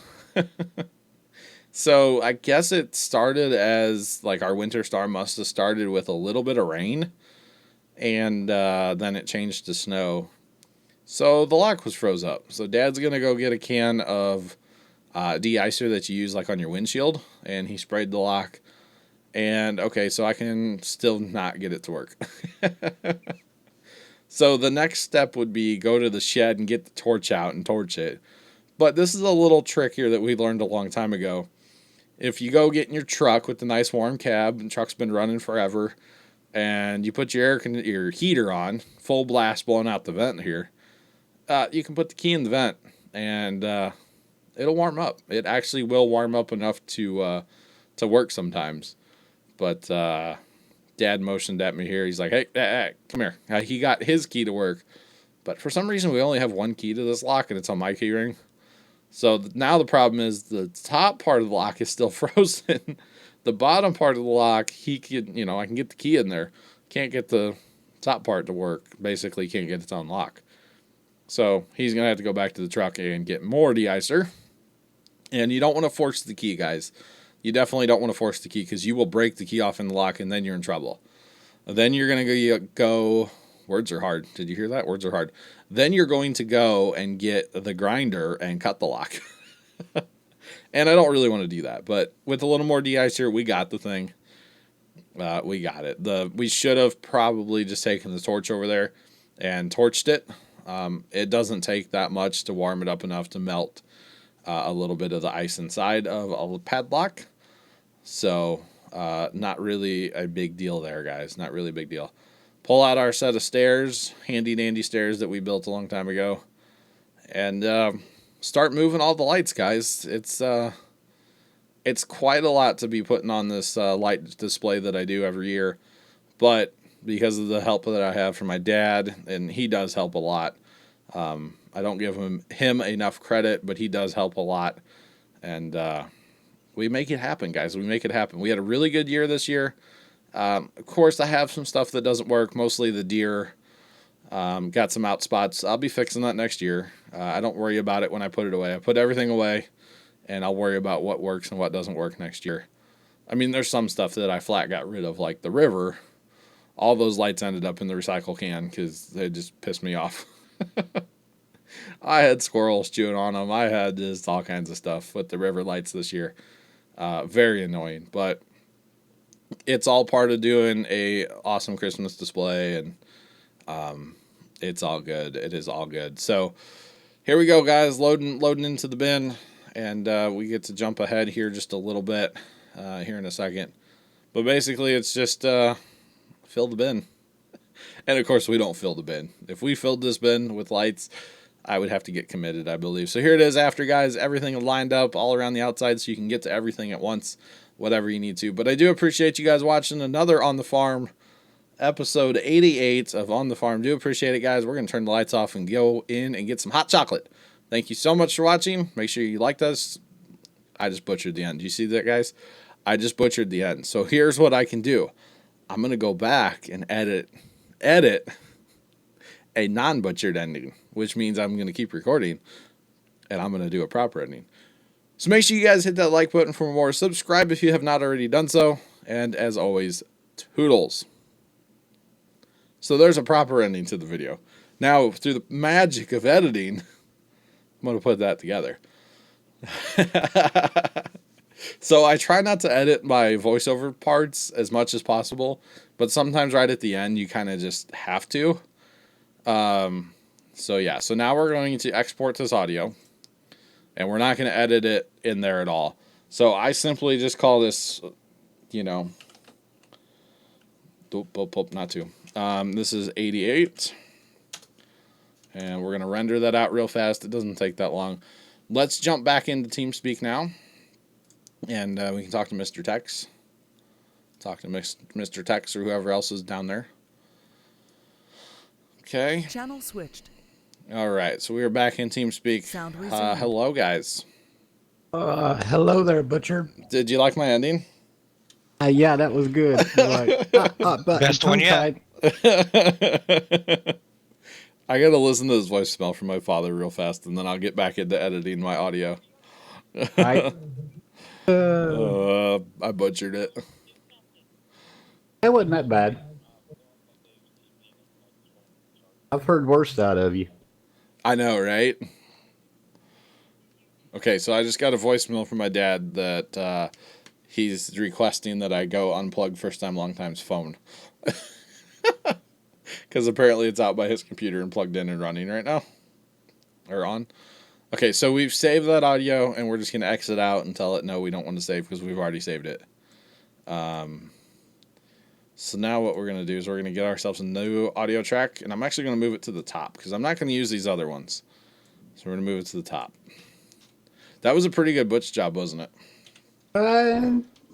So I guess it started as, like, our winter storm must have started with a little bit of rain. And then it changed to snow. So the lock was froze up. So Dad's going to go get a can of de-icer that you use, like, on your windshield. And he sprayed the lock. And, okay, so I can still not get it to work. So the next step would be go to the shed and get the torch out and torch it. But this is a little trick here that we learned a long time ago. If you go get in your truck with the nice warm cab, and the truck's been running forever, and you put your heater on, full blast blowing out the vent here, you can put the key in the vent, and it'll warm up. It actually will warm up enough to work sometimes. But Dad motioned at me here. He's like, hey, come here. He got his key to work. But for some reason, we only have one key to this lock, and it's on my key ring. So now the problem is the top part of the lock is still frozen. The bottom part of the lock, I can get the key in there. Can't get the top part to work. Basically, can't get it to unlock. So he's going to have to go back to the truck and get more de-icer. And you don't want to force the key, guys. You definitely don't want to force the key because you will break the key off in the lock and then you're in trouble. Then you're going to go, words are hard. Did you hear that? Words are hard. Then you're going to go and get the grinder and cut the lock. And I don't really want to do that. But with a little more de-icer, we got the thing. We got it. We should have probably just taken the torch over there and torched it. It doesn't take that much to warm it up enough to melt a little bit of the ice inside of a padlock. So not really a big deal there, guys. Not really a big deal. pull out our set of stairs, handy dandy stairs that we built a long time ago, and start moving all the lights, guys. It's quite a lot to be putting on this light display that I do every year, but because of the help that I have from my dad, and he does help a lot. I don't give him enough credit, but he does help a lot, and we make it happen, guys. We make it happen. We had a really good year this year. Of course, I have some stuff that doesn't work, mostly the deer. Got some out spots. I'll be fixing that next year. I don't worry about it when I put it away. I put everything away, and I'll worry about what works and what doesn't work next year. I mean, there's some stuff that I flat got rid of, like the river. All those lights ended up in the recycle can because they just pissed me off. I had squirrels chewing on them. I had just all kinds of stuff with the river lights this year. Very annoying, but it's all part of doing a awesome Christmas display, and it's all good. It is all good. So here we go, guys. Loading into the bin, and we get to jump ahead here just a little bit here in a second. But basically, it's just fill the bin. And of course, we don't fill the bin. If we filled this bin with lights, I would have to get committed, I believe. So here it is after, guys. Everything lined up all around the outside so you can get to everything at once, whatever you need to. But I do appreciate you guys watching another On the Farm, episode 88 of On the Farm. Do appreciate it, guys. We're going to turn the lights off and go in and get some hot chocolate. Thank you so much for watching. Make sure you liked us. I just butchered the end. Do you see that, guys? I just butchered the end. So here's what I can do. I'm going to go back and edit a non-butchered ending, which means I'm going to keep recording, and I'm going to do a proper ending. So make sure you guys hit that like button for more. Subscribe if you have not already done so. And as always, toodles. So there's a proper ending to the video. Now, through the magic of editing, I'm going to put that together. So I try not to edit my voiceover parts as much as possible, but sometimes right at the end, you kind of just have to. So yeah, so now we're going to export this audio, and we're not going to edit it in there at all. So I simply just call this, this is 88, and we're going to render that out real fast. It doesn't take that long. Let's jump back into TeamSpeak now, and we can talk to Mr. Tex. Talk to Mr. Tex or whoever else is down there. Okay. Channel switched. All right, so we are back in TeamSpeak. Sound resumed. Hello, guys. Hello there, Butcher. Did you like my ending? Yeah, that was good. But Best one yet. I gotta listen to his voicemail from my father real fast, and then I'll get back into editing my audio. I butchered it. It wasn't that bad. I've heard worse out of you. I know, right? Okay, so I just got a voicemail from my dad that he's requesting that I go unplug first time, long time's phone. Because apparently it's out by his computer and plugged in and running right now. Or on. Okay, so we've saved that audio, and we're just going to exit out and tell it no, we don't want to save because we've already saved it. So now what we're going to do is we're going to get ourselves a new audio track, and I'm actually going to move it to the top because I'm not going to use these other ones. So we're going to move it to the top. That was a pretty good butch job, wasn't it?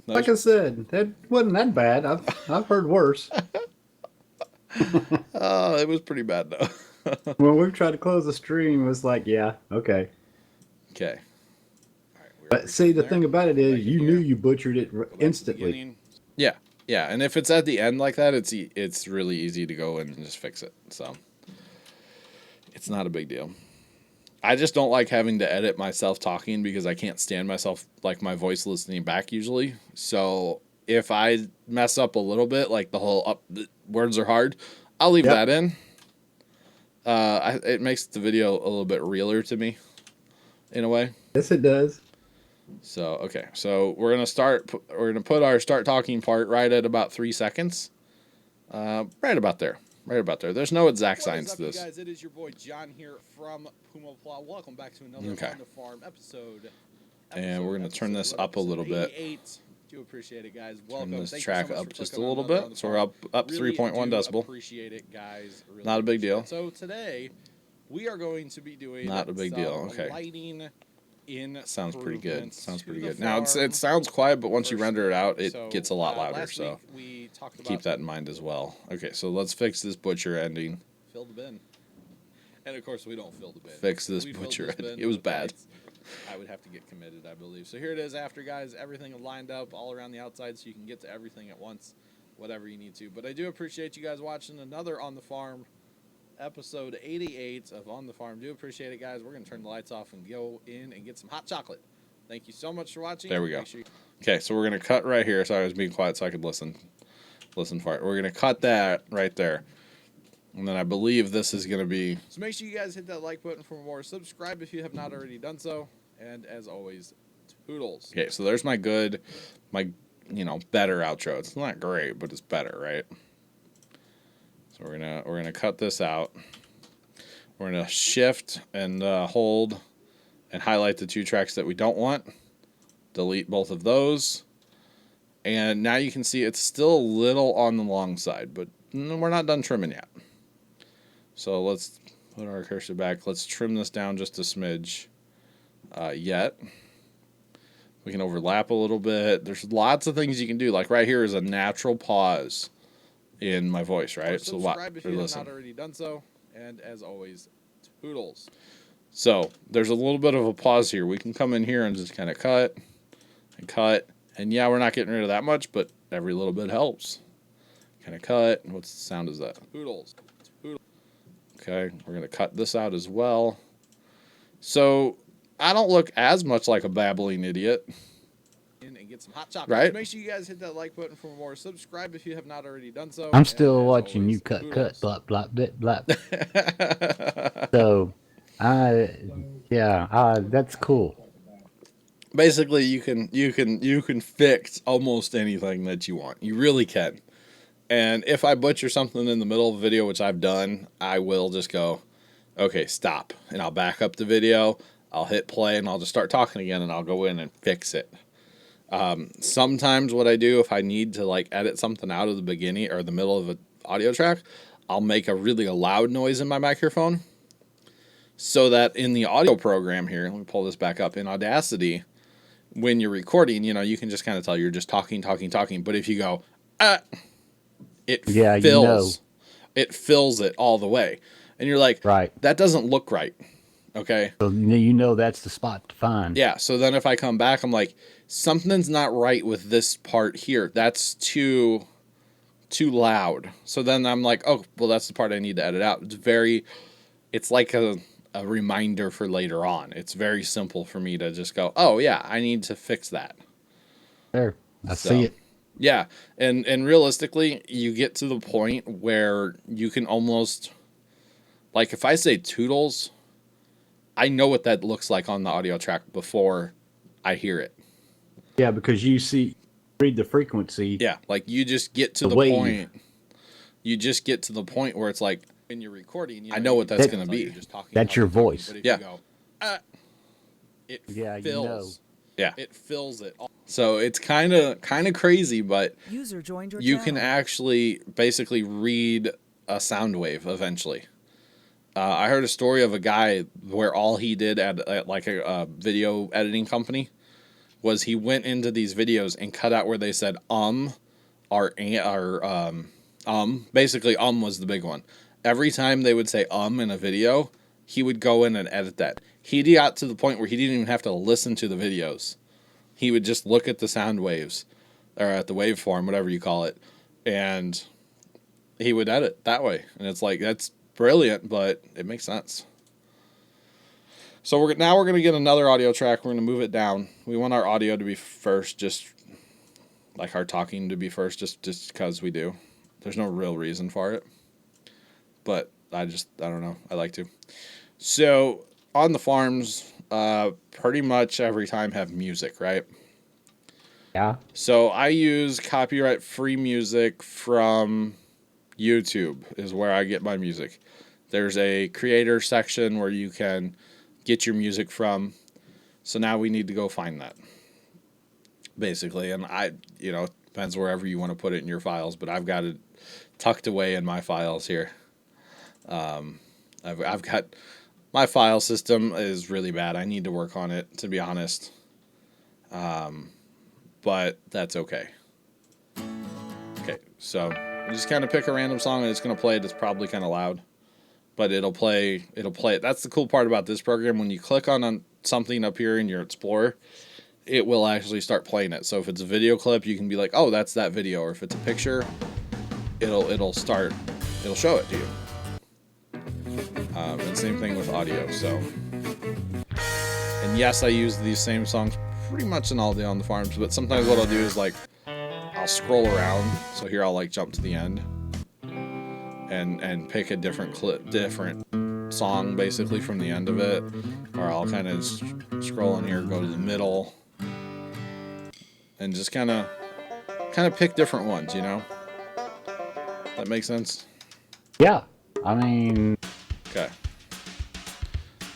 Like I said, that wasn't that bad. I've heard worse. Oh, it was pretty bad, though. When we tried to close the stream, it was like, yeah, okay. Okay. All right, But see, the thing about it is, you knew you butchered it instantly. Yeah, yeah, and if it's at the end like that, it's really easy to go in and just fix it. So it's not a big deal. I just don't like having to edit myself talking because I can't stand myself, like my voice listening back usually. So if I mess up a little bit, like the whole words are hard, I'll leave that in. It makes the video a little bit realer to me, in a way. Yes, it does. So, okay. So we're going to put our start talking part right at about 3 seconds. Right about there. Right about there. There's no exact science to this. Guys, it is your boy John here from PumaPlow. Welcome back to another On the Farm episode. And we're going to turn this up a little bit. Do appreciate it, guys. Turn Welcome. this Thank you track so much up for just a clicking on little another on bit. the So we're farm. up Really 3.1 do decibel. Appreciate it, guys. Really Not a big appreciate deal. it. So today we are going to be doing Not a big deal. some Okay. lighting in Sounds pretty good. Sounds pretty good. Now Now it sounds quiet, but once you render it out, it so, gets a lot louder. Last So week we talked about keep that in mind as well. Okay, so let's fix this butcher ending. fill the bin, and of course we don't fill the bin. Fix this We filled butcher this ending. bin It was with bad. lights. I would have to get committed, I believe. So here it is after, guys. Everything lined up all around the outside so you can get to everything at once, whatever you need to. But I do appreciate you guys watching another On the Farm, episode 88 of On the Farm. Do appreciate it, guys. We're going to turn the lights off and go in and get some hot chocolate. Thank you so much for watching. There we go. Make sure you- Okay, so we're gonna cut right here. Sorry, I was being quiet so I could listen for it. We're gonna cut that right there, and then I believe this is gonna be. So make sure you guys hit that like button for more. Subscribe if you have not already done so. And as always, toodles. Okay, so there's my better outro. It's not great, but it's better, right? So we're gonna cut this out. We're gonna shift and hold and highlight the two tracks that we don't want. Delete both of those. And now you can see it's still a little on the long side, but we're not done trimming yet. So let's put our cursor back. Let's trim this down just a smidge. Yet. We can overlap a little bit. There's lots of things you can do. Like right here is a natural pause in my voice, right? So Subscribe if you have listen. not already done so. And as always, toodles. So there's a little bit of a pause here. We can come in here and just kind of cut and cut. And yeah, we're not getting rid of that much, but every little bit helps. Kind of cut. What's the sound is that? Toodles. Okay, we're going to cut this out as well. So I don't look as much like a babbling idiot. And get some hot chocolate. Right. So make sure you guys hit that like button for more. Subscribe if you have not already done so. I'm And still as watching always, you cut, toodles. blop, blop, blip, blop. So, that's cool. Basically, you can fix almost anything that you want. You really can. And if I butcher something in the middle of a video, which I've done, I will just go, okay, stop. And I'll back up the video. I'll hit play and I'll just start talking again and I'll go in and fix it. Sometimes what I do if I need to like edit something out of the beginning or the middle of an audio track, I'll make a really loud noise in my microphone so that in the audio program here, let me pull this back up in Audacity, when you're recording, you can just kind of tell you're just talking. But if you go, it fills it all the way. And you're like, Right. that doesn't look right. Okay. So that's the spot to find. Yeah. So then if I come back, I'm like, something's not right with this part here. That's too loud. So then I'm like, oh, well, that's the part I need to edit out. It's like a reminder for later on. It's very simple for me to just go, oh yeah, I need to fix that. There. I see it. Yeah. And realistically, you get to the point where you can almost, like if I say toodles, I know what that looks like on the audio track before I hear it. Yeah, because read the frequency. Yeah, like you just get to the wave. point. You just get to the point where it's like, When you're recording, I know what that's going to be. That's your voice. But if Yeah. you go, it Yeah, fills. Yeah. It fills it all. So it's kind of crazy, but User joined your you channel. can actually basically read a sound wave eventually. I heard a story of a guy where all he did at like a video editing company was he went into these videos and cut out where they said or basically was the big one. Every time they would say in a video, he would go in and edit that. He got to the point where he didn't even have to listen to the videos. He would just look at the sound waves or at the waveform, whatever you call it, and he would edit that way. And it's like, that's brilliant, but it makes sense. So we're going to get another audio track. We're going to move it down. We want our audio to be first, just like our talking to be first, just because we do. There's no real reason for it, but I don't know. I like to. So on the farms, pretty much every time have music, right? Yeah. So I use copyright-free music from YouTube is where I get my music. There's a creator section where you can get your music from. So now we need to go find that. basically. And depends wherever you want to put it in your files, but I've got it tucked away in my files here. I've got my file system is really bad. I need to work on it, to be honest. But that's okay. Okay, so you just kind of pick a random song and it's going to play it. It's probably kind of loud, but it'll play it. That's the cool part about this program. When you click on something up here in your Explorer, it will actually start playing it. So if it's a video clip, you can be like, oh, that's that video. Or if it's a picture, it'll show it to you. And same thing with audio. So, and yes, I use these same songs pretty much in All Day on the Farms, but sometimes what I'll do is like, I'll scroll around. So here I'll like jump to the end and pick a different song basically from the end of it, or I'll kind of scroll in here, go to the middle, and just kind of pick different ones. That makes sense? Yeah, I mean. Okay.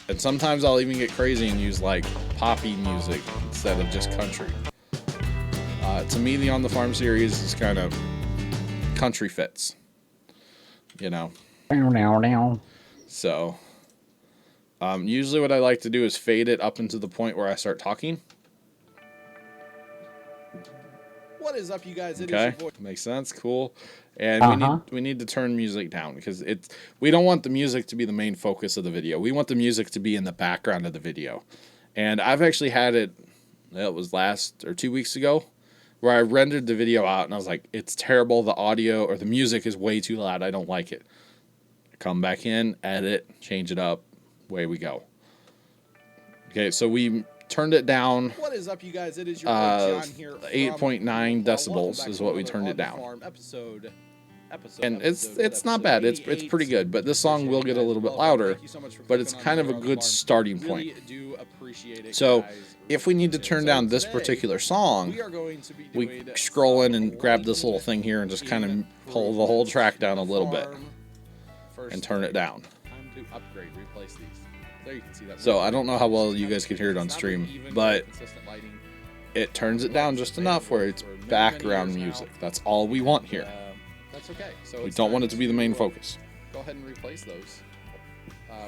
And sometimes I'll even get crazy and use like poppy music instead of just country. To me, the On the Farm series is kind of country fits. So, usually what I like to do is fade it up into the point where I start talking. What is up, you guys? Okay, makes sense. Cool. And we need to turn music down because we don't want the music to be the main focus of the video. We want the music to be in the background of the video. And I've actually had it was 2 weeks ago, where I rendered the video out and I was like, it's terrible. The audio or the music is way too loud. I don't like it. Come back in, edit, change it up. Away we go. Okay, so we turned it down. What is up, you guys? It is your boy John here. 8.9 decibels is what we turned it down. And it's not bad. It's pretty good. But this song will get a little bit louder. But it's kind of a good starting point. So if we need to turn down this particular song, we scroll in and grab this little thing here and just kind of pull the whole track down a little bit and turn it down. So I don't know how well you guys can hear it on stream, but it turns it down just enough where it's background music. That's all we want here. That's okay. So we don't want it to be the main focus. Go ahead and replace those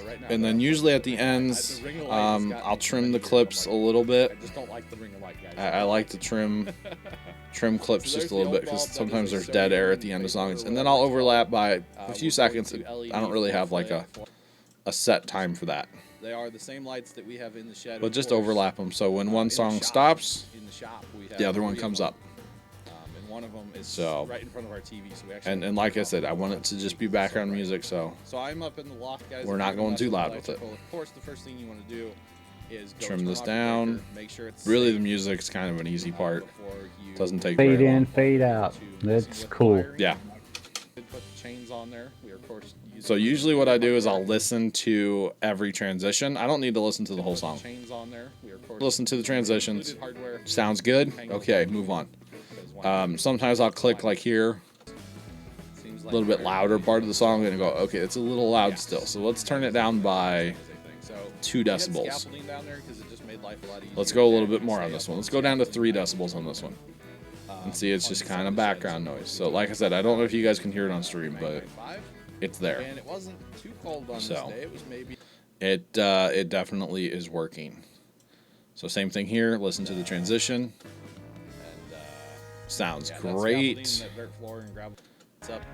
right now. And then usually at the ends, I'll trim the clips a little bit. I just don't like the ring of light, guys. I like to trim clips just a little bit because sometimes there's dead air at the end of songs, and then I'll overlap by a few seconds. I don't really have like a set time for that. They are the same lights that we have in the shed. But just overlap them so when one song stops, the other one comes up. And one of them is right in front of our TV. So we actually and like I said, I want it to just be background music. So I'm up in the loft, guys. We're not going too loud with it. Of course, the first thing you want to do is trim this down. Make sure it's really the music's kind of an easy part. Doesn't take fade very long. in, fade out. That's cool. Yeah. Put the chains on there. We are, of course. So usually what I do is I'll listen to every transition. I don't need to listen to the whole song. Listen to the transitions. Sounds good? Okay, move on. Sometimes I'll click like here, a little bit louder part of the song, and go, okay, it's a little loud still. So let's turn it down by 2 decibels. Let's go a little bit more on this one. Let's go down to 3 decibels on this one. And see, it's just kind of background noise. So like I said, I don't know if you guys can hear it on stream, but it's there. And it wasn't too cold on this day. It was maybe. It definitely is working. So same thing here. Listen to the transition. Sounds great.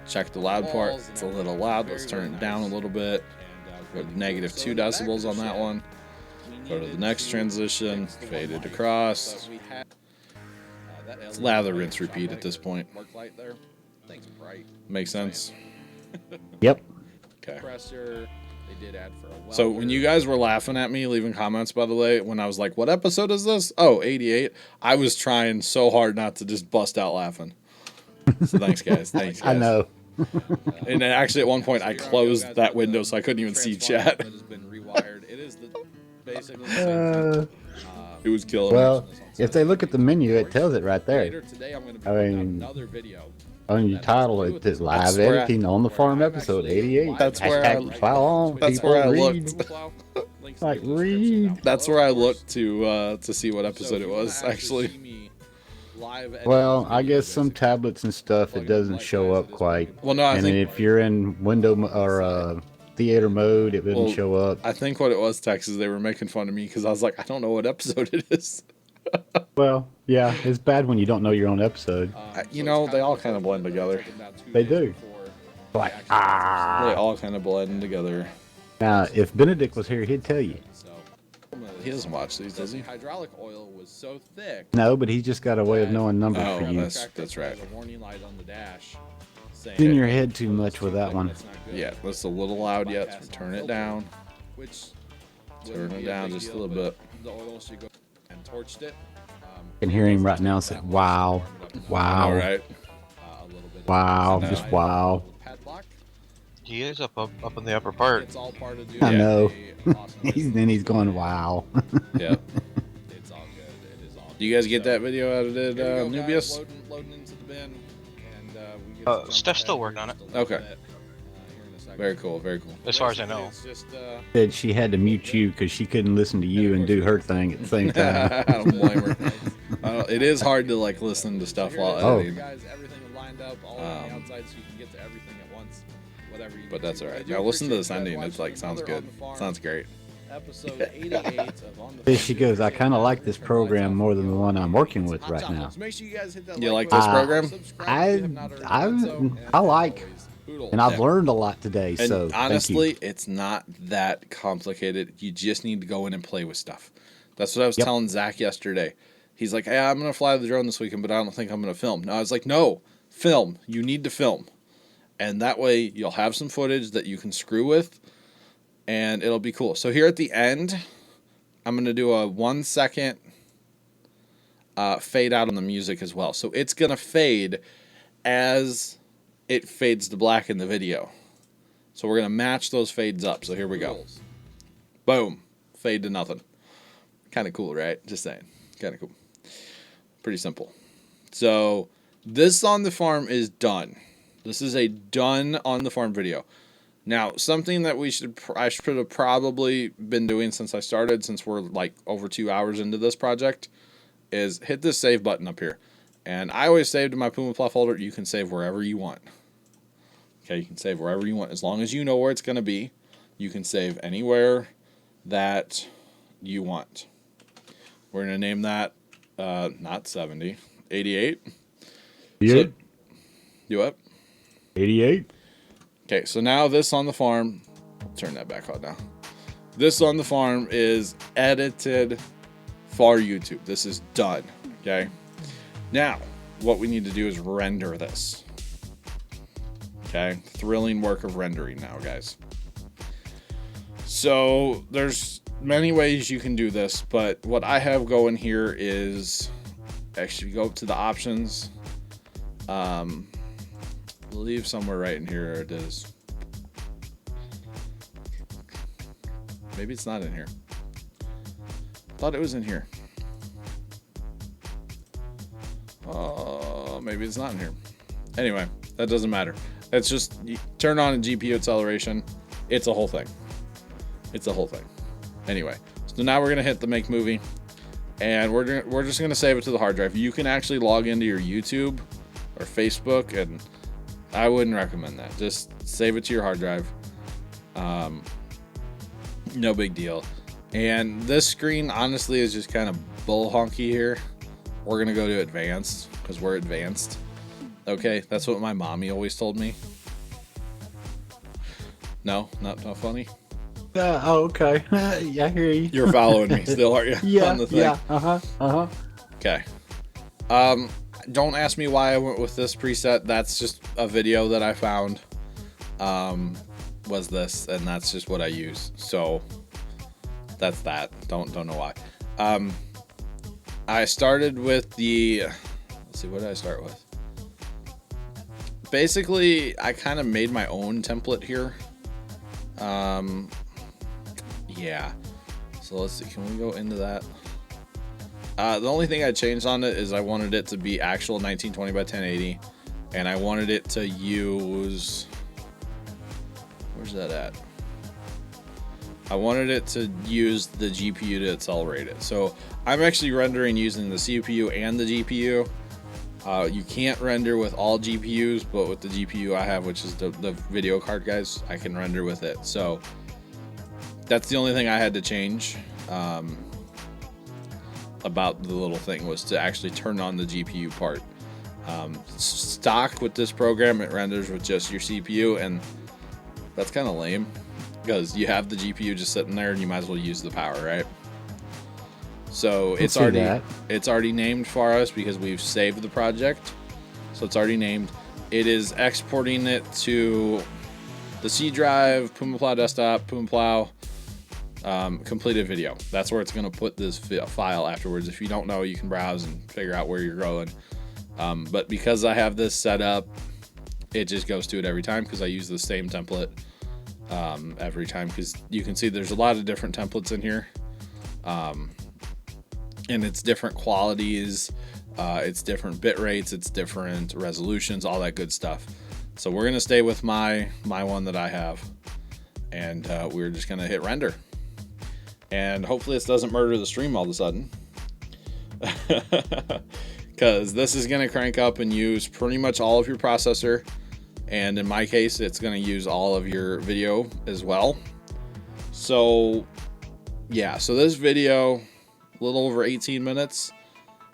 Check the loud part. It's a little loud. Let's turn it down a little bit. Go to negative 2 decibels on that one. Go to the next transition. Fade it across. It's lather, rinse, repeat at this point. Makes sense? Yep. Okay. They did add for a well. So when you guys were laughing at me, leaving comments, by the way, when I was like, what episode is this? Oh, 88. I was trying so hard not to just bust out laughing. So thanks, guys. Thanks, guys. I know. And then actually at one point I closed that window so I couldn't even see chat. It has been rewired. It is basically the same thing. It was killing Well, me. if they look at the menu, it tells it right there. Later today, I'm going to I bring mean, another video. On your title, it says live That's where editing on the farm episode 88. That's where Hashtag plow on. That's People where I read. looked. Like, read. That's where I looked to see what episode it was, actually. live editing Well, video, I guess some basically. tablets and stuff, Plug it in doesn't light show guys, up it is quite. working. Well, no, I And think if you're in theater mode, it wouldn't Well, show up. I think what it was, Tex, is they were making fun of me because I was like, I don't know what episode it is. Well, yeah, it's bad when you don't know your own episode. You know, they all kind of blend together. They do. Like, They all kind of blend together. Now, if Benedict was here, he'd tell you. He doesn't watch these, does he? Hydraulic oil was so thick. No, but he's just got a way of knowing numbers Oh, for you. that's right. A warning light on the dash saying It's in your head too much with that one. that's not good. Yeah, that's a little loud yet. So turn it down. Which Turn wouldn't it be down big just a deal, little but bit. The oil should go and torched it. I can hear him right now say, wow, wow, All right. A little bit. wow, Of just wow. Padlock. He is up in the upper part. It's all part of doing I know. a awesome Then he's going, wow. Yep. It's all good. It is all Do you guys get that video edited, Here we go, guys, Nubius? loading into the bin, and we get to jump Steph's ahead still here working on just it. a little Okay. bit, here in a second. Very cool, very cool. As far as I know. It's just, Said she had to mute you because she couldn't listen to you and do her thing at the same time. I don't blame her. It is hard to like listen to stuff while Oh. editing. guys, everything lined up all on the outside so you can get to everything at once. Whatever you But need that's to. all I right. do Now listen to this appreciate you ending. guys It's like watching sounds another good. On the Farm, Sounds great. Episode 88 of On the There Farm. she goes. I kind of like this program more than the one I'm working with Hot right chocolate. now. So make sure you guys hit that You like button, this program? subscribe if you have not already done so, and I as like, always, hoodle. and I've Yeah. learned a lot today. And So honestly, thank you. it's not that complicated. You just need to go in and play with stuff. That's what I was Yep. telling Zach yesterday. He's like, "Hey, I'm gonna fly the drone this weekend, but I don't think I'm gonna film." No, I was like, "No, film. You need to film, and that way you'll have some footage that you can screw with, and it'll be cool." So here at the end, I'm gonna do a 1 second fade out on the music as well. So it's gonna fade as it fades to black in the video. So we're gonna match those fades up. So here we go. Boom. Fade to nothing. Kind of cool, right? Just saying. Kind of cool. Pretty simple. So this on the farm is done. This is a done on the farm video. Now, something that I should have probably been doing since I started, since we're like over 2 hours into this project, is hit this save button up here. And I always save to my PumaPlow folder. You can save wherever you want. Okay, you can save wherever you want. As long as you know where it's going to be, you can save anywhere that you want. We're going to name that, not 70, 88. 88, So, you what? 88. Okay, so now this on the farm, turn that back on now. This on the farm is edited for YouTube. This is done, okay? Now, what we need to do is render this. Okay, thrilling work of rendering now, guys. So there's many ways you can do this, but what I have going here is actually go up to the options. Believe somewhere right in here it is. Maybe it's not in here. Thought it was in here. Maybe it's not in here. Anyway, that doesn't matter. It's just you turn on a GPU acceleration. It's a whole thing. It's a whole thing. Anyway, so now we're gonna hit the make movie, and we're just gonna save it to the hard drive. You can actually log into your YouTube or Facebook, and I wouldn't recommend that. Just save it to your hard drive. No big deal. And this screen honestly is just kind of bull honky here. We're gonna go to advanced because we're advanced. Okay, that's what my mommy always told me. No, not funny. Oh, okay. Yeah, I hear you. You're following me still, aren't you? Yeah, On the thing? yeah. Uh-huh. Okay. Don't ask me why I went with this preset. That's just a video that I found. Was this, and that's just what I use. So that's that. Don't know why. I started with the. Let's see, what did I start with? Basically, I kind of made my own template here. Yeah. So let's see. Can we go into that? The only thing I changed on it is I wanted it to be actual 1920 by 1080, and I wanted it to use. Where's that at? I wanted it to use the GPU to accelerate it. So I'm actually rendering using the CPU and the GPU. You can't render with all GPUs, but with the GPU I have, which is the video card, guys, I can render with it. So that's the only thing I had to change about the little thing, was to actually turn on the GPU part. Stock with this program, it renders with just your CPU, and that's kind of lame because you have the GPU just sitting there and you might as well use the power, right? So it's already named for us because we've saved the project. So it's already named. It is exporting it to the C drive, PumaPlow desktop, PumaPlow completed video. That's where it's going to put this file afterwards. If you don't know, you can browse and figure out where you're going. But because I have this set up, it just goes to it every time because I use the same template every time, because you can see there's a lot of different templates in here. And it's different qualities, it's different bit rates, it's different resolutions, all that good stuff. So we're gonna stay with my one that I have, and we're just gonna hit render. And hopefully this doesn't murder the stream all of a sudden, because this is gonna crank up and use pretty much all of your processor, and in my case, it's gonna use all of your video as well. So yeah, so this video, a little over 18 minutes,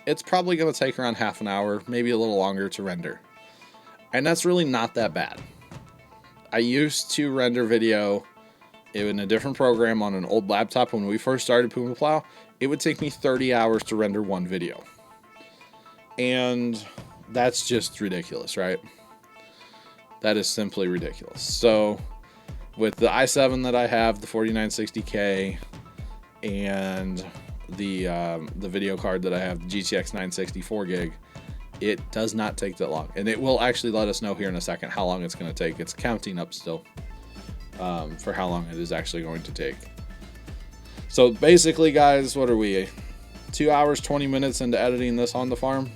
it's probably going to take around half an hour, maybe a little longer to render. And that's really not that bad. I used to render video in a different program on an old laptop when we first started PumaPlow. It would take me 30 hours to render one video. And that's just ridiculous, right? That is simply ridiculous. So with the i7 that I have, the 4960K, and the video card that I have, the GTX 960 4GB, it does not take that long, and it will actually let us know here in a second how long it's going to take. It's counting up still for how long it is actually going to take. So basically, guys, what are we, 2 hours 20 minutes into editing this on the farm?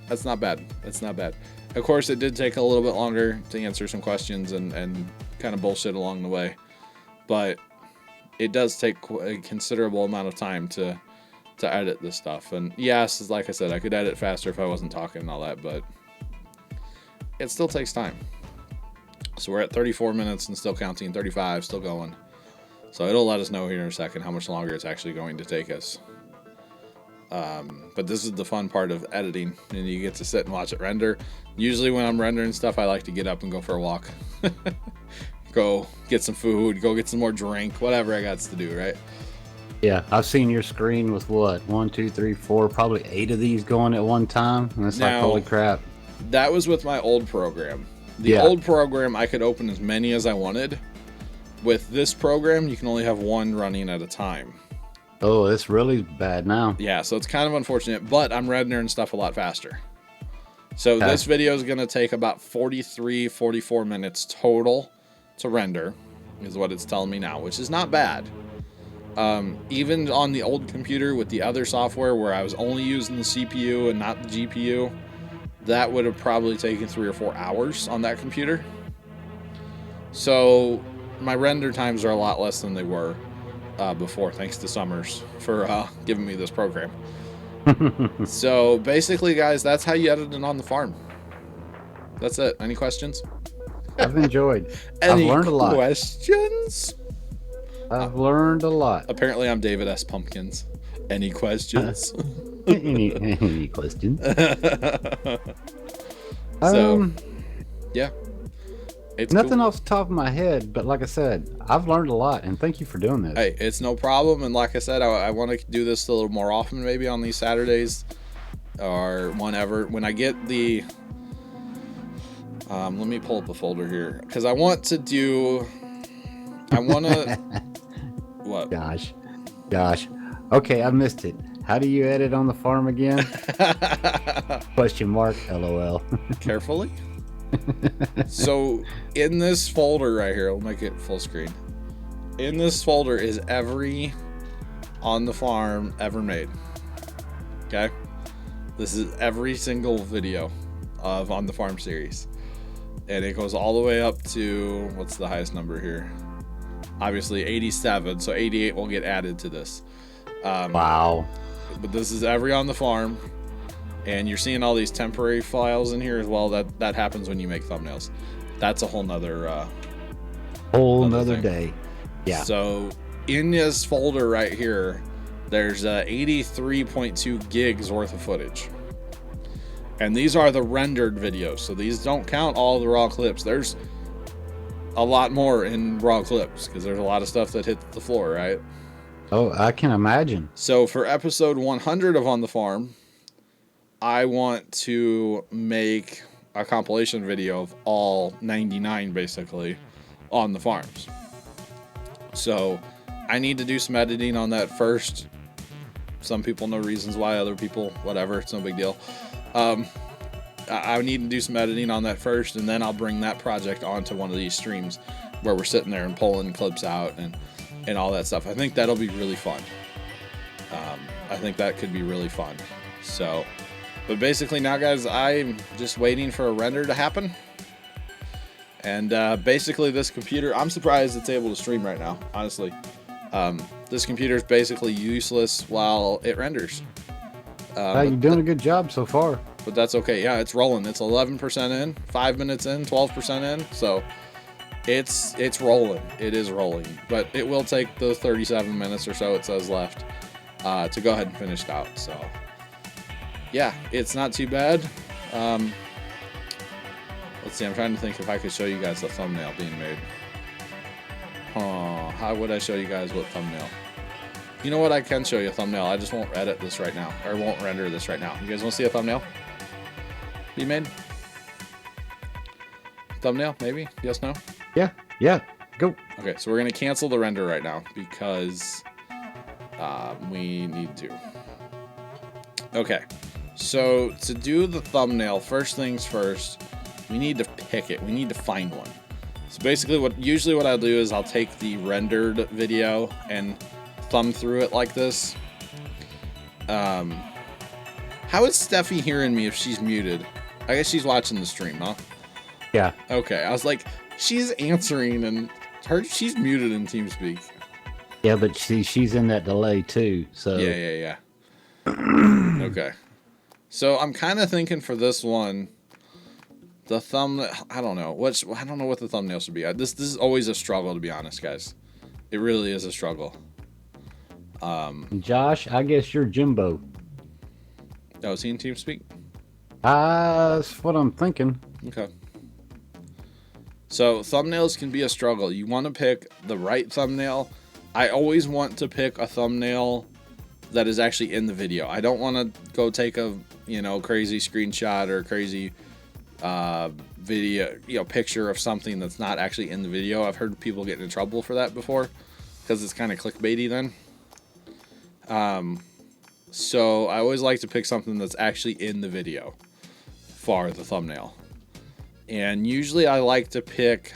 That's not bad. That's not bad. Of course, it did take a little bit longer to answer some questions and kind of bullshit along the way, but it does take a considerable amount of time to edit this stuff. And yes, like I said, I could edit faster if I wasn't talking and all that, but it still takes time. So we're at 34 minutes and still counting, 35, still going. So it'll let us know here in a second how much longer it's actually going to take us. But this is the fun part of editing, and you get to sit and watch it render. Usually when I'm rendering stuff, I like to get up and go for a walk. Go get some food, go get some more drink, whatever I got to do, right? Yeah, I've seen your screen with what, 1, 2, 3, 4, probably 8 of these going at one time, and it's like, holy crap. That was with my old program. The old program, I could open as many as I wanted. With this program, you can only have one running at a time. Oh, it's really bad now. Yeah, so it's kind of unfortunate, but I'm rendering stuff a lot faster. So this video is going to take about 43, 44 minutes total to render, is what it's telling me now, which is not bad. Even on the old computer with the other software where I was only using the CPU and not the GPU, that would have probably taken 3 or 4 hours on that computer. So my render times are a lot less than they were before, thanks to Summers for giving me this program. So basically, guys, that's how you edit it on the farm. That's it. Any questions? I've enjoyed. I've learned a lot. Questions? I've learned a lot. Apparently, I'm David S. Pumpkins. Any questions? any questions? So, yeah. It's nothing cool. off the top of my head, but like I said, I've learned a lot, and thank you for doing this. Hey, it's no problem. And like I said, I want to do this a little more often, maybe on these Saturdays or whenever. When I get the... let me pull up a folder here, because I want to do... I want to... What? Gosh. Okay, I missed it. How do you edit on the farm again? Question mark, LOL. Carefully. So in this folder right here, I'll make it full screen. In this folder is every on the farm ever made. Okay? This is every single video of on the farm series. And it goes all the way up to, what's the highest number here? Obviously 87, so 88 will get added to this. Wow. But this is every on the farm. And you're seeing all these temporary files in here as well. That happens when you make thumbnails. That's a whole nother Nother thing. day. Yeah. So in this folder right here, there's 83.2 gigs worth of footage. And these are the rendered videos. So these don't count all the raw clips. There's a lot more in raw clips because there's a lot of stuff that hit the floor, right? Oh, I can imagine. So for episode 100 of On the Farm, I want to make a compilation video of all 99 basically on the farms. So I need to do some editing on that first. Some people know reasons why, other people, whatever, it's no big deal. I need to do some editing on that first, and then I'll bring that project onto one of these streams where we're sitting there and pulling clips out and all that stuff. I think that'll be really fun. I think that could be really fun. So, but basically now, guys, I'm just waiting for a render to happen. And basically this computer, I'm surprised it's able to stream right now, honestly. This computer is basically useless while it renders. You're doing a good job so far. But that's okay. Yeah, it's rolling. It's 11% in, 5 minutes in, 12% in. So it's rolling. It is rolling. But it will take the 37 minutes or so it says left to go ahead and finish it out. So yeah, it's not too bad. Let's see. I'm trying to think if I could show you guys the thumbnail being made. How would I show you guys what thumbnail? You know what? I can show you a thumbnail. I just won't edit this right now, or won't render this right now. You guys want to see a thumbnail be made? Thumbnail, maybe? Yes, no? Yeah. Go. Okay, so we're going to cancel the render right now because we need to. Okay, so to do the thumbnail, first things first, we need to pick it. We need to find one. So basically usually what I'll do is I'll take the rendered video and thumb through it like this. How is Steffi hearing me if she's muted? I guess she's watching the stream, huh? Yeah. Okay, I was like, she's answering and she's muted in TeamSpeak. Yeah, but she's in that delay too. So Yeah. Okay. So I'm kind of thinking for this one, the I don't know what the thumbnail should be. This is always a struggle, to be honest, guys. It really is a struggle. Josh, I guess you're Jimbo. Oh, is he in TeamSpeak? That's what I'm thinking. Okay. So thumbnails can be a struggle. You want to pick the right thumbnail. I always want to pick a thumbnail that is actually in the video. I don't want to go take a crazy screenshot or crazy video picture of something that's not actually in the video. I've heard people get in trouble for that before because it's kind of clickbaity then. So I always like to pick something that's actually in the video for the thumbnail. And usually I like to pick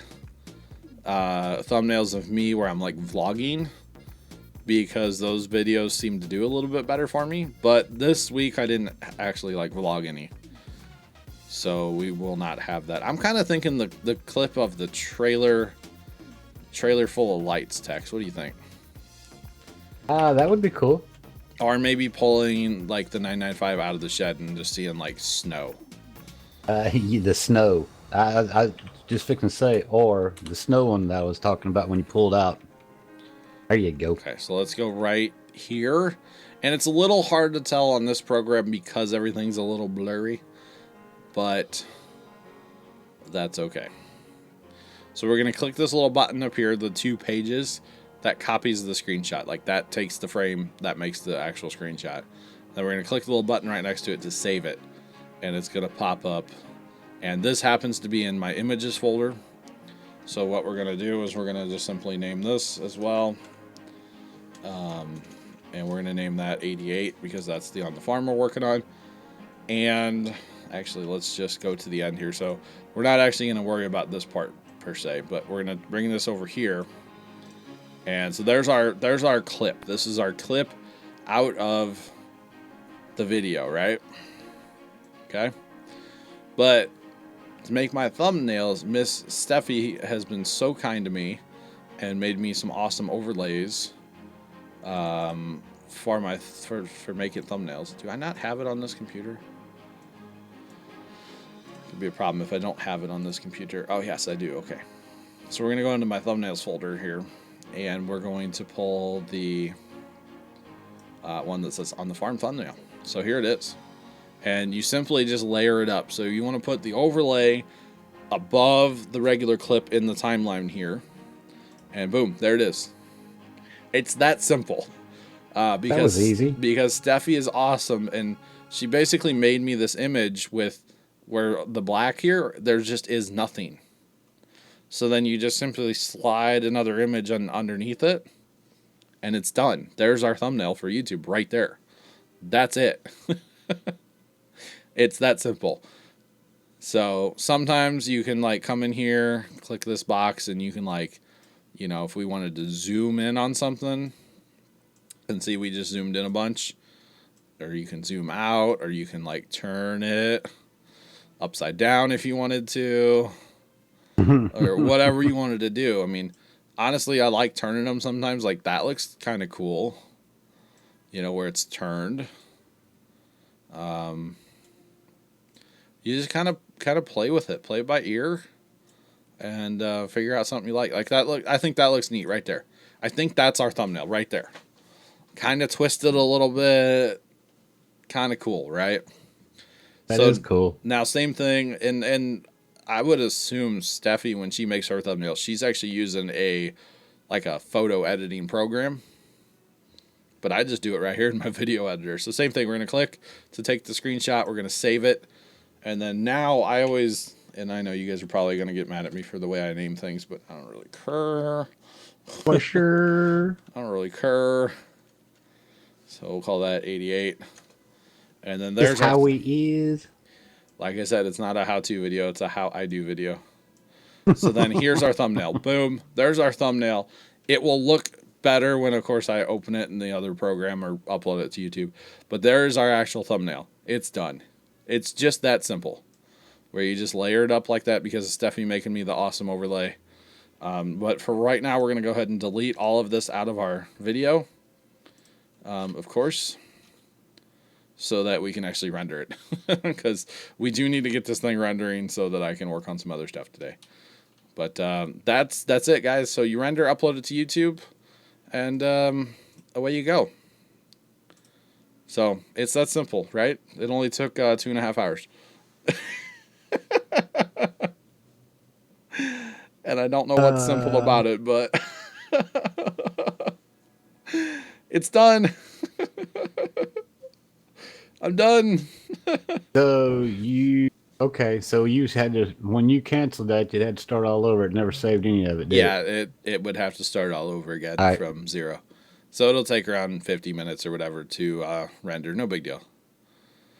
thumbnails of me where I'm like vlogging, because those videos seem to do a little bit better for me. But this week I didn't actually like vlog any, so we will not have that. I'm kind of thinking the clip of the trailer full of lights text. What do you think? That would be cool. Or maybe pulling like the 995 out of the shed and just seeing like snow. The snow. I just fixing to say, or the snow one that I was talking about when you pulled out. There you go. Okay, so let's go right here. And it's a little hard to tell on this program because everything's a little blurry, but that's okay. So we're going to click this little button up here, the 2 pages, that copies the screenshot. Like that takes the frame, that makes the actual screenshot. Then we're going to click the little button right next to it to save it. And it's going to pop up. And this happens to be in my images folder. So what we're going to do is we're going to just simply name this as well. And we're going to name that 88 because that's the On the Farm we're working on. And actually, let's just go to the end here. So we're not actually going to worry about this part per se, but we're going to bring this over here. And so there's our clip. This is our clip out of the video, right? Okay. But to make my thumbnails, Miss Steffi has been so kind to me and made me some awesome overlays for making thumbnails. Do I not have it on this computer? be a problem if I don't have it on this computer. Oh, yes, I do. Okay. So we're going to go into my thumbnails folder here, and we're going to pull the one that says on the farm thumbnail. So here it is. And you simply just layer it up. So you want to put the overlay above the regular clip in the timeline here. And boom, there it is. It's that simple. Because, that was easy. Because Steffi is awesome, and she basically made me this image with where the black here, there just is nothing. So then you just simply slide another image underneath it, and it's done. There's our thumbnail for YouTube right there. That's it. It's that simple. So sometimes you can like come in here, click this box, and you can like, you know, if we wanted to zoom in on something, and see we just zoomed in a bunch, or you can zoom out, or you can like turn it upside down if you wanted to, or whatever you wanted to do. I mean, honestly, I like turning them sometimes. Like that looks kind of cool, you know, where it's turned. You just kind of play with it, play by ear, and figure out something you like. Like that look, I think that looks neat right there. I think that's our thumbnail right there. Kind of twisted a little bit, kind of cool, right? That is cool. Now, same thing, and I would assume Steffi, when she makes her thumbnail, she's actually using a photo editing program. But I just do it right here in my video editor. So same thing, we're going to click to take the screenshot, we're going to save it, and then now I always, and I know you guys are probably going to get mad at me for the way I name things, but I don't really care. For sure. I don't really care. So we'll call that 88. And then there's how he is. Like I said, it's not a how-to video, it's a how I do video. So then here's our thumbnail. Boom. There's our thumbnail. It will look better when, of course, I open it in the other program or upload it to YouTube. But there's our actual thumbnail. It's done. It's just that simple. Where you just layer it up like that because of Stephanie making me the awesome overlay. But for right now, we're going to go ahead and delete all of this out of our video. Of course. So that we can actually render it. Because we do need to get this thing rendering so that I can work on some other stuff today. But that's it, guys. So you render, upload it to YouTube, and away you go. So it's that simple, right? It only took 2.5 hours. And I don't know what's simple about it, but it's done. I'm done. So you had to, when you canceled that, you had to start all over. It never saved any of it, did it? It would have to start all over again right. From zero. So it'll take around 50 minutes or whatever to render. No big deal.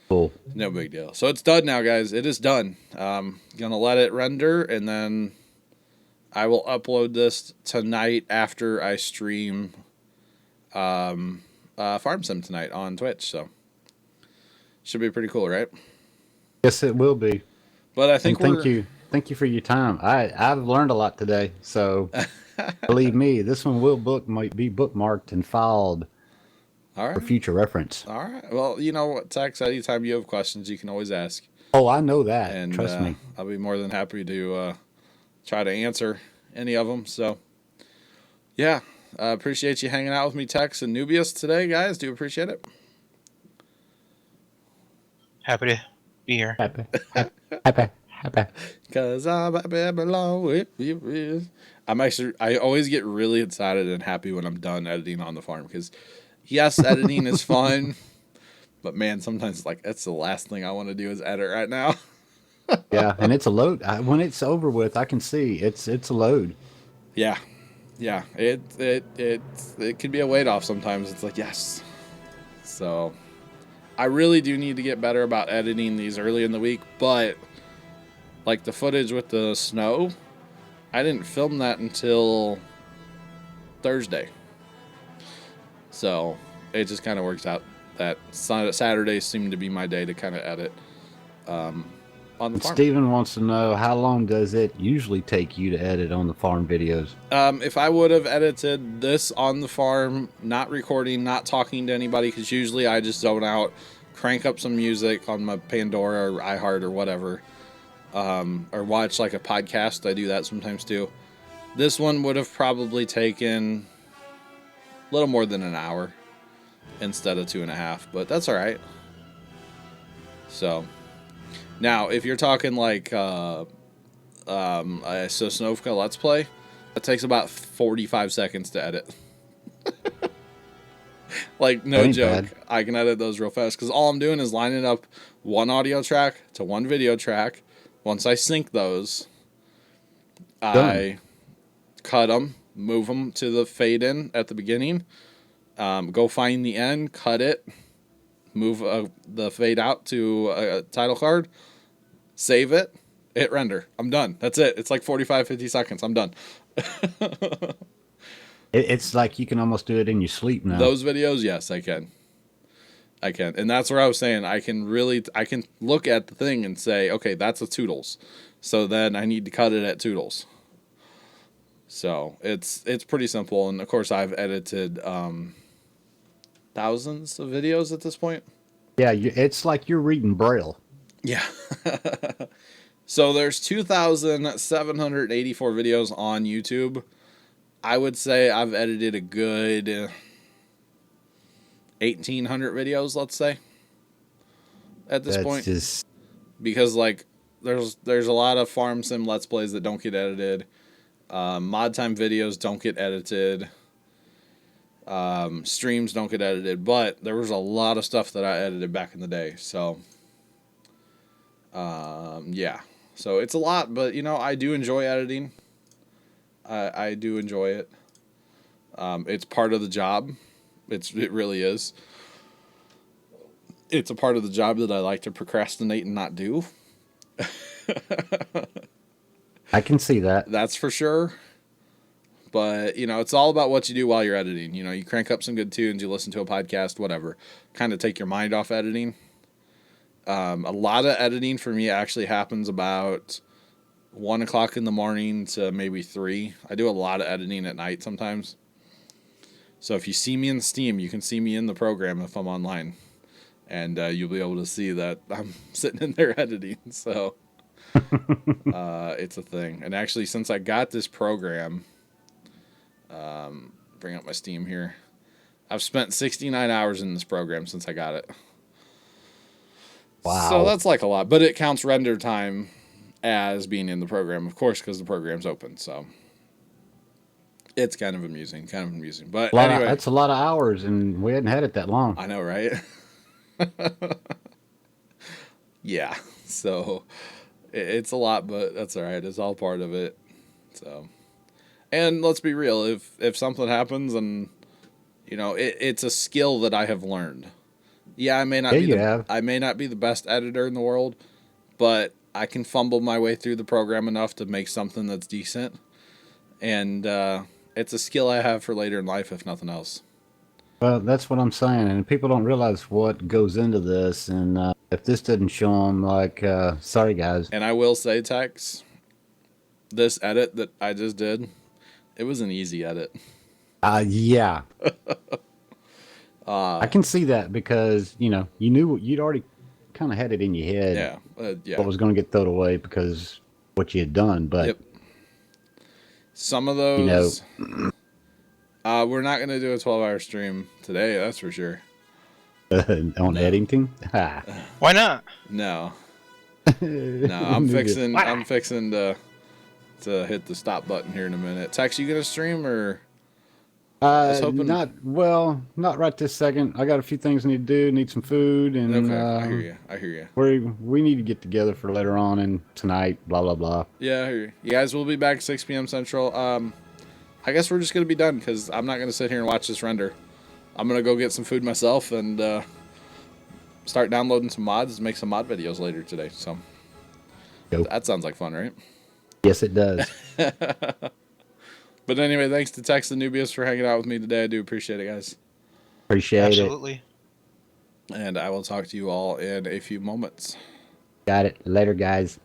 Cool. No big deal. So it's done now, guys. It is done. Gonna let it render, and then I will upload this tonight after I stream Farm Sim tonight on Twitch. So should be pretty cool, right? Yes, it will be. But I think thank you for your time. I've learned a lot today. So believe me, this one might be bookmarked and filed for future reference. All right. Well, you know what, Tex, anytime you have questions, you can always ask. Oh, I know that. And trust me. I'll be more than happy to try to answer any of them. So, yeah, appreciate you hanging out with me, Tex and Nubius, today, guys. Do appreciate it. Happy to be here. Happy. Cause I'm happy belong with you. I always get really excited and happy when I'm done editing on the farm, because yes, editing is fun, but man, sometimes it's like that's the last thing I want to do is edit right now. Yeah, and it's a load. When it's over with, I can see it's a load. Yeah. It can be a weight off sometimes. It's like, yes. So I really do need to get better about editing these early in the week, but like the footage with the snow, I didn't film that until Thursday. So it just kind of works out that Saturday seemed to be my day to kind of edit on the farm. Steven wants to know, how long does it usually take you to edit on the farm videos? If I would have edited this on the farm, not recording, not talking to anybody, because usually I just zone out, crank up some music on my Pandora or iHeart or whatever, or watch like a podcast. I do that sometimes too. This one would have probably taken a little more than an hour instead of 2.5, but that's all right. So now, if you're talking like Sosnovka Let's Play, it takes about 45 seconds to edit. Like, no joke. Bad. I can edit those real fast because all I'm doing is lining up one audio track to one video track. Once I sync those, I cut them, move them to the fade in at the beginning, go find the end, cut it, move the fade out to a title card, save it, hit render. I'm done. That's it. It's like 45, 50 seconds. I'm done. It's like you can almost do it in your sleep now. Those videos, yes, I can. And that's where I was saying I can look at the thing and say, okay, that's a Toodles. So then I need to cut it at Toodles. So it's pretty simple. And of course I've edited thousands of videos at this point. Yeah, it's like you're reading Braille. Yeah. So there's 2,784 videos on YouTube. I would say I've edited a good 1,800 videos, let's say, at this point. Just... Because like there's a lot of farm sim let's plays that don't get edited. Mod time videos don't get edited. Streams don't get edited, but there was a lot of stuff that I edited back in the day. So yeah. So it's a lot, but you know, I do enjoy editing. I do enjoy it. It's part of the job. It really is. It's a part of the job that I like to procrastinate and not do. I can see that. That's for sure. But, you know, it's all about what you do while you're editing. You know, you crank up some good tunes, you listen to a podcast, whatever. Kind of take your mind off editing. A lot of editing for me actually happens about 1 o'clock in the morning to maybe 3. I do a lot of editing at night sometimes. So if you see me in Steam, you can see me in the program if I'm online. And you'll be able to see that I'm sitting in there editing. So it's a thing. And actually, since I got this program, bring up my Steam here, I've spent 69 hours in this program since I got it. Wow. So that's like a lot. But it counts render time as being in the program, of course, because the program's open. So it's kind of amusing. But anyway, that's a lot of hours, and we hadn't had it that long. I know, right? Yeah. So it's a lot, but that's all right. It's all part of it. So, and let's be real. If something happens, and you know, it's a skill that I have learned. Yeah, I may not be the best editor in the world, but I can fumble my way through the program enough to make something that's decent. And it's a skill I have for later in life, if nothing else. Well, that's what I'm saying. And people don't realize what goes into this. And if this didn't show them, like, sorry, guys. And I will say, Tex, this edit that I just did, it was an easy edit. Yeah. I can see that because, you know, you'd already kind of had it in your head. Yeah. What was going to get thrown away because what you had done. But yep. Some of those, you know, we're not going to do a 12-hour stream today. That's for sure. On editing? Why not? No. I'm fixing to hit the stop button here in a minute. Tex, you gonna stream or? Not right this second. I got a few things I need to do. Need some food, and okay, I hear you. We need to get together for later on and tonight. Blah blah blah. Yeah, I hear you. You guys will be back 6 p.m. Central. I guess we're just gonna be done because I'm not gonna sit here and watch this render. I'm gonna go get some food myself and start downloading some mods and make some mod videos later today. So that sounds like fun, right? Yes, it does. But anyway, thanks to Tex and Nubius for hanging out with me today. I do appreciate it, guys. Absolutely. And I will talk to you all in a few moments. Got it. Later, guys.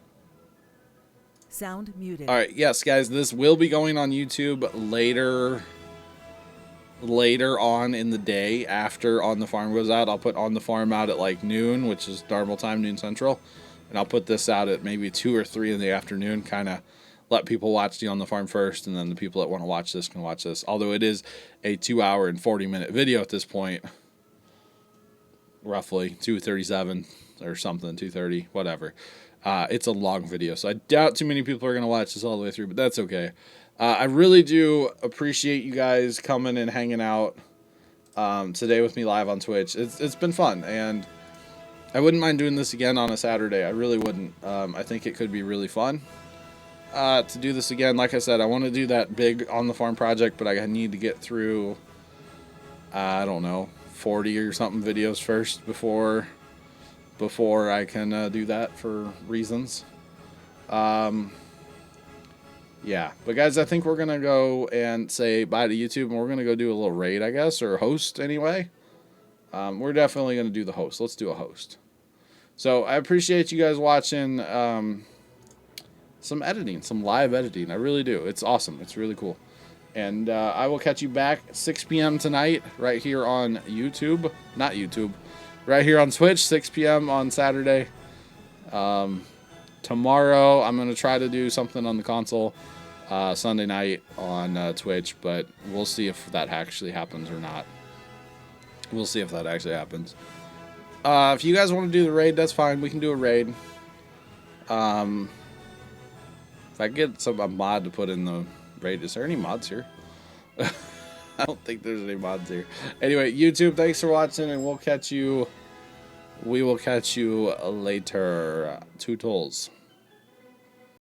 Sound muted. All right, yes, guys, this will be going on YouTube later on in the day after On the Farm goes out. I'll put On the Farm out at like noon, which is normal time, noon central. and I'll put this out at maybe 2 or 3 in the afternoon, kind of let people watch the On the Farm first, and then the people that want to watch this can watch this. Although it is a 2 hour and 40-minute video at this point, roughly 2:37 or something, 2:30, whatever. It's a long video, so I doubt too many people are going to watch this all the way through, but that's okay. I really do appreciate you guys coming and hanging out today with me live on Twitch. It's been fun, and I wouldn't mind doing this again on a Saturday. I really wouldn't. I think it could be really fun to do this again. Like I said, I want to do that big On the Farm project, but I need to get through, I don't know, 40 or something videos first before I can do that for reasons. Yeah, but guys, I think we're gonna go and say bye to YouTube, and we're gonna go do a little raid, I guess, or host anyway. We're definitely gonna do the host. Let's do a host. So I appreciate you guys watching some editing, some live editing. I really do. It's awesome. It's really cool. And I will catch you back 6 p.m. tonight right here on YouTube. Not YouTube. Right here on Twitch, 6 p.m. on Saturday. Tomorrow, I'm going to try to do something on the console Sunday night on Twitch, but we'll see if that actually happens or not. We'll see if that actually happens. If you guys want to do the raid, that's fine. We can do a raid. If I get a mod to put in the raid, is there any mods here? I don't think there's any mods here. Anyway, YouTube, thanks for watching, and we will catch you later. Toodles.